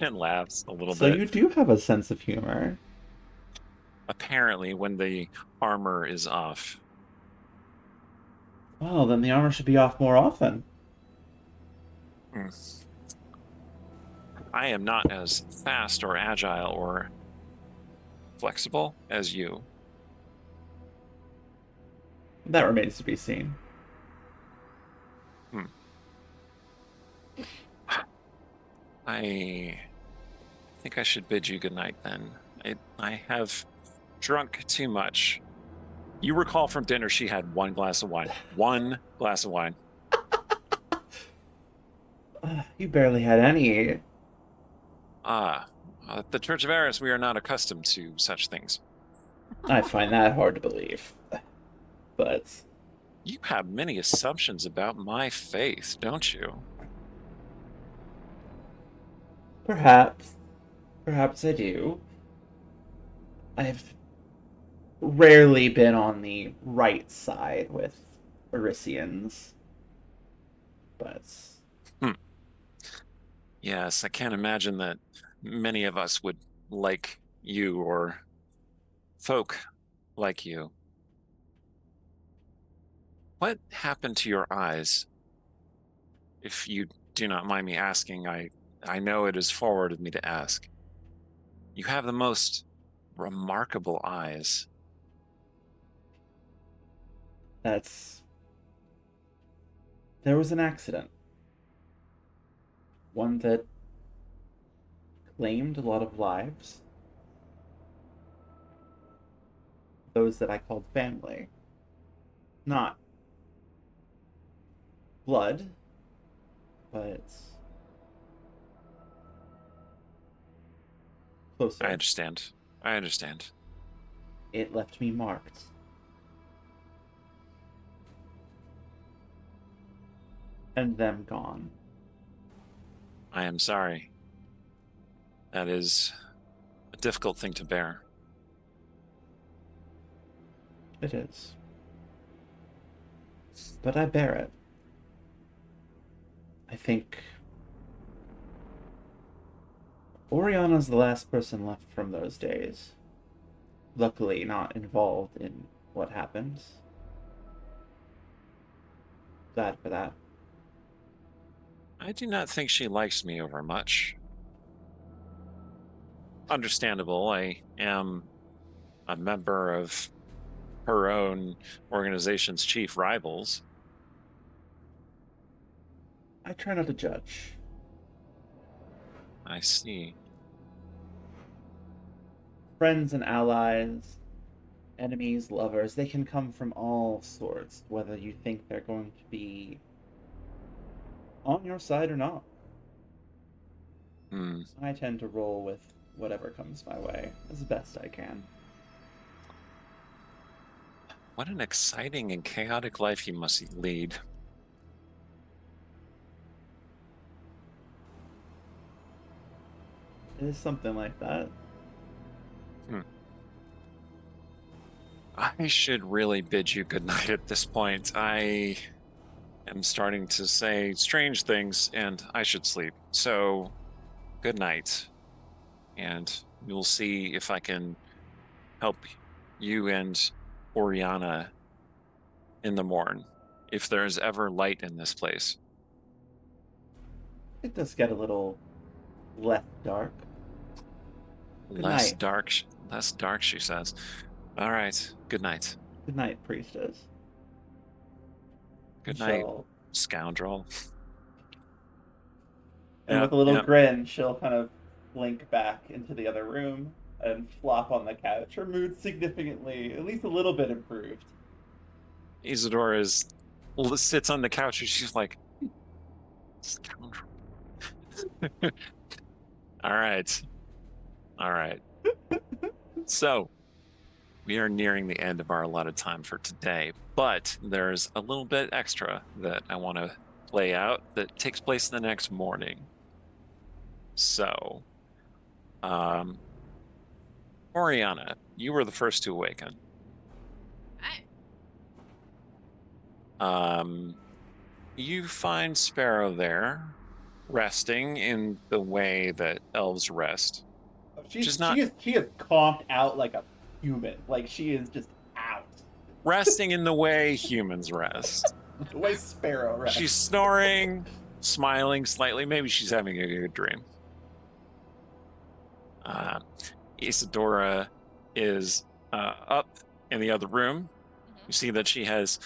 S1: And laughs a little
S2: So
S1: bit.
S2: you do have a sense of humor.
S1: Apparently, when the armor is off.
S2: Well, then the armor should be off more often.
S1: I am not as fast or agile or flexible as you.
S2: That remains to be seen.
S1: I think I should bid you goodnight then. I have drunk too much. You recall from dinner she had one glass of wine. One glass of wine.
S2: You barely had any.
S1: At the Church of Eris, we are not accustomed to such things.
S2: I find that hard to believe. But
S1: You have many assumptions about my faith, don't you?
S2: perhaps I do. I've rarely been on the right side with Erisians. But
S1: Yes, I can't imagine that many of us would like you or folk like you. What happened to your eyes? If you do not mind me asking, I know it is forward of me to ask. You have the most remarkable eyes.
S2: There was an accident. One that claimed a lot of lives. Those that I called family. Not blood, but closer.
S1: I understand. I understand.
S2: It left me marked. And them gone.
S1: I am sorry. That is a difficult thing to bear.
S2: It is. But I bear it. I think Oriana's the last person left from those days. Luckily not involved in what happened. Glad for that.
S1: I do not think she likes me over much. Understandable. I am a member of her own organization's chief rivals.
S2: I try not to judge.
S1: I see.
S2: Friends and allies, enemies, lovers, they can come from all sorts, whether you think they're going to be on your side or not. I tend to roll with whatever comes my way as best I can.
S1: What an exciting and chaotic life you must lead.
S2: It is something like that.
S1: I should really bid you goodnight at this point. I am starting to say strange things and I should sleep. So, good night. And we'll see if I can help you and Oriana in the morn, if there is ever light in this place.
S2: It does get a little less dark. Good
S1: Less
S2: night.
S1: dark, she says. All right, good night.
S2: Good night, priestess.
S1: Good night,
S2: She'll-
S1: scoundrel.
S2: And
S1: Yeah,
S2: with a little
S1: yeah.
S2: grin, she'll kind of blink back into the other room and flop on the couch. Her mood significantly, at least a little bit improved.
S1: Isadora sits on the couch and she's like, scoundrel. All right. So, we are nearing the end of our allotted time for today, but there's a little bit extra that I want to play out that takes place the next morning. So, Oriana, you were the first to awaken.
S3: Hi.
S1: You find Sparrow there, resting in the way that elves rest.
S2: She is conked out like a human. Like, she is just out.
S1: Resting in the way humans rest.
S2: The way Sparrow rests.
S1: She's snoring, smiling slightly. Maybe she's having a good dream. Isadora is up in the other room. You see that she has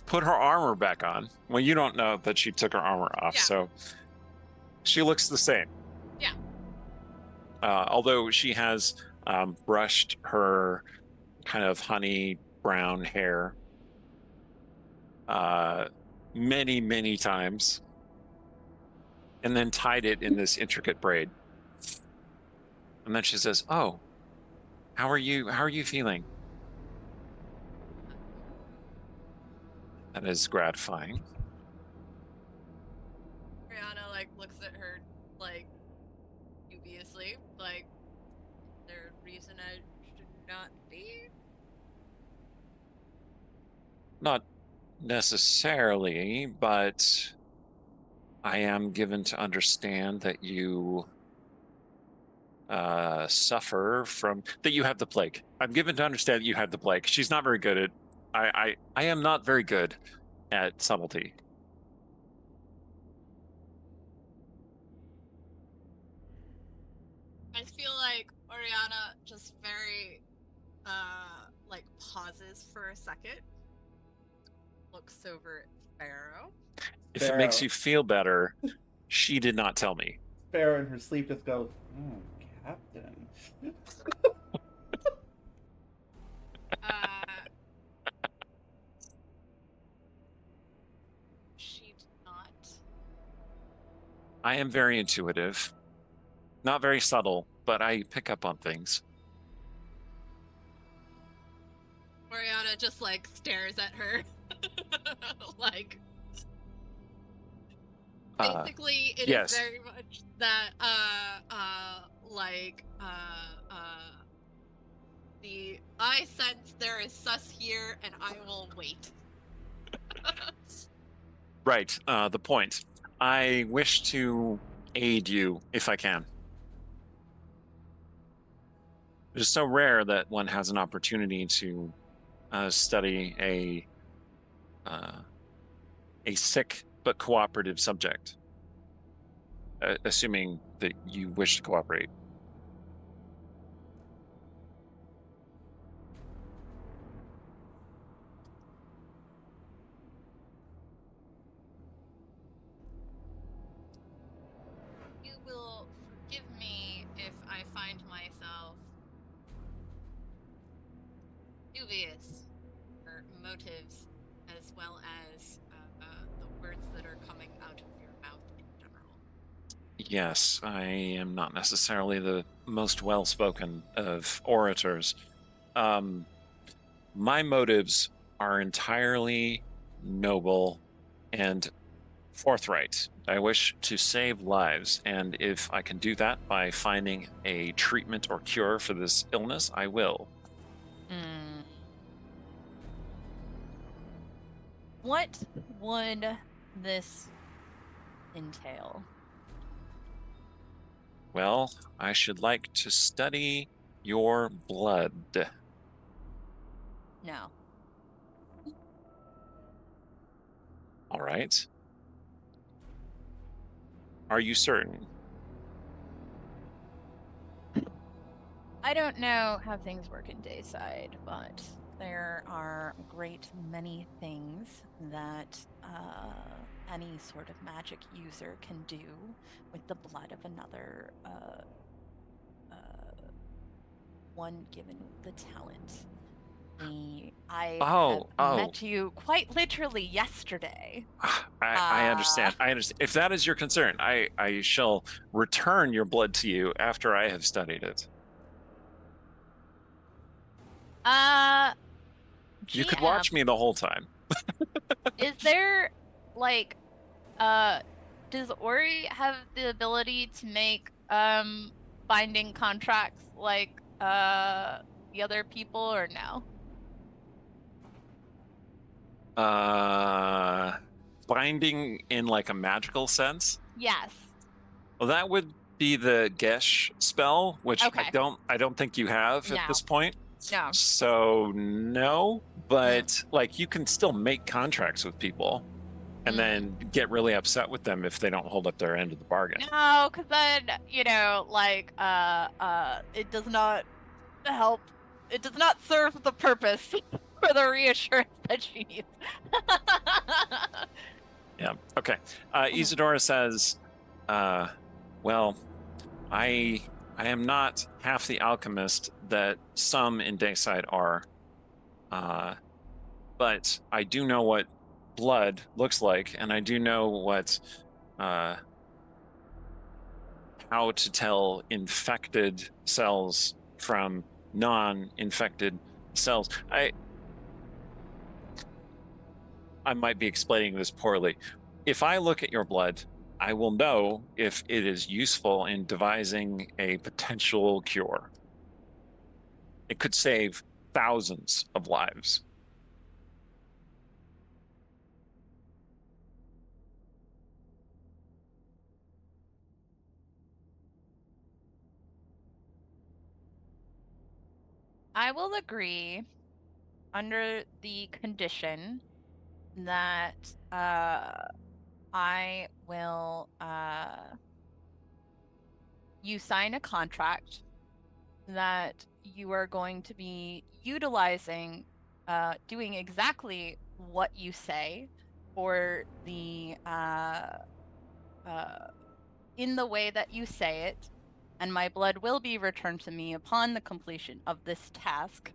S1: put her armor back on. Well, you don't know that she took her armor off,
S3: Yeah.
S1: so she looks the same.
S3: Yeah.
S1: Although she has brushed her kind of honey brown hair many, many times, and then tied it in this intricate braid. And then she says, "Oh, how are you? How are you feeling?" That is gratifying.
S3: Brianna looks at her dubiously, is there a reason I should not be?
S1: Not necessarily, but I am given to understand that you suffer from that you have the plague. I'm given to understand that you have the plague. She's not very good at I am not very good at subtlety.
S3: I feel like Oriana just very, like, pauses for a second, looks over at Pharaoh.
S1: If it makes you feel better, she did not tell me.
S2: Sparrow in her sleep just goes, Captain.
S3: She did not.
S1: I am very intuitive. Not very subtle, but I pick up on things.
S3: Oriana just, like, stares at her. Like, basically, it
S1: yes.
S3: is very much that, I sense there is sus here, and I will wait.
S1: Right, the point. I wish to aid you if I can. It is so rare that one has an opportunity to study a sick but cooperative subject, assuming that you wish to cooperate.
S3: You will forgive me if I find myself dubious for motives as well as the words that are coming out of your mouth in general.
S1: Yes, I am not necessarily the most well-spoken of orators. My motives are entirely noble and forthright. I wish to save lives, and if I can do that by finding a treatment or cure for this illness, I will.
S5: What would this entail?
S1: Well, I should like to study your blood.
S5: No.
S1: All right. Are you certain?
S5: I don't know how things work in Dayside, but there are a great many things that any sort of magic user can do with the blood of another one given the talent. I met you quite literally yesterday.
S1: I understand. I understand. If that is your concern, I shall return your blood to you after I have studied it. You could watch me the whole time.
S5: Is there, like, does Ori have the ability to make binding contracts like the other people, or no?
S1: Binding in like a magical sense?
S5: Yes.
S1: Well, that would be the Gesh spell, which
S5: Okay.
S1: I don't think you have at this point.
S5: No.
S1: So no, but like you can still make contracts with people and then get really upset with them if they don't hold up their end of the bargain.
S5: No, because then, you know, like, it does not help. It does not serve the purpose for the reassurance that she needs.
S1: Yeah. Okay. Isadora says, well, I am not half the alchemist that some in Dayside are, but I do know what blood looks like, and I do know what how to tell infected cells from non-infected cells. I might be explaining this poorly. If I look at your blood, I will know if it is useful in devising a potential cure. It could save thousands of lives.
S5: I will agree under the condition that I will you sign a contract that you are going to be utilizing, doing exactly what you say, or the in the way that you say it, and my blood will be returned to me upon the completion of this task.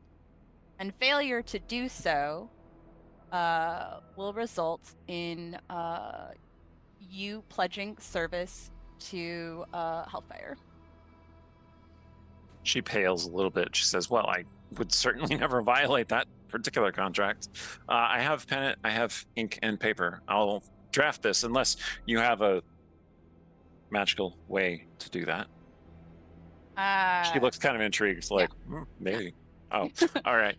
S5: And failure to do so will result in you pledging service to Hellfire.
S1: She pales a little bit. She says, well, I would certainly never violate that particular contract. I have pen, I have ink and paper. I'll draft this unless you have a magical way to do that. She looks kind of intrigued, like, maybe. Oh, all right.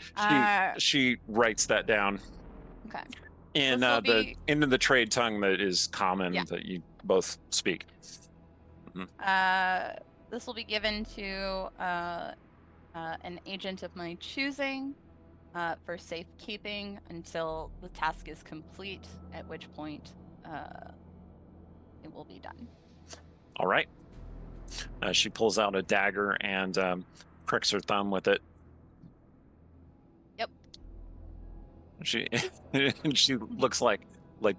S1: She writes that down.
S5: Okay.
S1: In into the trade tongue that is common that you both speak.
S5: This will be given to an agent of my choosing for safekeeping until the task is complete, at which point it will be done.
S1: All right. She pulls out a dagger and pricks her thumb with it.
S5: Yep.
S1: She looks like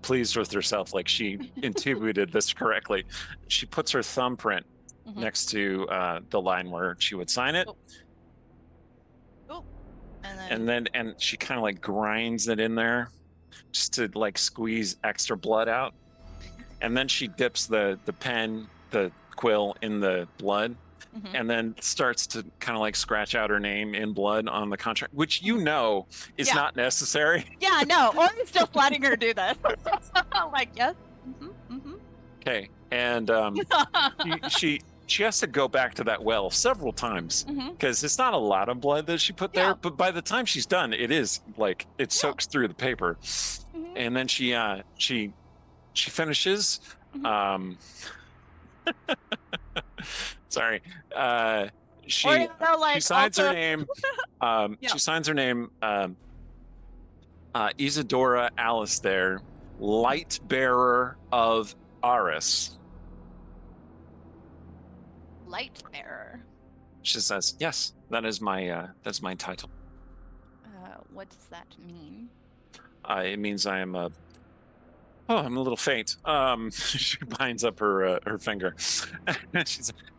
S1: pleased with herself, like she intuited this correctly. She puts her thumbprint next to the line where she would sign it.
S5: Oh.
S1: And she kind of like grinds it in there just to like squeeze extra blood out. And then she dips the pen, the quill in the blood, and then starts to kind of like scratch out her name in blood on the contract, which you know is not necessary.
S5: Yeah, no, or he's just letting her do this. Like, yes.
S1: Okay, and she has to go back to that well several times because it's not a lot of blood that she put there, but by the time she's done, it is like it soaks through the paper, and then she finishes. Sorry. She signs her name. She signs her name. Isadora Alistair, Light Bearer of Aris.
S5: Light Bearer.
S1: She says, "Yes, that's my title."
S5: What does that mean?
S1: It means I am a. Oh, I'm a little faint. She binds up her finger.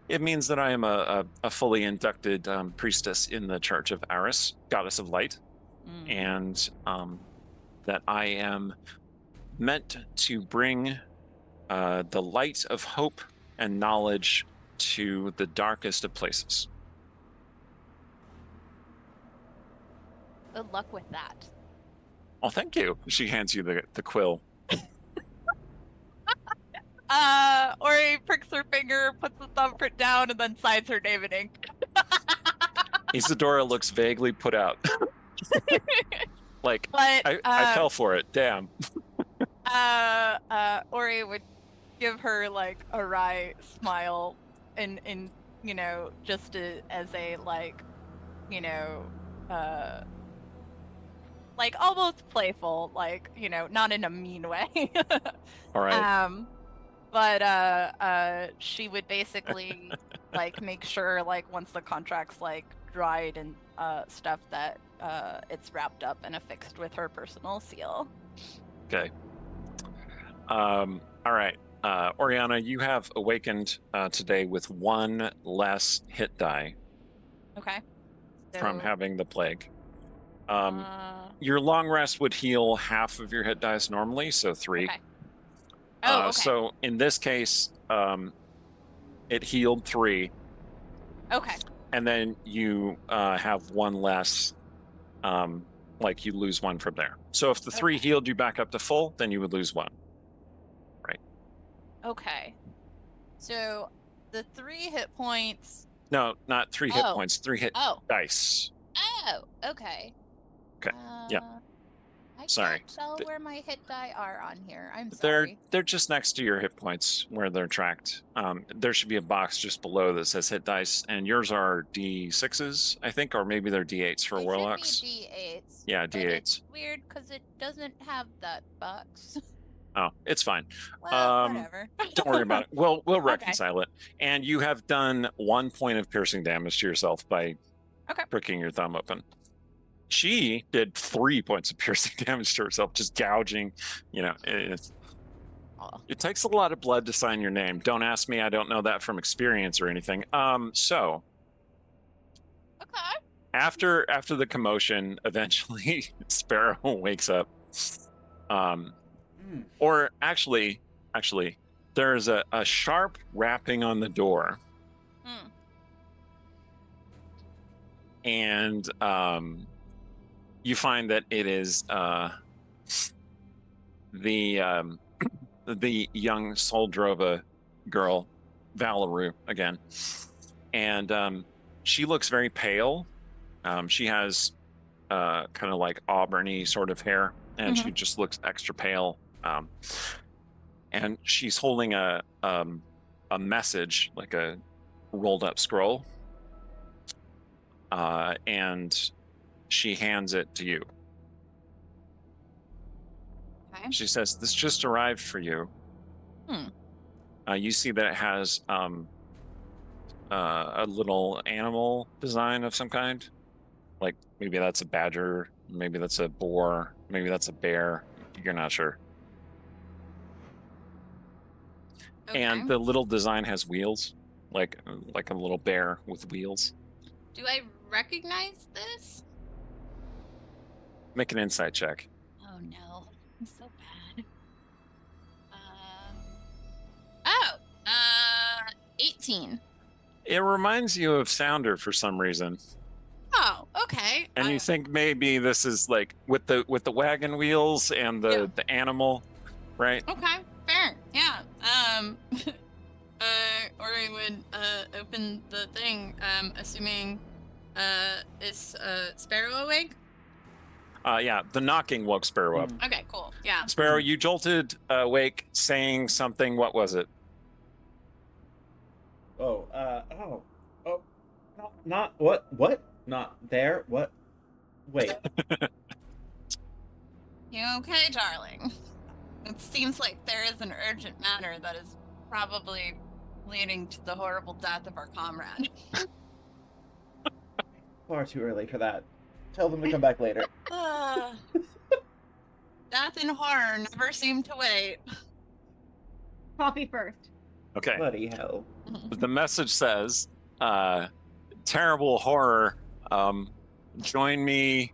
S1: It means that I am a fully inducted priestess in the Church of Aris, Goddess of Light, and that I am meant to bring the light of hope and knowledge to the darkest of places.
S5: Good luck with that.
S1: Oh, thank you. She hands you the quill.
S5: Ori pricks her finger, puts the thumbprint down, and then signs her name in ink.
S1: Isadora looks vaguely put out. Like, I fell for it. Damn.
S5: Ori would give her like a wry smile, and just as a like almost playful, like not in a mean way.
S1: All right.
S5: But she would basically like make sure like once the contract's like dried and stuff that it's wrapped up and affixed with her personal seal.
S1: Okay. All right. Oriana, you have awakened today with one less hit die.
S5: Okay.
S1: From having the plague. Your long rest would heal half of your hit dice normally, so 3.
S5: Okay. Okay.
S1: So in this case, it healed 3.
S5: Okay.
S1: And then you have one less, like you lose 1 from there. So if the 3 healed you back up to full, then you would lose 1. Right.
S5: Okay. So the 3 hit points.
S1: No, not 3 hit points. 3 hit dice.
S5: Oh, okay.
S1: Okay. Yeah.
S5: I
S1: Sorry.
S5: can't tell where my hit die are on here. I'm sorry.
S1: They're just next to your hit points where they're tracked. There should be a box just below that says hit dice, and yours are D6s, I think, or maybe they're D8s for warlocks.
S5: Should be D8s.
S1: Yeah, D8s.
S5: It's weird because it doesn't have that box.
S1: Oh, it's fine.
S5: Well, whatever.
S1: Don't worry about it. We'll
S5: Okay.
S1: reconcile it. And you have done 1 point of piercing damage to yourself by pricking your thumb open. She did 3 points of piercing damage to herself, just gouging. You know, it takes a lot of blood to sign your name. Don't ask me. I don't know that from experience or anything. So after the commotion, eventually Sparrow wakes up. Or actually, there's a sharp rapping on the door. And you find that it is the young Soldrova girl, Valeru again. And she looks very pale. She has kind of like auburny sort of hair, and she just looks extra pale. And she's holding a message, like a rolled up scroll. And she hands it to you.
S3: Okay.
S1: She says, "This just arrived for you." You see that it has a little animal design of some kind. Like maybe that's a badger, maybe that's a boar, maybe that's a bear. You're not sure.
S3: Okay.
S1: And the little design has wheels, like a little bear with wheels.
S3: Do I recognize this?
S1: Make an insight check.
S3: Oh no, I'm so bad. 18.
S1: It reminds you of Sounder for some reason.
S3: Oh, okay.
S1: And you think maybe this is like with the wagon wheels and the animal, right?
S3: Okay, fair. Yeah. Or I would open the thing, assuming is Sparrow awake?
S1: Yeah, the knocking woke Sparrow up.
S3: Okay, cool. Yeah.
S1: Sparrow, you jolted awake saying something. What was it?
S2: Not what? Not there? What? Wait.
S3: You okay, darling? It seems like there is an urgent matter that is probably leading to the horrible death of our comrade.
S2: Far too early for that. Tell them to come back later.
S3: Death and horror never seem to wait.
S4: Coffee first.
S1: Okay.
S2: Bloody hell.
S1: The message says, terrible horror. Join me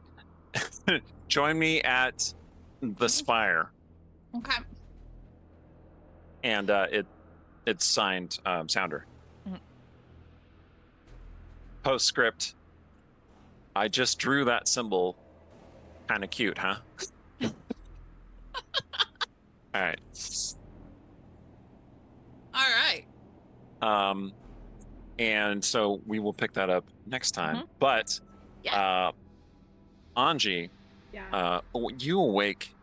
S1: at the Spire.
S3: Okay.
S1: And it's signed Sounder. Postscript. I just drew that symbol. Kind of cute, huh? All right.
S3: All right.
S1: And so we will pick that up next time. But Anji, you awake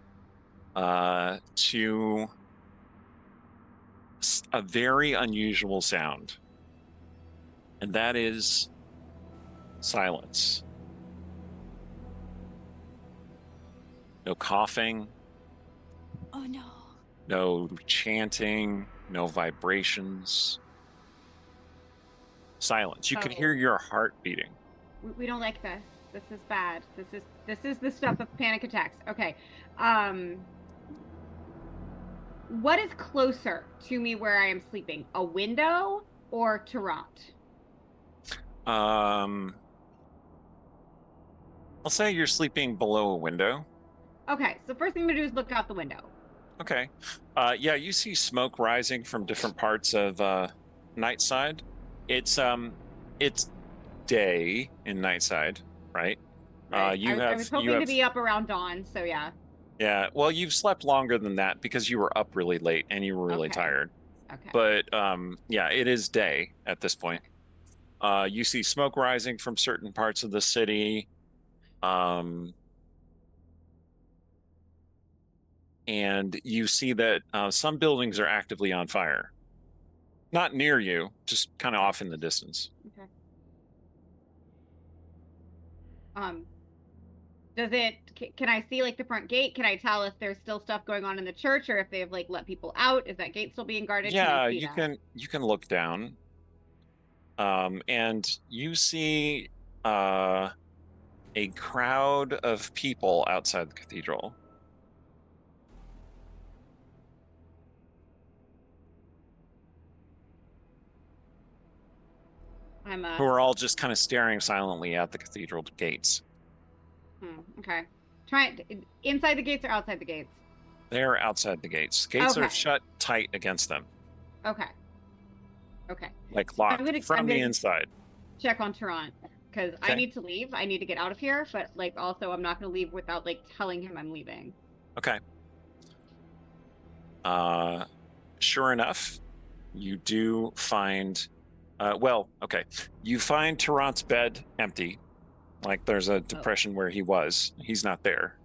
S1: to a very unusual sound, and that is silence. No coughing.
S3: Oh no.
S1: No chanting, no vibrations. Silence. You can hear your heart beating.
S4: We don't like this. This is bad. This is the stuff of panic attacks. Okay. What is closer to me where I am sleeping? A window or Toronto?
S1: I'll say you're sleeping below a window.
S4: Okay, so first thing I'm gonna do is look out the window.
S1: Okay. Yeah, you see smoke rising from different parts of Nightside. It's day in Nightside, right?
S4: Right. I was hoping to be up around dawn, so yeah.
S1: Yeah, well, you've slept longer than that because you were up really late and you were really tired.
S4: Okay.
S1: But yeah, it is day at this point. You see smoke rising from certain parts of the city. And you see that some buildings are actively on fire. Not near you, just kind of off in the distance.
S4: Okay. Does it? Can I see like the front gate? Can I tell if there's still stuff going on in the church, or if they've like let people out? Is that gate still being guarded? Can I
S1: Yeah,
S4: see that?
S1: you can look down, and you see a crowd of people outside the cathedral.
S4: I'm
S1: Who are all just kind of staring silently at the cathedral gates.
S4: Okay. Inside the gates or outside the gates?
S1: They're outside the gates. Gates are
S4: Okay.
S1: shut tight against them,
S4: Okay. Okay.
S1: like locked
S4: I'm
S1: from the
S4: gonna
S1: inside.
S4: check on Tarant because I
S1: Okay.
S4: need to leave. I need to get out of here, but like also I'm not gonna leave without like telling him I'm leaving.
S1: Okay. Sure enough, you do find, you find Tarant's bed empty. Like there's a depression where he was. He's not there.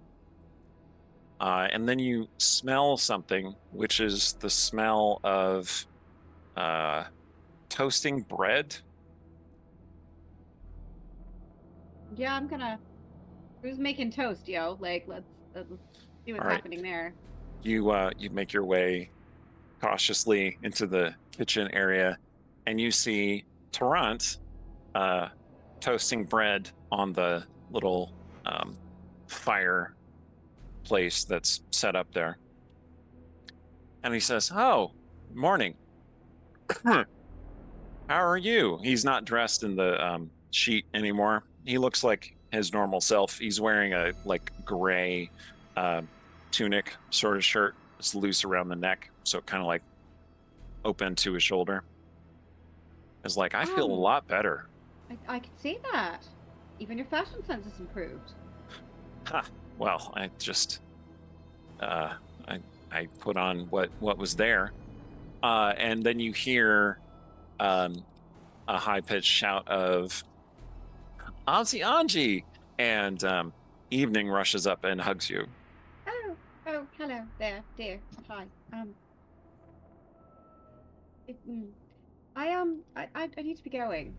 S1: And then you smell something, which is the smell of toasting bread.
S4: Yeah, I'm gonna. Who's making toast, yo? Like, let's see what's
S1: All right.
S4: happening there.
S1: You make your way cautiously into the kitchen area, and you see Tarant toasting bread on the little fire place that's set up there. And he says, "Oh, morning. How are you?" He's not dressed in the sheet anymore. He looks like his normal self. He's wearing a like gray tunic sort of shirt. It's loose around the neck, so it kind of like open to his shoulder. It's like, I feel a lot better.
S4: I can see that. Even your fashion sense has improved.
S1: Ha. Well, I just I put on what was there, and then you hear a high-pitched shout of Auntie Angie, and Evening rushes up and hugs you.
S4: Oh, hello there, dear. Hi. I need to be going.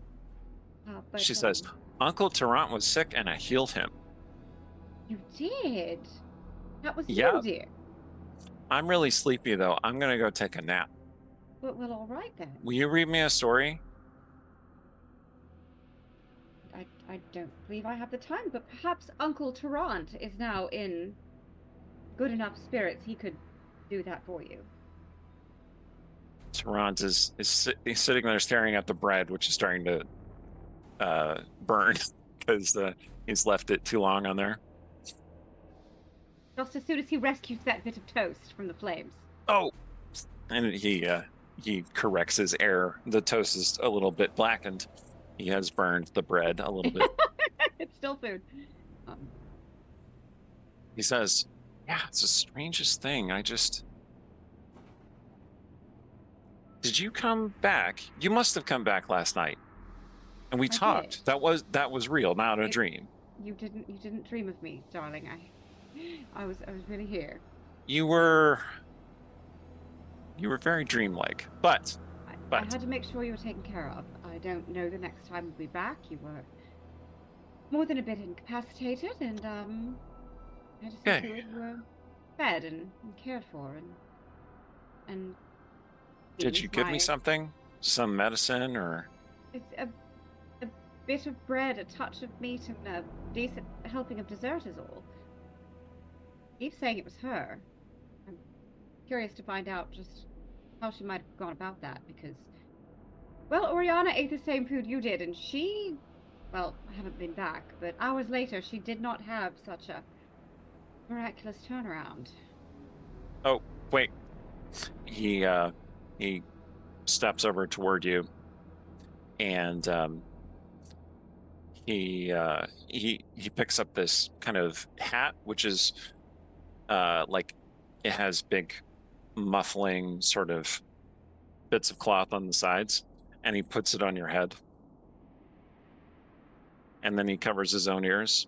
S4: But,
S1: She says, Uncle Tarant was sick and I healed him.
S4: You did? That was
S1: Yeah.
S4: you, dear.
S1: I'm really sleepy though. I'm gonna go take a nap.
S4: Well, all right then.
S1: Will you read me a story?
S4: I don't believe I have the time, but perhaps Uncle Tarant is now in good enough spirits he could do that for you.
S1: Tarant is he's sitting there staring at the bread, which is starting to burn because he's left it too long on there.
S4: Just as soon as he rescues that bit of toast from the flames.
S1: Oh, and he corrects his error. The toast is a little bit blackened. He has burned the bread a little bit.
S4: It's still food.
S1: He says, "Yeah, it's the strangest thing. Did you come back? You must have come back last night, and we talked.
S4: Did.
S1: That was real, not a dream.
S4: You didn't dream of me, darling. I was really here.
S1: You were very dreamlike, but
S4: I had to make sure you were taken care of. I don't know the next time we'll be back. You were more than a bit incapacitated, and I just feel you were fed and cared for, and
S1: did you give me something? Some medicine or?
S4: It's a bit of bread, a touch of meat, and a decent helping of dessert is all. Keep saying it was her. I'm curious to find out just how she might have gone about that, because, well, Oriana ate the same food you did, and she, well, I haven't been back, but hours later she did not have such a miraculous turnaround.
S1: Oh, wait. He steps over toward you, and he picks up this kind of hat, which is like it has big muffling sort of bits of cloth on the sides, and he puts it on your head, and then he covers his own ears,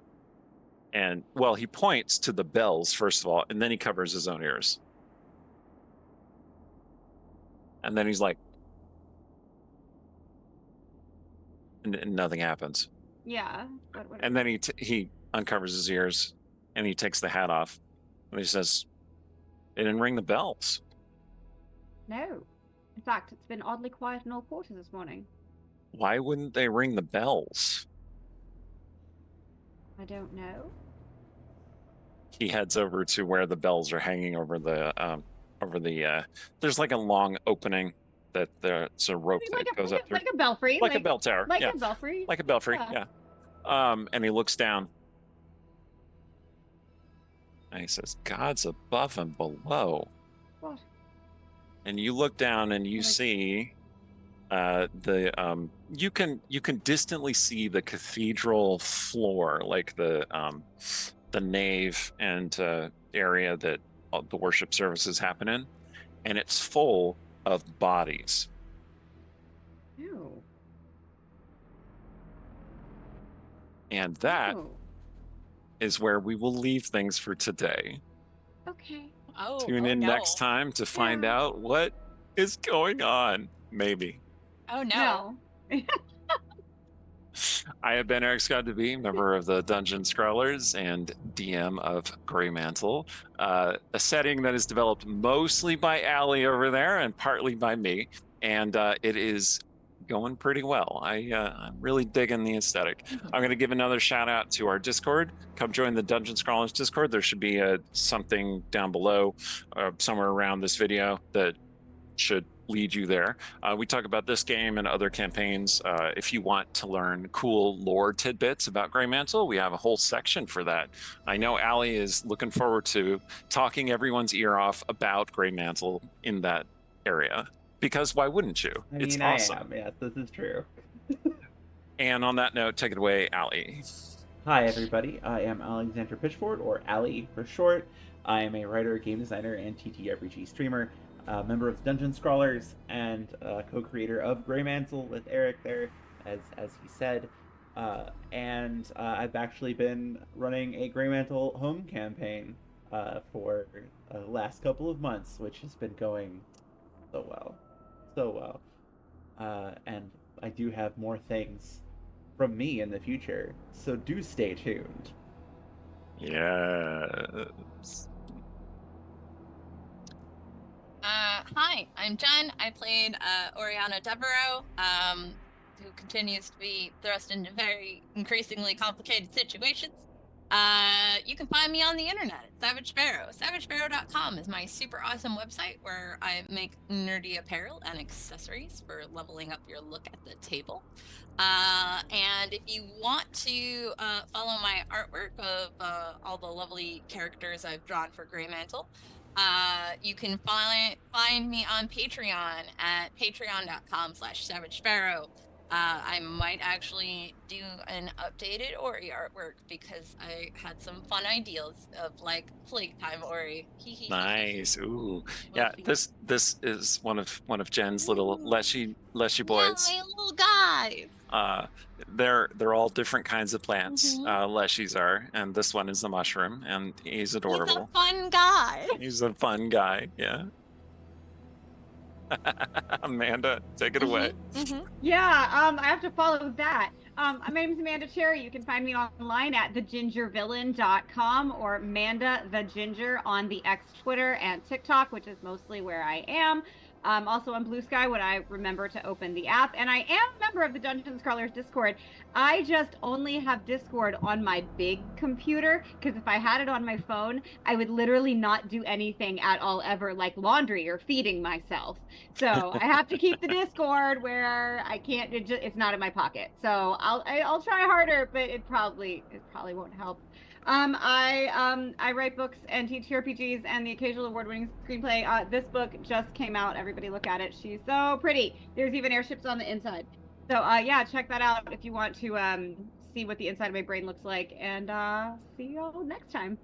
S1: and well, he points to the bells first of all, and then he covers his own ears, and then he's like, and nothing happens.
S4: Yeah.
S1: And then he uncovers his ears, and he takes the hat off. And he says, "They didn't ring the bells."
S4: No. In fact, it's been oddly quiet in all quarters this morning.
S1: Why wouldn't they ring the bells?
S4: I don't know.
S1: He heads over to where the bells are hanging over the there's like a long opening that there's a rope that goes up through.
S4: Like a belfry.
S1: Like a bell tower.
S4: Like
S1: yeah.
S4: a belfry.
S1: Like a belfry, yeah. And he looks down. And he says, "God's above and below."
S4: What?
S1: And you look down and you see you can distantly see the cathedral floor, like the nave and area that the worship services happen in, and it's full of bodies.
S4: Ew.
S1: And that
S4: Ew.
S1: is where we will leave things for today.
S4: Okay.
S1: Tune in next time to find out what is going on. Maybe.
S3: Oh no.
S1: I have been Eric Scott DeB, member of the Dungeon Scrawlers and DM of Greymantle, a setting that is developed mostly by Allie over there and partly by me, and it is going pretty well. I'm really digging the aesthetic. I'm going to give another shout out to our Discord. Come join the Dungeon Scrawlers Discord. There should be something down below, somewhere around this video that should lead you there. We talk about this game and other campaigns. If you want to learn cool lore tidbits about Greymantle, we have a whole section for that. I know Allie is looking forward to talking everyone's ear off about Greymantle in that area, because why wouldn't you? It's awesome.
S2: I am. Yes, this is true.
S1: And on that note, take it away, Allie.
S2: Hi, everybody. I am Alexander Pitchford, or Allie for short. I am a writer, game designer, and TTRPG streamer. Member of the Dungeon Scrawlers and co-creator of Greymantle with Eric there, as he said. And I've actually been running a Greymantle home campaign for the last couple of months, which has been going so well. And I do have more things from me in the future, so do stay tuned.
S1: Yes.
S3: Hi, I'm Jen. I played Oriana Devereaux, who continues to be thrust into very increasingly complicated situations. You can find me on the internet at Savage Sparrow. SavageSparrow.com is my super awesome website where I make nerdy apparel and accessories for leveling up your look at the table. And if you want to follow my artwork of all the lovely characters I've drawn for Greymantle, you can find me on Patreon at patreon.com/SavageSparrow. I might actually do an updated Ori artwork because I had some fun ideas of like Plague Time Ori.
S1: Nice. Ooh. Yeah, this is one of Jen's little leshy boys.
S3: Yeah, my little guys.
S1: They're all different kinds of plants. Leshies are, and this one is a mushroom, and he's adorable.
S3: He's a fun guy.
S1: He's a fun guy, yeah. Amanda, take it away.
S4: Yeah, I have to follow that. My name's Amanda Cherry. You can find me online at thegingervillain.com or Manda the Ginger on the X, Twitter, and TikTok, which is mostly where I am. Also on Blue Sky when I remember to open the app. And I am a member of the Dungeon Scrawlers Discord. I just only have Discord on my big computer, because if I had it on my phone, I would literally not do anything at all ever, like laundry or feeding myself. So I have to keep the Discord where I can't, it's not in my pocket. So I'll try harder, but it probably won't help. I write books and teach RPGs and the occasional award-winning screenplay. This book just came out. Everybody look at it. She's so pretty. There's even airships on the inside. So yeah, check that out if you want to see what the inside of my brain looks like. And see y'all next time.